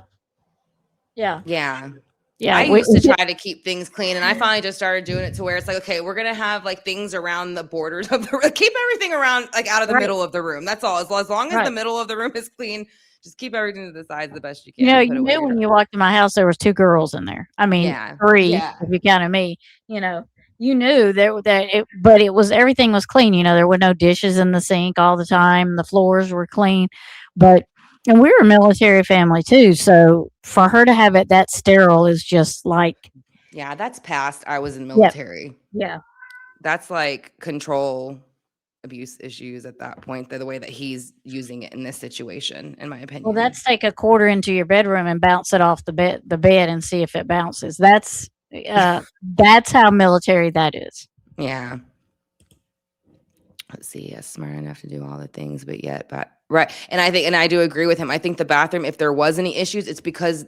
[SPEAKER 6] Yeah.
[SPEAKER 1] Yeah.
[SPEAKER 6] Yeah.
[SPEAKER 1] I used to try to keep things clean, and I finally just started doing it to where it's like, okay, we're gonna have like things around the borders of the room. Keep everything around like out of the middle of the room. That's all. As long as the middle of the room is clean, just keep everything to the sides the best you can.
[SPEAKER 6] You knew when you walked in my house there was 2 girls in there. I mean, 3 if you counted me. You knew but it was everything was clean. There were no dishes in the sink all the time. The floors were clean, and we were a military family too. So for her to have it that sterile is just like.
[SPEAKER 1] Yeah, that's past. I was in military.
[SPEAKER 6] Yeah.
[SPEAKER 1] That's like control abuse issues at that point. The way that he's using it in this situation, in my opinion.
[SPEAKER 6] Well, that's take a quarter into your bedroom and bounce it off the bed and see if it bounces. That's how military that is.
[SPEAKER 1] Yeah. Let's see. Yes, smart enough to do all the things, but right. And I do agree with him. I think the bathroom, if there was any issues, it's because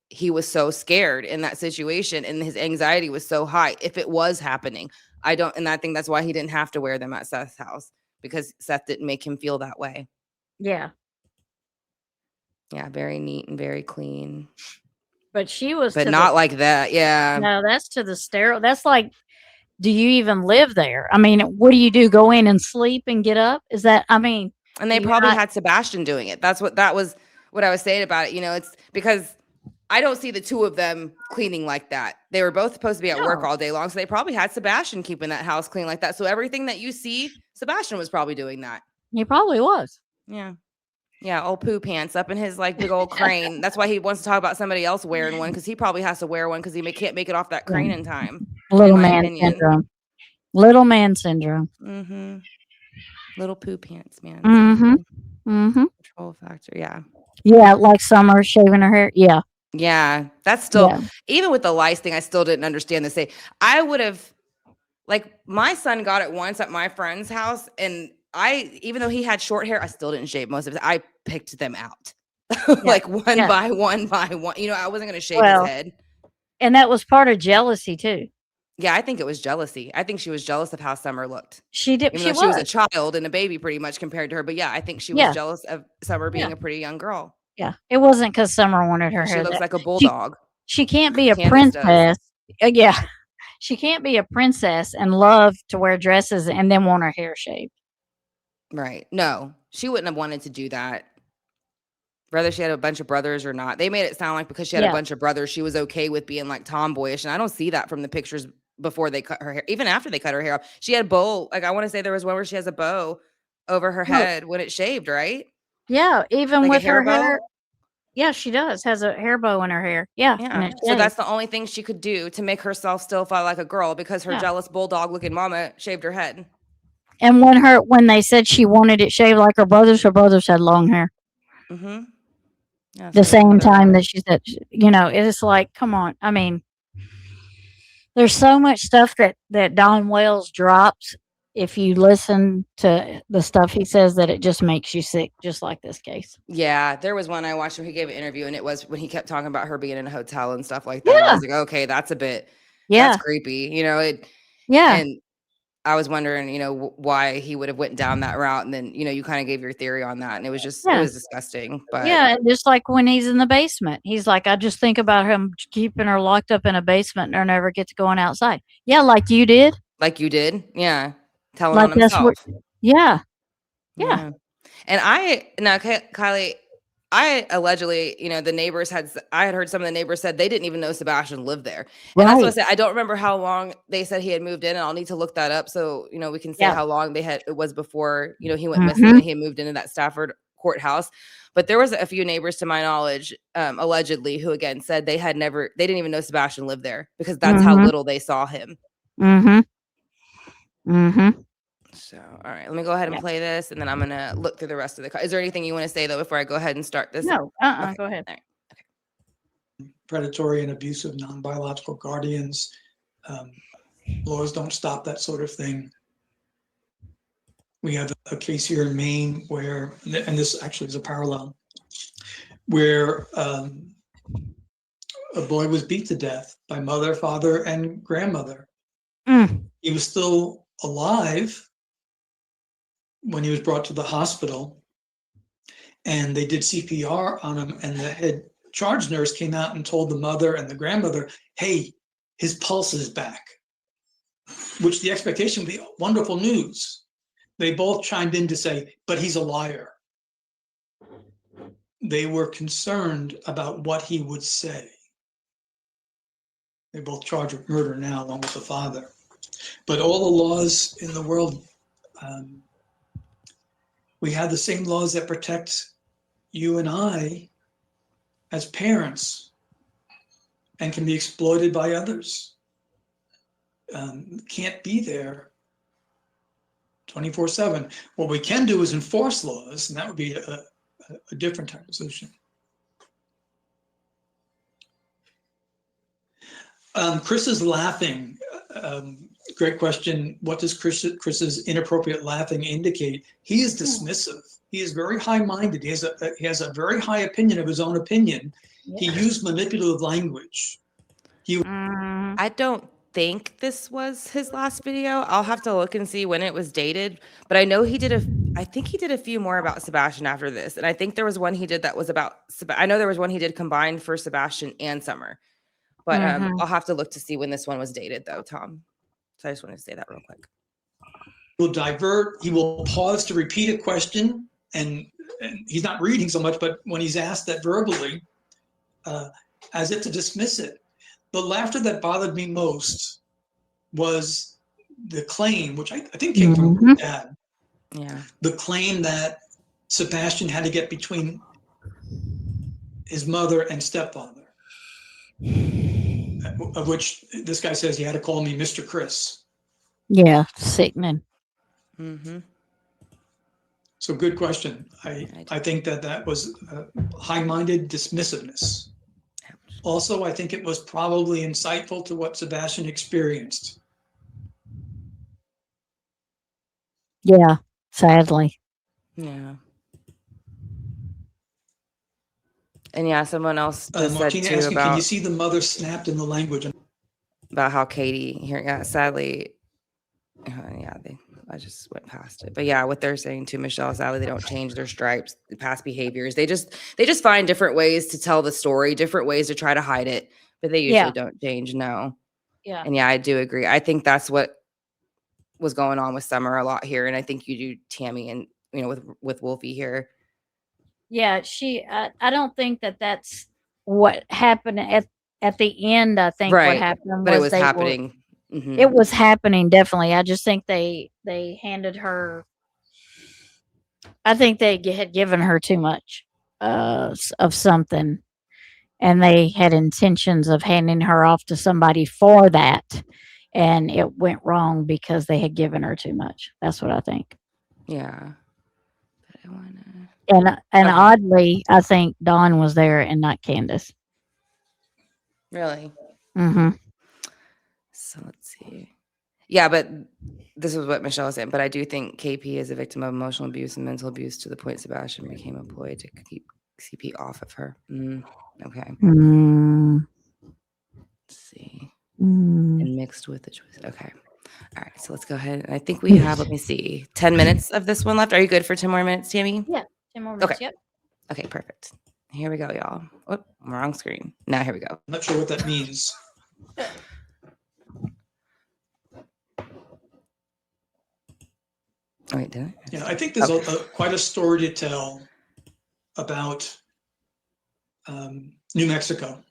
[SPEAKER 1] he was so scared in that situation and his anxiety was so high. If it was happening, I think that's why he didn't have to wear them at Seth's house, because Seth didn't make him feel that way.
[SPEAKER 6] Yeah.
[SPEAKER 1] Yeah. Very neat and very clean.
[SPEAKER 6] But she was,
[SPEAKER 1] but not like that. Yeah.
[SPEAKER 6] No, that's to the sterile. That's like, do you even live there? I mean, what do you do? Go in and sleep and get up? Is that, I mean.
[SPEAKER 1] And they probably had Sebastian doing it. That was what I was saying about it. It's because I don't see the two of them cleaning like that. They were both supposed to be at work all day long. So they probably had Sebastian keeping that house clean like that. So everything that you see, Sebastian was probably doing that.
[SPEAKER 6] He probably was.
[SPEAKER 1] Yeah. Yeah. Old poo pants up in his like big old crane. That's why he wants to talk about somebody else wearing one, because he probably has to wear one because he can't make it off that crane in time.
[SPEAKER 6] Little man syndrome. Little man syndrome.
[SPEAKER 1] Mm-hmm. Little poo pants, man.
[SPEAKER 6] Mm-hmm.
[SPEAKER 1] syndrome.
[SPEAKER 6] Mm-hmm.
[SPEAKER 1] Control factor. Yeah.
[SPEAKER 6] Yeah, like Summer shaving her hair. Yeah.
[SPEAKER 1] Yeah. That's still,
[SPEAKER 6] Yeah.
[SPEAKER 1] even with the lice thing, I still didn't understand the say. I would have, like, my son got it once at my friend's house, and even though he had short hair, I still didn't shave most of it. I picked them out. Like one
[SPEAKER 6] Yeah.
[SPEAKER 1] by one by one. You know, I wasn't going to shave his
[SPEAKER 6] Well,
[SPEAKER 1] head.
[SPEAKER 6] and that was part of jealousy too.
[SPEAKER 1] Yeah, I think it was jealousy. I think she was jealous of how Summer looked.
[SPEAKER 6] She did.
[SPEAKER 1] Even
[SPEAKER 6] She
[SPEAKER 1] though she was a
[SPEAKER 6] was.
[SPEAKER 1] child and a baby pretty much compared to her. But yeah, I think she was
[SPEAKER 6] Yeah.
[SPEAKER 1] jealous of Summer being
[SPEAKER 6] Yeah.
[SPEAKER 1] a pretty young girl.
[SPEAKER 6] Yeah. It wasn't because Summer wanted her
[SPEAKER 1] She
[SPEAKER 6] hair
[SPEAKER 1] looks
[SPEAKER 6] that
[SPEAKER 1] like a
[SPEAKER 6] she
[SPEAKER 1] bulldog.
[SPEAKER 6] she can't be a
[SPEAKER 1] Candace does.
[SPEAKER 6] princess. Yeah. She can't be a princess and love to wear dresses and then want her hair shaved.
[SPEAKER 1] Right. No, she wouldn't have wanted to do that. Whether she had a bunch of brothers or not. They made it sound like because she had
[SPEAKER 6] Yeah.
[SPEAKER 1] a bunch of brothers, she was okay with being like tomboyish. And I don't see that from the pictures before they cut her hair. Even after they cut her hair off, she had a bow. Like, I want to say there was one where she has a bow over her
[SPEAKER 6] No.
[SPEAKER 1] head when it's shaved, right?
[SPEAKER 6] Yeah. Even
[SPEAKER 1] Like a
[SPEAKER 6] with
[SPEAKER 1] hair
[SPEAKER 6] her
[SPEAKER 1] bow?
[SPEAKER 6] hair. Yeah, she does. Has a hair bow in her hair. Yeah. and
[SPEAKER 1] Yeah.
[SPEAKER 6] it's
[SPEAKER 1] So
[SPEAKER 6] shaved.
[SPEAKER 1] that's the only thing she could do to make herself still feel like a girl because her
[SPEAKER 6] Yeah.
[SPEAKER 1] jealous bulldog looking mama shaved her head.
[SPEAKER 6] And when they said she wanted it shaved like her brothers had long hair.
[SPEAKER 1] Mm-hmm. Yeah,
[SPEAKER 6] The
[SPEAKER 1] so her
[SPEAKER 6] same
[SPEAKER 1] brother-
[SPEAKER 6] time that she said, it's like, come on. I mean, there's so much stuff that Don Wells drops. If you listen to the stuff he says, that it just makes you sick, just like this case.
[SPEAKER 1] Yeah, there was one I watched where he gave an interview, and it was when he kept talking about her being in a hotel and stuff like that. And I
[SPEAKER 6] Yeah.
[SPEAKER 1] was like, okay, that's
[SPEAKER 6] Yeah.
[SPEAKER 1] that's creepy, it.
[SPEAKER 6] Yeah.
[SPEAKER 1] And I was wondering, why he would have went down that route, and then you kind of gave your theory on that, and it was just it
[SPEAKER 6] Yeah.
[SPEAKER 1] was disgusting. But
[SPEAKER 6] Yeah. And just like when he's in the basement, he's like, I just think about him keeping her locked up in a basement and her never get to going outside. Yeah, like you did.
[SPEAKER 1] like you did, yeah, telling
[SPEAKER 6] Like
[SPEAKER 1] on
[SPEAKER 6] that's
[SPEAKER 1] himself.
[SPEAKER 6] Yeah. Yeah.
[SPEAKER 1] And Kylie, I allegedly, the neighbors I had heard some of the neighbors said they didn't even know Sebastian lived there. And that's what I
[SPEAKER 6] Right.
[SPEAKER 1] said. I don't remember how long they said he had moved in, and I'll need to look that up. So, we can say
[SPEAKER 6] Yeah.
[SPEAKER 1] how long it was before, he went missing and he had moved into that Stafford courthouse. But there was a few neighbors, to my knowledge, allegedly, who again said they didn't even know Sebastian lived there because that's how little they saw him.
[SPEAKER 6] Mm-hmm. Mm-hmm.
[SPEAKER 1] So, all right, let me go ahead and play this, and then I'm going to look through the rest of the. Is there anything you want to say, though, before I go ahead and start this?
[SPEAKER 6] No.
[SPEAKER 1] Okay.
[SPEAKER 6] Go ahead.
[SPEAKER 1] All right.
[SPEAKER 5] Predatory and abusive non-biological guardians. Laws don't stop that sort of thing. We have a case here in Maine where, and this actually is a parallel, where a boy was beat to death by mother, father, and grandmother. He was still alive when he was brought to the hospital, and they did CPR on him, and the head charge nurse came out and told the mother and the grandmother, hey, his pulse is back, which the expectation would be wonderful news. They both chimed in to say, but he's a liar. They were concerned about what he would say. They both charged with murder now, along with the father. But all the laws in the world, we have the same laws that protect you and I as parents and can be exploited by others. Can't be there 24/7. What we can do is enforce laws, and that would be a different type of solution. Chris is laughing. Great question. What does Chris's inappropriate laughing indicate? He is dismissive. He is very high-minded. He has a very high opinion of his own opinion.
[SPEAKER 6] Yeah.
[SPEAKER 5] He used manipulative language.
[SPEAKER 1] I don't think this was his last video. I'll have to look and see when it was dated, but I know I think he did a few more about Sebastian after this. And I think there was one he did that was about, I know there was one he did combined for Sebastian and Summer, but I'll have to look to see when this one was dated though, Tom. So I just wanted to say that real quick.
[SPEAKER 5] Will divert. He will pause to repeat a question, and he's not reading so much, but when he's asked that verbally, as if to dismiss it. The laughter that bothered me most was the claim, which I think came from my dad.
[SPEAKER 1] Yeah.
[SPEAKER 5] The claim that Sebastian had to get between his mother and stepfather, of which this guy says he had to call me Mr. Chris.
[SPEAKER 6] Yeah, sickening.
[SPEAKER 1] Mm-hmm.
[SPEAKER 5] So good question. I think that was high-minded dismissiveness. Also, I think it was probably insightful to what Sebastian experienced.
[SPEAKER 6] Yeah, sadly.
[SPEAKER 1] Yeah. And yeah, someone else just said
[SPEAKER 5] Martina
[SPEAKER 1] too
[SPEAKER 5] asking, can you
[SPEAKER 1] about
[SPEAKER 5] see the mother snapped in the language?
[SPEAKER 1] how Katie here. Yeah, sadly, I just went past it. But yeah, what they're saying to Michelle, sadly, they don't change their stripes, past behaviors. They just find different ways to tell the story, different ways to try to hide it, but they usually don't change. No.
[SPEAKER 2] Yeah.
[SPEAKER 1] And yeah, I do agree. I think that's what was going on with Summer a lot here, and I think you do, Tammie, and with Wolfie here.
[SPEAKER 2] Yeah, I don't think that's what happened at the end. I think what
[SPEAKER 1] Right.
[SPEAKER 2] happened
[SPEAKER 1] But it
[SPEAKER 2] was
[SPEAKER 1] was happening. Mhm.
[SPEAKER 2] it was happening, definitely. I just think they handed her. I think they had given her too much of something, and they had intentions of handing her off to somebody for that, and it went wrong because they had given her too much. That's what I think.
[SPEAKER 1] Yeah. But I wanna.
[SPEAKER 2] And
[SPEAKER 5] Okay.
[SPEAKER 2] oddly, I think Dawn was there and not Candace.
[SPEAKER 1] Really?
[SPEAKER 2] Mm-hmm.
[SPEAKER 1] So let's see. Yeah, but this is what Michelle was saying. But I do think KP is a victim of emotional abuse and mental abuse to the point Sebastian became employed to keep CP off of her. Okay.
[SPEAKER 6] Mm,
[SPEAKER 1] Let's see.
[SPEAKER 6] mm.
[SPEAKER 1] And mixed with the choice. Okay. All right. So let's go ahead. And I think we have, let me see, 10 minutes of this one left. Are you good for 10 more minutes, Tammie?
[SPEAKER 2] Yeah, 10 more minutes.
[SPEAKER 1] Okay.
[SPEAKER 2] Yep.
[SPEAKER 1] Okay, perfect. Here we go, y'all. Oh, wrong screen. Now here we go.
[SPEAKER 5] I'm not sure what that means.
[SPEAKER 1] Oh, wait, did I?
[SPEAKER 5] Yeah, I think there's
[SPEAKER 1] Okay.
[SPEAKER 5] quite a story to tell about New Mexico.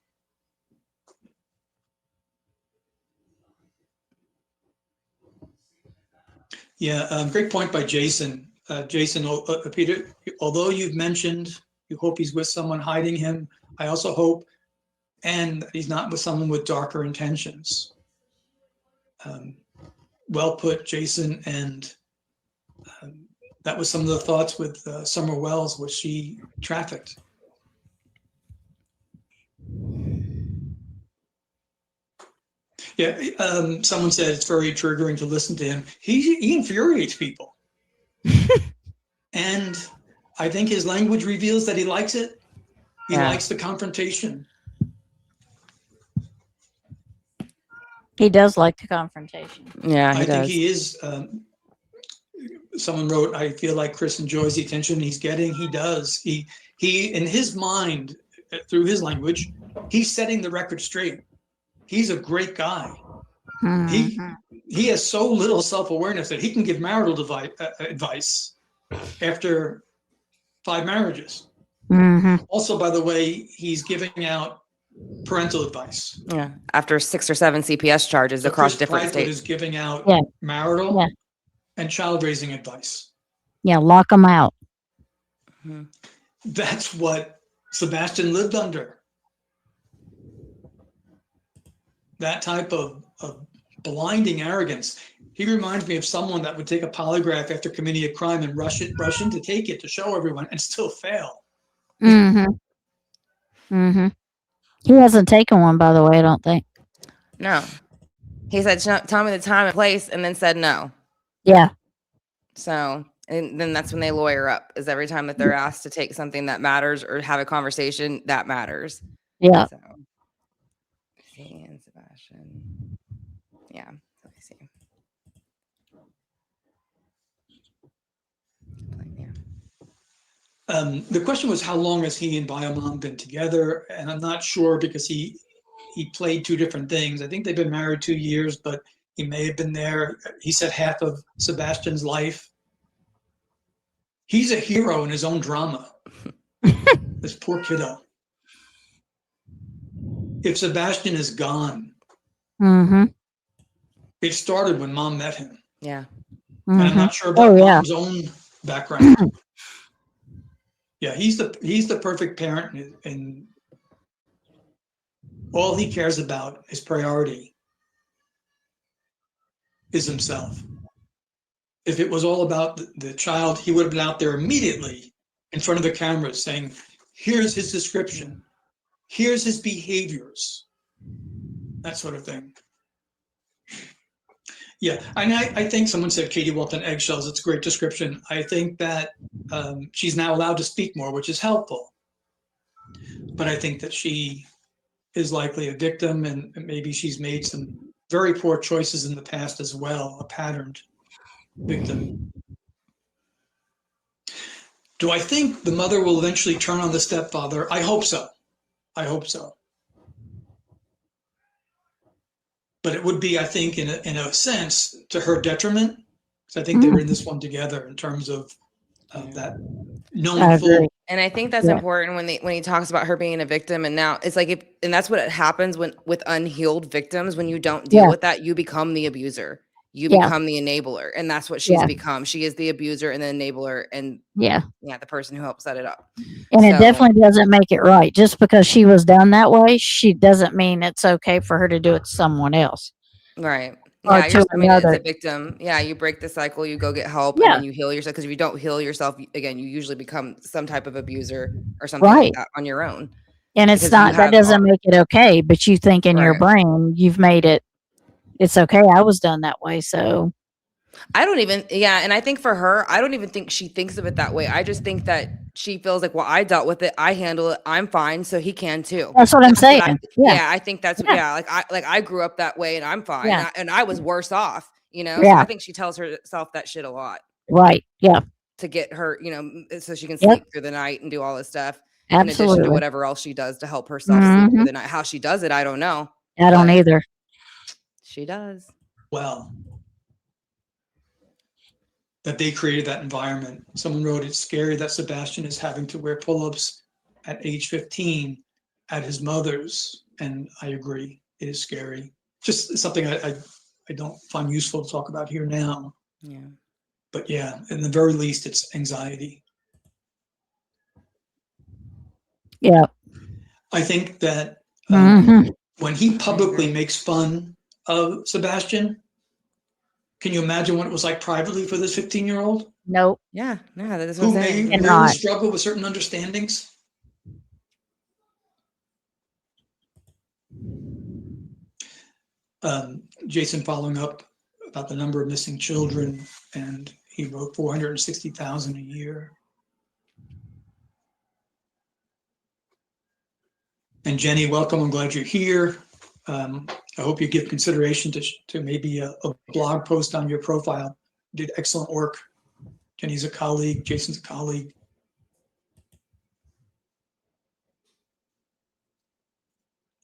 [SPEAKER 5] Yeah, great point by Jason. Jason, Peter, although you've mentioned you hope he's with someone hiding him, I also hope and he's not with someone with darker intentions. Well put, Jason, and that was some of the thoughts with Summer Wells, which she trafficked. Yeah, someone said it's very triggering to listen to him. He infuriates people. And I think his language reveals that he likes it. He likes the confrontation.
[SPEAKER 2] He does like the confrontation.
[SPEAKER 1] Yeah, he
[SPEAKER 5] I
[SPEAKER 1] does.
[SPEAKER 5] think he is. Someone wrote, I feel like Chris enjoys the attention he's getting. He does. He in his mind, through his language, he's setting the record straight. He's a great guy.
[SPEAKER 6] Mm-hmm.
[SPEAKER 5] He has so little self-awareness that he can give marital advice after 5 marriages.
[SPEAKER 6] Mm-hmm.
[SPEAKER 5] Also, by the way, he's giving out parental advice.
[SPEAKER 1] Yeah, after 6 or 7 CPS charges
[SPEAKER 5] So
[SPEAKER 1] across
[SPEAKER 5] Chris
[SPEAKER 1] different
[SPEAKER 5] Proudfoot
[SPEAKER 1] states.
[SPEAKER 5] is giving out
[SPEAKER 6] Yeah.
[SPEAKER 5] marital
[SPEAKER 6] Yeah.
[SPEAKER 5] and child raising advice.
[SPEAKER 6] Yeah, lock them out.
[SPEAKER 1] Mhm.
[SPEAKER 5] That's what Sebastian lived under. That type of blinding arrogance. He reminds me of someone that would take a polygraph after committing a crime and rush in to take it to show everyone and still fail.
[SPEAKER 6] Mm-hmm. Mm-hmm. He hasn't taken one, by the way, I don't think.
[SPEAKER 1] No. He said, tell me the time and place, and then said no.
[SPEAKER 6] Yeah.
[SPEAKER 1] So, and then that's when they lawyer up, is every time that they're asked to take something that matters or have a conversation that matters.
[SPEAKER 6] Yeah.
[SPEAKER 1] So, and Sebastian. Yeah. Let me see. Yeah.
[SPEAKER 5] The question was, how long has he and Biomom been together? And I'm not sure because he played 2 different things. I think they've been married 2 years, but he may have been there. He said half of Sebastian's life. He's a hero in his own drama. This poor kiddo. If Sebastian is gone,
[SPEAKER 6] Mm-hmm.
[SPEAKER 5] it started when Mom met him.
[SPEAKER 1] Yeah.
[SPEAKER 5] And I'm
[SPEAKER 6] Mm-hmm.
[SPEAKER 5] not sure about Mom's own background. Yeah, he's the perfect parent, and all he cares about is priority. is himself. If it was all about the child, he would have been out there immediately in front of the camera saying, here's his description, here's his behaviors, that sort of thing. Yeah, and I think someone said Katie walked on eggshells. It's a great description. I think that she's now allowed to speak more, which is helpful. But I think that she is likely a victim, and maybe she's made some very poor choices in the past as well, a patterned victim. Do I think the mother will eventually turn on the stepfather? I hope so. I hope so. But it would be, I think, in a sense, to her detriment. Because I think they were in this one together in terms of that knowing full.
[SPEAKER 1] And I think that's important when he talks about her being a victim. And now it's like, and that's what happens with unhealed victims. When you don't deal with that, you become the abuser. You become the enabler. And that's what she's become. She is the abuser and the enabler, and the person who helps set it up.
[SPEAKER 6] And it definitely doesn't make it right. Just because she was done that way, she doesn't mean it's okay for her to do it to someone else.
[SPEAKER 1] Right.
[SPEAKER 6] Or
[SPEAKER 1] Yeah, as a victim, you break the cycle, you go get help, and then you heal yourself. Because if you don't heal yourself, again, you usually become some type of abuser or something like that on your own.
[SPEAKER 6] And it's not, that doesn't make it okay, but you think in your brain, you've made it, it's okay, I was done that way, so.
[SPEAKER 1] I don't even, and I think for her, I don't even think she thinks of it that way. I just think that she feels like, well, I dealt with it, I handle it, I'm fine, so he can too.
[SPEAKER 6] That's what I'm saying.
[SPEAKER 1] I think that's I grew up that way and I'm fine, and I was worse off, So I think she tells herself that shit a lot,
[SPEAKER 6] right? Yeah,
[SPEAKER 1] to get her, so she can sleep through the night and do all this stuff.
[SPEAKER 6] Absolutely.
[SPEAKER 1] In addition to whatever else she does to help herself sleep through the night. How she does it, I don't know.
[SPEAKER 6] I don't either.
[SPEAKER 1] She does.
[SPEAKER 5] Well, that they created that environment. Someone wrote, it's scary that Sebastian is having to wear pull-ups at age 15 at his mother's. And I agree, it is scary. Just something I don't find useful to talk about here now.
[SPEAKER 1] Yeah.
[SPEAKER 5] But in the very least, it's anxiety.
[SPEAKER 6] Yeah.
[SPEAKER 5] I think that when he publicly makes fun of Sebastian, can you imagine what it was like privately for this 15-year-old?
[SPEAKER 6] Nope.
[SPEAKER 1] Yeah, no, that's what I'm
[SPEAKER 5] Who
[SPEAKER 1] saying.
[SPEAKER 5] may really struggle with certain understandings. Jason following up about the number of missing children, and he wrote 460,000 a year. And Jenny, welcome. I'm glad you're here. I hope you give consideration to maybe a blog post on your profile. You did excellent work. Jenny's a colleague. Jason's a colleague.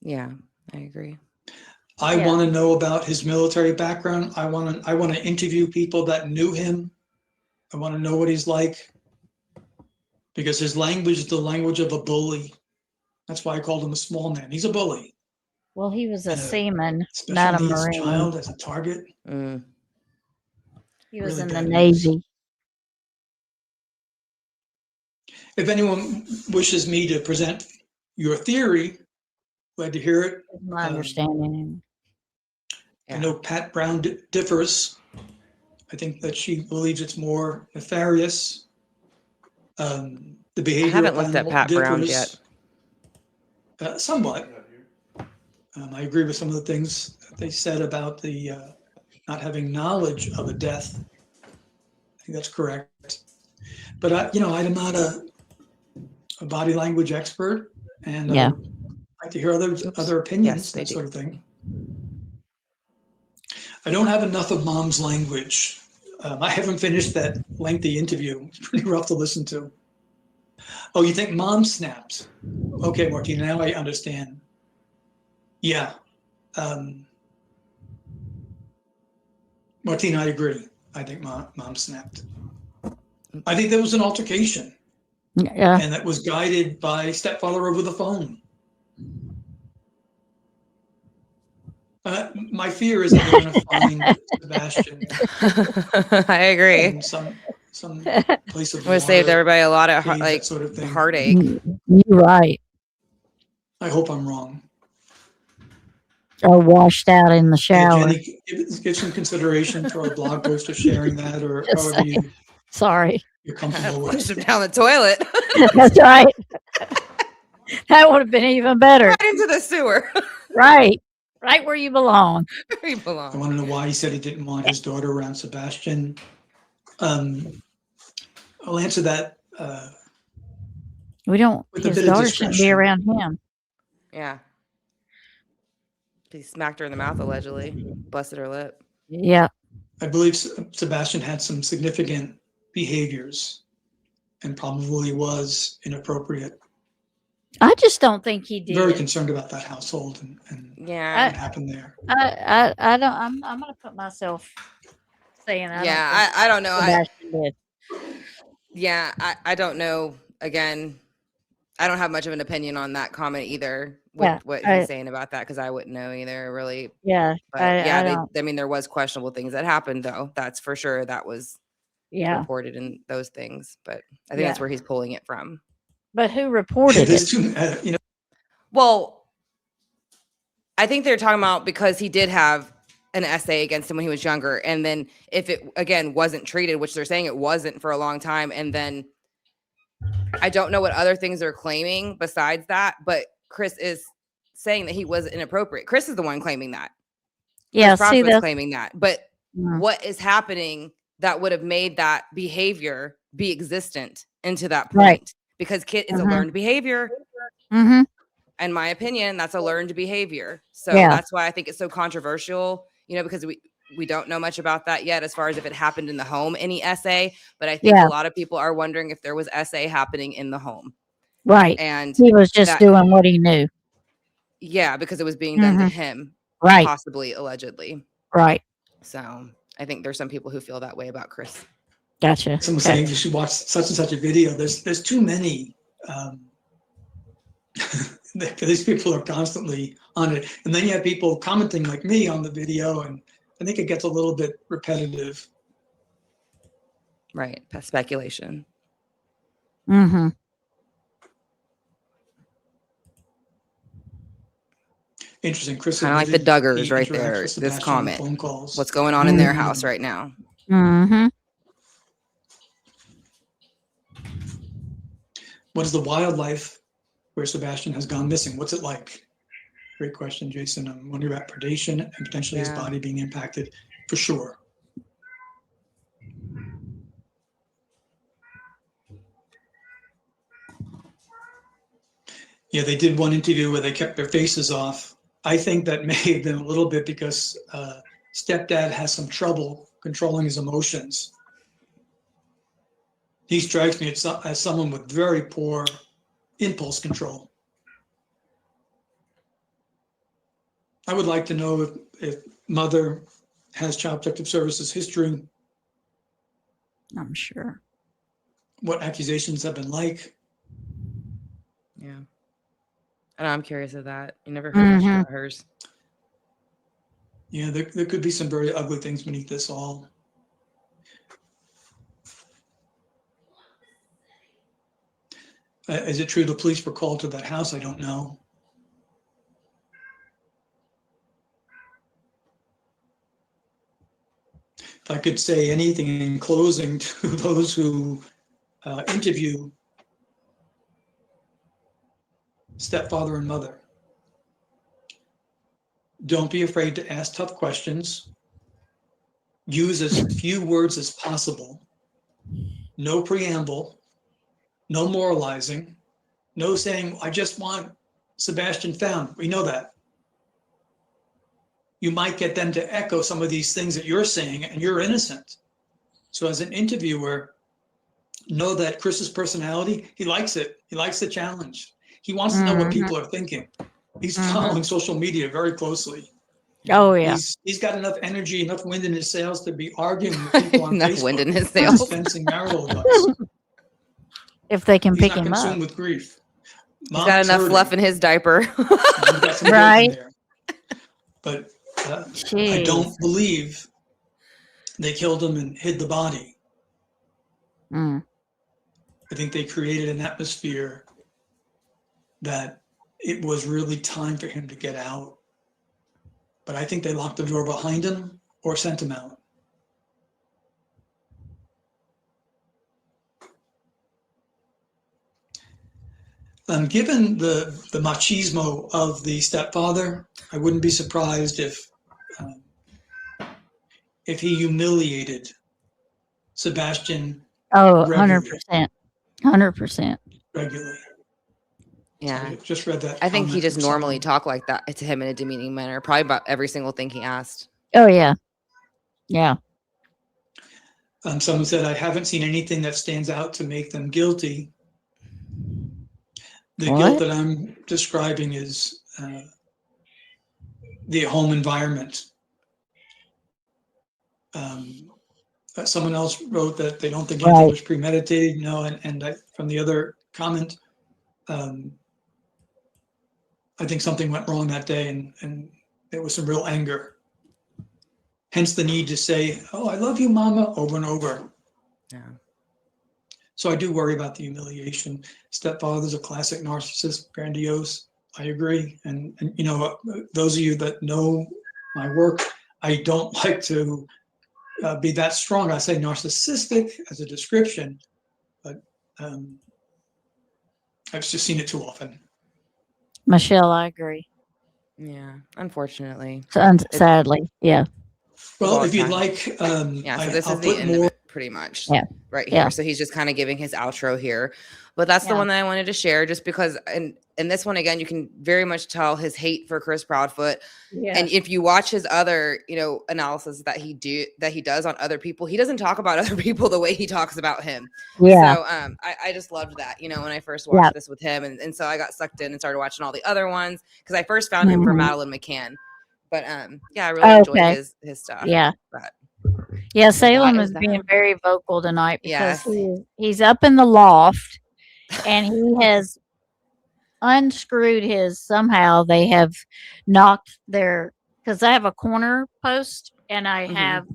[SPEAKER 1] Yeah, I agree.
[SPEAKER 5] I want to know about his military background. I want to interview people that knew him. I want to know what he's like, because his language is the language of a bully. That's why I called him a small man. He's a bully.
[SPEAKER 6] Well, he was a seaman, not a Marine.
[SPEAKER 5] Child as a target.
[SPEAKER 6] He was in the Navy.
[SPEAKER 5] If anyone wishes me to present your theory, glad to hear it.
[SPEAKER 6] My understanding.
[SPEAKER 5] I know Pat Brown differs. I think that she believes it's more nefarious. The behavior.
[SPEAKER 1] I haven't looked at Pat Brown yet.
[SPEAKER 5] Somewhat. I agree with some of the things that they said about the not having knowledge of a death. I think that's correct. But I'm not a body language expert, and I like to hear other opinions, that sort of thing. I don't have enough of Mom's language. I haven't finished that lengthy interview. It's pretty rough to listen to. Oh, you think Mom snapped? Okay, Martina, now I understand. Yeah. Martina, I agree. I think Mom snapped. I think there was an altercation.
[SPEAKER 6] Yeah.
[SPEAKER 5] And that was guided by stepfather over the phone. My fear is that we're going to find Sebastian.
[SPEAKER 1] I agree.
[SPEAKER 5] In some place of
[SPEAKER 1] would have saved everybody a lot of
[SPEAKER 5] sort of thing.
[SPEAKER 1] heartache.
[SPEAKER 6] You're right.
[SPEAKER 5] I hope I'm wrong.
[SPEAKER 6] Or washed out in the
[SPEAKER 5] Yeah,
[SPEAKER 6] shower.
[SPEAKER 5] Jenny, give some consideration to our blog post or sharing that, or
[SPEAKER 6] Just
[SPEAKER 5] however
[SPEAKER 6] saying. Sorry.
[SPEAKER 5] you're comfortable
[SPEAKER 1] Push
[SPEAKER 5] with.
[SPEAKER 1] him down the toilet.
[SPEAKER 6] That's right. That would have been even better.
[SPEAKER 1] Right into the sewer.
[SPEAKER 6] Right. Right where you belong.
[SPEAKER 1] Where you
[SPEAKER 5] I
[SPEAKER 1] belong.
[SPEAKER 5] want to know why he said he didn't want his daughter around Sebastian. I'll answer that
[SPEAKER 6] We don't,
[SPEAKER 5] with a
[SPEAKER 6] his
[SPEAKER 5] bit of
[SPEAKER 6] daughter shouldn't be
[SPEAKER 5] discretion.
[SPEAKER 6] around him.
[SPEAKER 1] Yeah. He smacked her in the mouth, allegedly. Busted her lip.
[SPEAKER 6] Yeah.
[SPEAKER 5] I believe Sebastian had some significant behaviors and probably was inappropriate.
[SPEAKER 6] I just don't think he did.
[SPEAKER 5] Very concerned about that household and
[SPEAKER 1] Yeah.
[SPEAKER 5] what happened there.
[SPEAKER 6] I don't, I'm going to put myself saying I
[SPEAKER 1] Yeah.
[SPEAKER 6] don't think
[SPEAKER 1] I don't know.
[SPEAKER 6] Sebastian did.
[SPEAKER 1] Yeah. I don't know. Again, I don't have much of an opinion on that comment either with
[SPEAKER 6] Yeah,
[SPEAKER 1] what he's saying about that because I wouldn't know either, really.
[SPEAKER 6] Yeah.
[SPEAKER 1] But
[SPEAKER 6] I don't.
[SPEAKER 1] I mean, there was questionable things that happened, though. That's for sure. That was
[SPEAKER 6] Yeah.
[SPEAKER 1] reported in those things. But I think
[SPEAKER 6] Yeah.
[SPEAKER 1] that's where he's pulling it from.
[SPEAKER 6] But who reported
[SPEAKER 5] There's
[SPEAKER 6] it?
[SPEAKER 5] two,
[SPEAKER 1] Well, I think they're talking about because he did have an essay against him when he was younger. And then if it, again, wasn't treated, which they're saying it wasn't for a long time. And then I don't know what other things they're claiming besides that. But Chris is saying that he was inappropriate. Chris is the one claiming that.
[SPEAKER 6] Yeah.
[SPEAKER 1] Chris
[SPEAKER 6] See,
[SPEAKER 1] Proudfoot's
[SPEAKER 6] that's
[SPEAKER 1] claiming that. But
[SPEAKER 6] Mm.
[SPEAKER 1] what is happening that would have made that behavior be existent into that point?
[SPEAKER 6] Right.
[SPEAKER 1] Because kid is a
[SPEAKER 6] Mhm.
[SPEAKER 1] learned behavior.
[SPEAKER 6] Mm-hmm.
[SPEAKER 1] In my opinion, that's a learned behavior. So
[SPEAKER 6] Yeah.
[SPEAKER 1] that's why I think it's so controversial, because we don't know much about that yet as far as if it happened in the home, any essay. But I think
[SPEAKER 6] Yeah.
[SPEAKER 1] a lot of people are wondering if there was essay happening in the home.
[SPEAKER 6] Right.
[SPEAKER 1] And
[SPEAKER 6] He was just
[SPEAKER 1] that-
[SPEAKER 6] doing what he knew.
[SPEAKER 1] yeah, because it was being done to him,
[SPEAKER 6] Right.
[SPEAKER 1] possibly, allegedly.
[SPEAKER 6] Right.
[SPEAKER 1] So I think there's some people who feel that way about Chris.
[SPEAKER 6] Gotcha.
[SPEAKER 5] someone saying you should watch such and such a video. There's too many. These people are constantly on it, and then you have people commenting like me on the video, and I think it gets a little bit repetitive.
[SPEAKER 1] Right. Speculation.
[SPEAKER 6] Mm-hmm.
[SPEAKER 5] Interesting. Chris,
[SPEAKER 1] Kind of like the
[SPEAKER 5] admitted
[SPEAKER 1] Duggars
[SPEAKER 5] he
[SPEAKER 1] right
[SPEAKER 5] interacts
[SPEAKER 1] there.
[SPEAKER 5] with
[SPEAKER 1] This
[SPEAKER 5] Sebastian on
[SPEAKER 1] comment.
[SPEAKER 5] phone calls.
[SPEAKER 1] What's going on in their house right now?
[SPEAKER 6] Mm-hmm.
[SPEAKER 5] What is the wildlife where Sebastian has gone missing? What's it like? Great question, Jason. I'm wondering about predation and potentially his
[SPEAKER 1] Yeah.
[SPEAKER 5] body being impacted, for sure. Yeah, they did one interview where they kept their faces off. I think that may have been a little bit because stepdad has some trouble controlling his emotions. He strikes me as someone with very poor impulse control. I would like to know if mother has child protective services history,
[SPEAKER 6] I'm sure.
[SPEAKER 5] what accusations have been like.
[SPEAKER 1] Yeah. And I'm curious of that. You never heard much about hers.
[SPEAKER 5] Yeah, there could be some very ugly things beneath this all. Is it true the police were called to that house? I don't know. If I could say anything in closing to those who interview stepfather and mother, don't be afraid to ask tough questions. Use as few words as possible. No preamble, no moralizing, no saying, I just want Sebastian found. We know that. You might get them to echo some of these things that you're saying, and you're innocent. So as an interviewer, know that Chris's personality, he likes it. He likes the challenge. He wants to know what people are thinking. He's following social media very closely.
[SPEAKER 6] Oh, yeah.
[SPEAKER 5] He's got enough energy, enough wind in his sails to be arguing with people on
[SPEAKER 1] Enough
[SPEAKER 5] Facebook.
[SPEAKER 1] wind in his
[SPEAKER 5] He's
[SPEAKER 1] sails.
[SPEAKER 5] dispensing marital advice.
[SPEAKER 6] If they can
[SPEAKER 5] He's
[SPEAKER 6] pick
[SPEAKER 5] not
[SPEAKER 6] him up.
[SPEAKER 5] consumed with grief.
[SPEAKER 1] He's got enough fluff in his diaper.
[SPEAKER 5] He's got some
[SPEAKER 6] Right.
[SPEAKER 5] guilt in there. But I don't believe they killed him and hid the body.
[SPEAKER 6] Mm.
[SPEAKER 5] I think they created an atmosphere that it was really time for him to get out. but I think they locked the door behind him or sent him out. Given the machismo of the stepfather, I wouldn't be surprised if he humiliated Sebastian
[SPEAKER 6] Oh,
[SPEAKER 5] regularly.
[SPEAKER 6] 100%. 100%.
[SPEAKER 5] regularly.
[SPEAKER 1] Yeah.
[SPEAKER 5] I just read that.
[SPEAKER 1] I think he
[SPEAKER 5] comment
[SPEAKER 1] just
[SPEAKER 5] from
[SPEAKER 1] normally
[SPEAKER 5] someone.
[SPEAKER 1] talked like that to him in a demeaning manner, probably about every single thing he asked.
[SPEAKER 6] Oh, yeah. Yeah.
[SPEAKER 5] Someone said, I haven't seen anything that stands out to make them guilty. The
[SPEAKER 6] What?
[SPEAKER 5] guilt that I'm describing is the home environment. Someone else wrote that they don't think anything
[SPEAKER 6] Right.
[SPEAKER 5] was premeditated. No, and from the other comment, I think something went wrong that day, and there was some real anger. Hence the need to say, "Oh, I love you, Mama," over and over.
[SPEAKER 1] Yeah.
[SPEAKER 5] So I do worry about the humiliation. Stepfather's a classic narcissist, grandiose. I agree. And you know, those of you that know my work, I don't like to be that strong. I say narcissistic as a description, but I've just seen it too often.
[SPEAKER 6] Michelle, I agree.
[SPEAKER 1] Yeah. Unfortunately.
[SPEAKER 6] Sadly. Yeah.
[SPEAKER 5] Well,
[SPEAKER 1] Well,
[SPEAKER 5] if you'd
[SPEAKER 1] time.
[SPEAKER 5] like,
[SPEAKER 1] Yeah, so this
[SPEAKER 5] I'll
[SPEAKER 1] is the
[SPEAKER 5] put
[SPEAKER 1] end of
[SPEAKER 5] more.
[SPEAKER 1] it pretty much.
[SPEAKER 6] Yeah.
[SPEAKER 1] Right here.
[SPEAKER 6] Yeah.
[SPEAKER 1] So he's just kind of giving his outro here. But that's the
[SPEAKER 6] Yeah.
[SPEAKER 1] one that I wanted to share just because and this one again, you can very much tell his hate for Chris Proudfoot.
[SPEAKER 2] Yeah.
[SPEAKER 1] And if you watch his other, analysis that he does on other people, he doesn't talk about other people the way he talks about him.
[SPEAKER 6] Yeah.
[SPEAKER 1] So I just loved that, when I first watched this with him. And so I got sucked in and started watching all the other ones because I first found him from Madeline McCann. But I really enjoyed his stuff.
[SPEAKER 6] Yeah.
[SPEAKER 1] But
[SPEAKER 6] Yeah,
[SPEAKER 1] so
[SPEAKER 6] Salem
[SPEAKER 1] that
[SPEAKER 6] is
[SPEAKER 1] is
[SPEAKER 6] being
[SPEAKER 1] that.
[SPEAKER 6] very vocal tonight because
[SPEAKER 1] Yes.
[SPEAKER 6] he's up in the loft and he has unscrewed somehow they have knocked because I have a corner post and I
[SPEAKER 1] Mhm.
[SPEAKER 6] have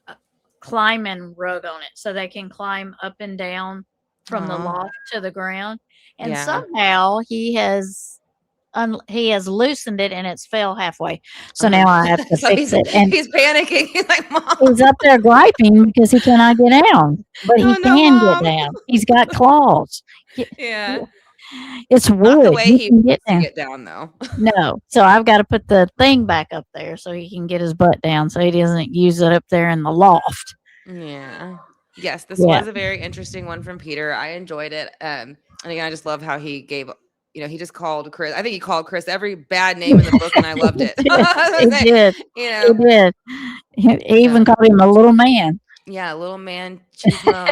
[SPEAKER 6] a climbing rug on it so they can climb up and down from the
[SPEAKER 1] Aw.
[SPEAKER 6] loft to the ground. And
[SPEAKER 1] Yeah.
[SPEAKER 6] somehow he has loosened it and it's fell halfway. So
[SPEAKER 1] Oh my
[SPEAKER 6] now I have to
[SPEAKER 1] So
[SPEAKER 6] fix it. And
[SPEAKER 1] he's panicking. He's like, Mom.
[SPEAKER 6] he's up there griping because he cannot get down, but he
[SPEAKER 1] Oh, no,
[SPEAKER 6] can
[SPEAKER 1] Mom.
[SPEAKER 6] get down. He's got claws.
[SPEAKER 1] Yeah.
[SPEAKER 6] It's
[SPEAKER 1] Not
[SPEAKER 6] wood.
[SPEAKER 1] the way he
[SPEAKER 6] can get
[SPEAKER 1] wants to
[SPEAKER 6] down.
[SPEAKER 1] get down, though.
[SPEAKER 6] No. So I've got to put the thing back up there so he can get his butt down so he doesn't use it up there in the loft.
[SPEAKER 1] Yeah. Yes, this
[SPEAKER 6] Yeah.
[SPEAKER 1] was a very interesting one from Peter. I enjoyed it. And again, I just love how he gave, he just called Chris. I think he called Chris every bad name in the book, and I loved it.
[SPEAKER 6] He did.
[SPEAKER 1] You
[SPEAKER 6] He
[SPEAKER 1] know,
[SPEAKER 6] did. He even called him a little man.
[SPEAKER 1] yeah, little man, chismo.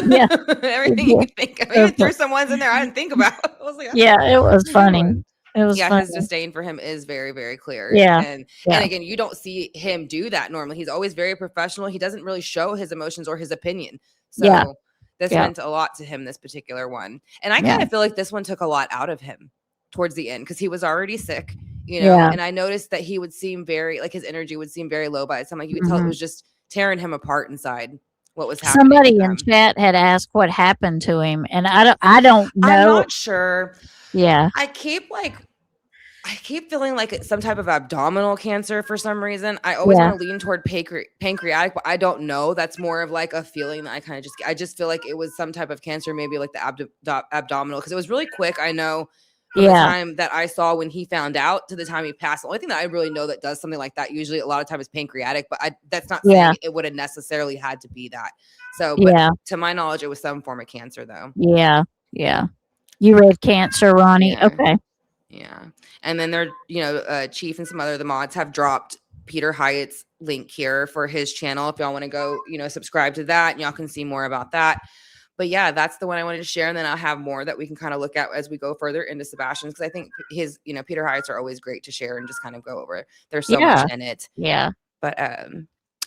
[SPEAKER 6] Yeah.
[SPEAKER 1] Everything
[SPEAKER 6] Yeah.
[SPEAKER 1] you think of. Even threw some ones in there I didn't think about. I was like,
[SPEAKER 6] Yeah, it was
[SPEAKER 1] good
[SPEAKER 6] funny.
[SPEAKER 1] one.
[SPEAKER 6] It was
[SPEAKER 1] Yeah,
[SPEAKER 6] funny.
[SPEAKER 1] his disdain for him is very, very clear.
[SPEAKER 6] Yeah.
[SPEAKER 1] And
[SPEAKER 6] Yeah.
[SPEAKER 1] again, you don't see him do that normally. He's always very professional. He doesn't really show his emotions or his opinion. So
[SPEAKER 6] Yeah.
[SPEAKER 1] this
[SPEAKER 6] Yeah.
[SPEAKER 1] meant a lot to him, this particular one. And I kind of feel like this one took a lot out of him towards the end because he was already sick,
[SPEAKER 6] Yeah.
[SPEAKER 1] and I noticed that he would seem very, like his energy would seem very low by the time. Like you could tell it was just tearing him apart inside what was happening.
[SPEAKER 6] Somebody
[SPEAKER 1] with
[SPEAKER 6] in
[SPEAKER 1] him.
[SPEAKER 6] chat had asked what happened to him, and I don't know.
[SPEAKER 1] I'm not sure.
[SPEAKER 6] Yeah.
[SPEAKER 1] I keep feeling like it's some type of abdominal cancer for some reason. I always want to lean toward pancreatic, but I don't know. That's more of like a feeling that I just feel like it was some type of cancer, maybe like the abdominal, because it was really quick. I know from the time that I saw when he found out to the time he passed. The only thing that I really know that does something like that usually a lot of times is pancreatic, but that's not saying it would have necessarily had to be that. So, but to my knowledge, it was some form of cancer though.
[SPEAKER 6] Yeah. Yeah. You read cancer, Ronnie?
[SPEAKER 1] Yeah.
[SPEAKER 6] Okay.
[SPEAKER 1] Yeah. And then they're, Chief and some other of the mods have dropped Peter Hyatt's link here for his channel. If y'all want to go, subscribe to that, and y'all can see more about that. But yeah, that's the one I wanted to share. And then I'll have more that we can kind of look at as we go further into Sebastian's, because I think his, Peter Hyatt's are always great to share and just kind of go over. There's so much in it.
[SPEAKER 6] Yeah.
[SPEAKER 1] But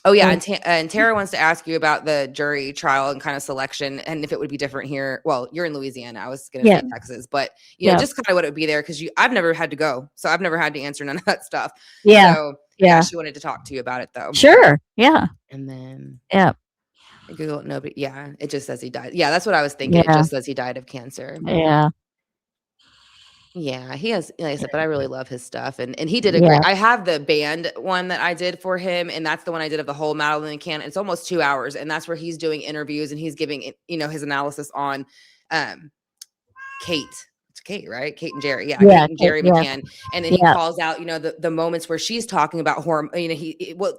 [SPEAKER 1] oh yeah, and Tara wants to ask you about the jury trial and kind of selection, and if it would be different here. Well, you're in Louisiana. I was going to say Texas, but just kind of what it would be there, because I've never had to go, so I've never had to answer none of that stuff.
[SPEAKER 6] Yeah.
[SPEAKER 1] So yeah, she wanted to talk to you about it though.
[SPEAKER 6] Sure. Yeah.
[SPEAKER 1] And then
[SPEAKER 6] Google
[SPEAKER 1] nobody. Yeah, it just says he died. Yeah, that's what I was thinking. It just says he died of cancer.
[SPEAKER 6] Yeah.
[SPEAKER 1] Yeah, he has, like I said, but I really love his stuff, and he did a
[SPEAKER 6] Yeah.
[SPEAKER 1] great. I have the band one that I did for him, and that's the one I did of the whole Madeline McCann. It's almost 2 hours, and that's where he's doing interviews and he's giving his analysis on Kate. It's Kate, right? Kate and Jerry. Yeah,
[SPEAKER 6] Yeah.
[SPEAKER 1] Kate and Jerry
[SPEAKER 6] Yeah.
[SPEAKER 1] McCann. And then he
[SPEAKER 6] Yeah.
[SPEAKER 1] calls out, the moments where she's talking about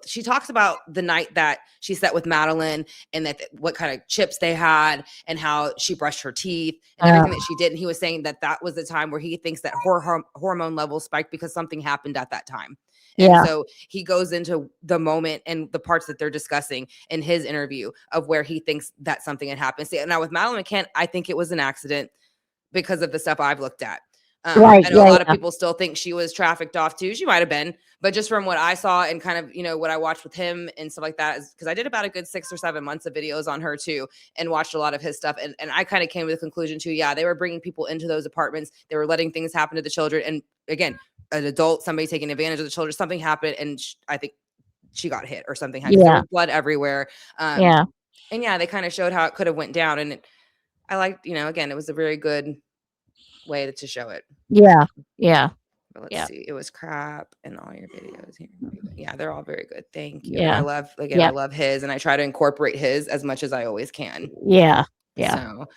[SPEAKER 1] she talks about the night that she sat with Madeline and that what kind of chips they had and how she brushed her teeth and everything that she did. And he was saying that was the time where he thinks that her hormone levels spiked because something happened at that time. And so he goes into the moment and the parts that they're discussing in his interview of where he thinks that something had happened. See, now with Madeline McCann, I think it was an accident because of the stuff I've looked at.
[SPEAKER 6] Right.
[SPEAKER 1] I know a lot of people still think she was trafficked off too. She might have been, but just from what I saw and kind of, what I watched with him and stuff like that, is because I did about a good 6 or 7 months of videos on her too and watched a lot of his stuff. And I kind of came to the conclusion too, yeah, they were bringing people into those apartments. They were letting things happen to the children. And again, an adult, somebody taking advantage of the children, something happened. And I think she got hit or something. There was blood everywhere. And they kind of showed how it could have went down. And I liked, again, it was a very good way to show it.
[SPEAKER 6] Yeah. Yeah.
[SPEAKER 1] But let's see. It was crap and all your videos here. Yeah, they're all very good. Thank you.
[SPEAKER 6] Yeah.
[SPEAKER 1] I love his, and I try to incorporate his as much as I always can.
[SPEAKER 6] Yeah. Yeah.
[SPEAKER 1] So,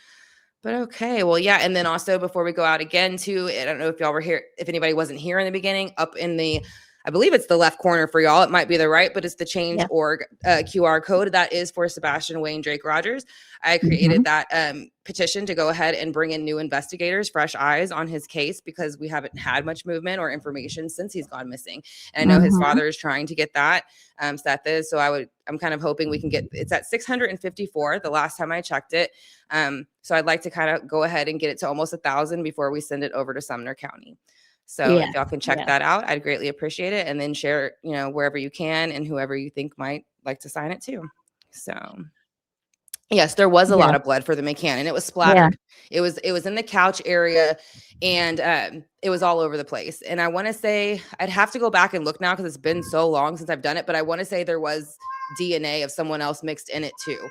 [SPEAKER 1] but okay. Well, yeah. And then also before we go out again too, I don't know if y'all were here, if anybody wasn't here in the beginning, up in the, I believe it's the left corner for y'all. It might be the right, but it's the Change.org QR code. That is for Sebastian Wayne Drake Rogers. I created that petition to go ahead and bring in new investigators, fresh eyes on his case, because we haven't had much movement or information since he's gone missing. And I know his father is trying to get that. Seth is. So I'm kind of hoping we can get, it's at 654 the last time I checked it. So I'd like to kind of go ahead and get it to almost 1,000 before we send it over to Sumner County. So if y'all can check that out, I'd greatly appreciate it. And then share it, wherever you can and whoever you think might like to sign it too. So yes, there was a lot of blood for the McCann, and it was splattered. It was in the couch area, and it was all over the place. And I want to say, I'd have to go back and look now because it's been so long since I've done it, but I want to say there was DNA of someone else mixed in it too.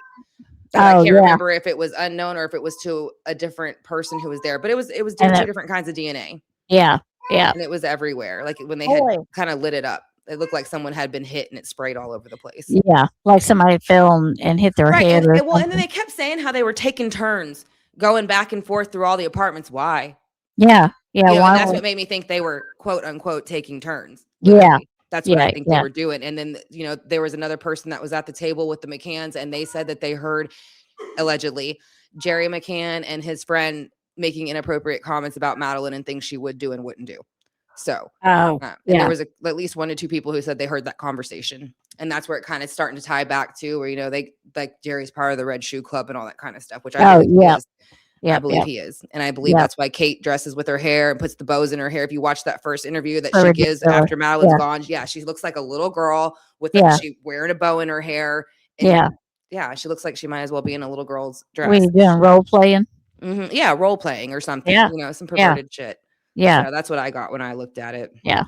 [SPEAKER 1] I can't remember if it was unknown or if it was to a different person who was there, but it was two different kinds of DNA.
[SPEAKER 6] Yeah. Yeah.
[SPEAKER 1] And it was everywhere. Like when they had kind of lit it up, it looked like someone had been hit and it sprayed all over the place.
[SPEAKER 6] Yeah. Like somebody fell and hit their head.
[SPEAKER 1] And then they kept saying how they were taking turns going back and forth through all the apartments. Why?
[SPEAKER 6] Yeah. Yeah.
[SPEAKER 1] And that's what made me think they were quote unquote taking turns. Literally.
[SPEAKER 6] Yeah.
[SPEAKER 1] That's what I think they were doing. And then, there was another person that was at the table with the McCanns, and they said that they heard allegedly Jerry McCann and his friend making inappropriate comments about Madeline and things she would do and wouldn't do. So, and there was at least 1 to 2 people who said they heard that conversation, and that's where it kind of starting to tie back to where, they like Jerry's part of the Red Shoe Club and all that kind of stuff, which I believe he is. I believe he is. And I believe that's why Kate dresses with her hair and puts the bows in her hair. If you watch that first interview that she gives after Madeline's gone, she looks like a little girl with she wearing a bow in her hair. And she looks like she might as well be in a little girl's dress.
[SPEAKER 6] Were you doing role playing?
[SPEAKER 1] Yeah, role playing or something. Some perverted shit.
[SPEAKER 6] Yeah.
[SPEAKER 1] So that's what I got when I looked at it.
[SPEAKER 6] Yeah.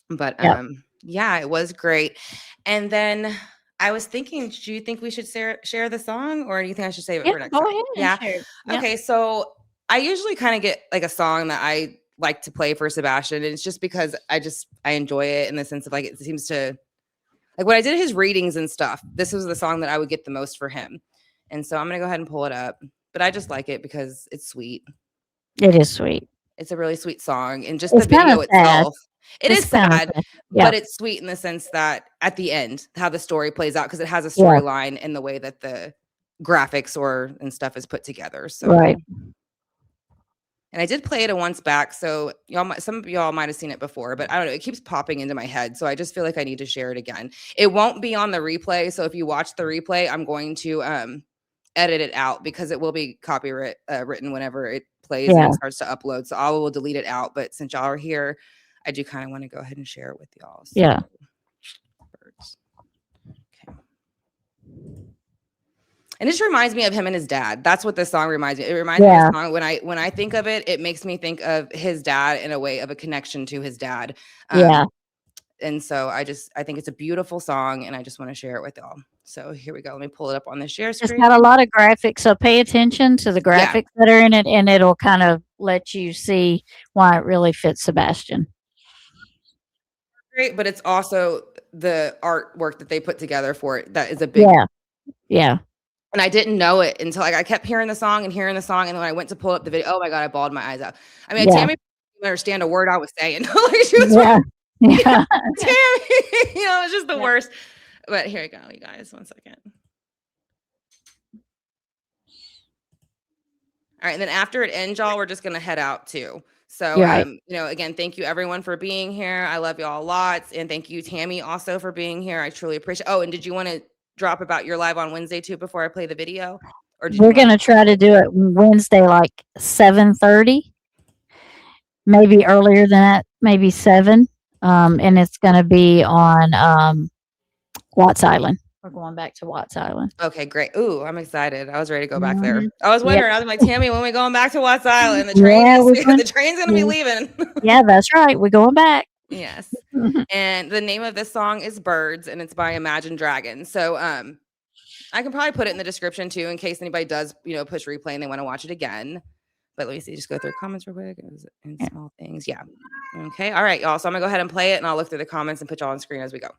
[SPEAKER 1] But it was great. And then I was thinking, do you think we should share the song, or do you think I should save it for next time?
[SPEAKER 2] Ahead and share it.
[SPEAKER 1] Okay. So I usually kind of get like a song that I like to play for Sebastian. And it's just because I enjoy it in the sense of like, it seems to like when I did his readings and stuff, this was the song that I would get the most for him. And so I'm going to go ahead and pull it up, but I just like it because it's sweet.
[SPEAKER 6] It is sweet.
[SPEAKER 1] It's a really sweet song, and just the video itself. It is sad, but it's sweet in the sense that at the end, how the story plays out, because it has a storyline in the way that the graphics and stuff is put together. So, and I did play it once back, so some of y'all might have seen it before, but I don't know. It keeps popping into my head, so I just feel like I need to share it again. It won't be on the replay, so if you watch the replay, I'm going to edit it out because it will be copyright written whenever it plays and it starts to upload. So I will delete it out. But since y'all are here, I do kind of want to go ahead and share it with y'all. So, birds. Okay. And it just reminds me of him and his dad. That's what this song reminds me. It reminds me of the song. When I think of it, it makes me think of his dad in a way of a connection to his dad. And so I think it's a beautiful song, and I just want to share it with y'all. So here we go. Let me pull it up on the share
[SPEAKER 6] It's
[SPEAKER 1] screen.
[SPEAKER 6] got a lot of graphics, so pay attention to the graphics that are in it, and it'll kind of let you see why it really fits Sebastian.
[SPEAKER 1] Great, but it's also the artwork that they put together for it that is a big.
[SPEAKER 6] Yeah.
[SPEAKER 1] And I didn't know it until I kept hearing the song, and when I went to pull up the video, oh my god, I bawled my eyes out. I mean, Tammie didn't understand a word I was saying. Like, she was
[SPEAKER 6] Yeah.
[SPEAKER 1] Tammie, it's just the worst. But here we go, you guys. 1 second. All right, and then after it ends, y'all, we're just gonna head out too. So, again, thank you everyone for being here. I love y'all lots, and thank you, Tammie, also for being here. I truly appreciate. Oh, and did you want to drop about your live on Wednesday too before I play the video? Or
[SPEAKER 6] we're gonna try to do it Wednesday, like 7:30, maybe earlier than that, maybe 7. And it's gonna be on Watts Island. We're going back to Watts Island.
[SPEAKER 1] Okay, great. Ooh, I'm excited. I was ready to go back there. I was wondering. I was like, Tammie, when we going back to Watts Island? The train's gonna be leaving.
[SPEAKER 6] Yeah, that's right. We're going back.
[SPEAKER 1] Yes. And the name of this song is Birds, and it's by Imagine Dragons. So I can probably put it in the description too, in case anybody does, push replay and they want to watch it again. But let me see, just go through comments real quick and small things. Yeah. Okay. All right, y'all. So I'm gonna go ahead and play it, and I'll look through the comments and put y'all on screen as we go.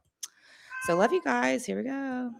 [SPEAKER 1] So love you guys. Here we go.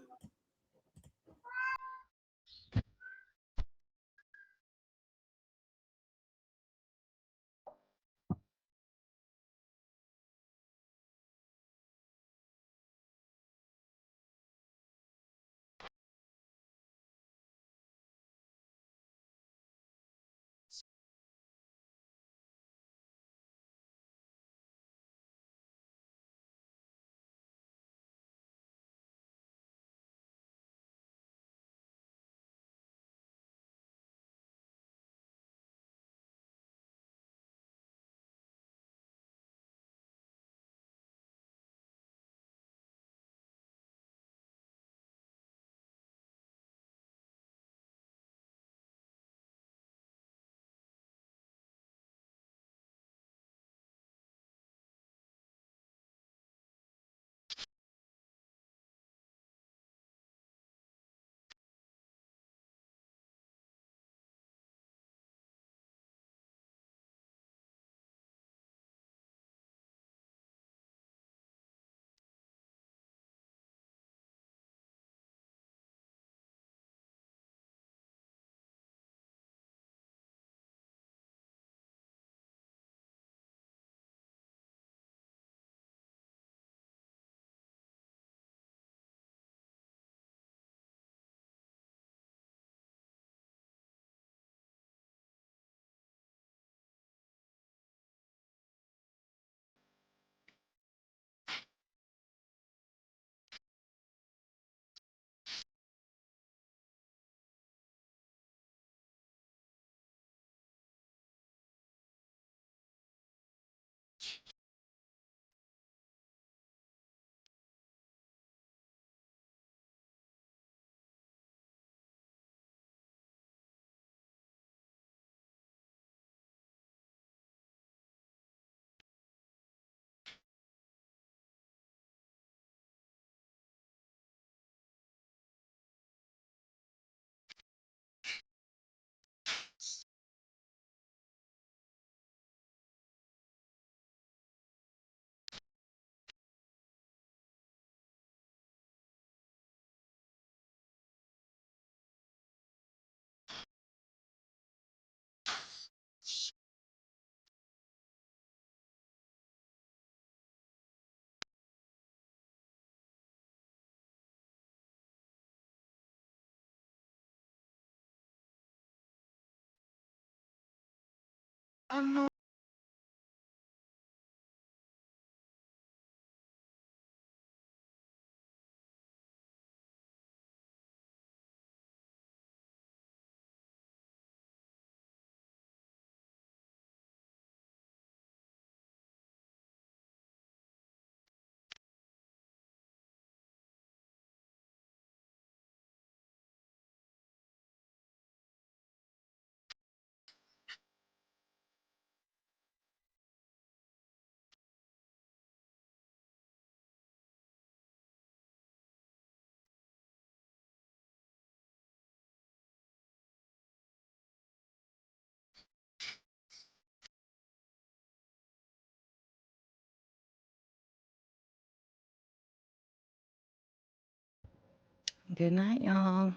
[SPEAKER 1] Good night, y'all.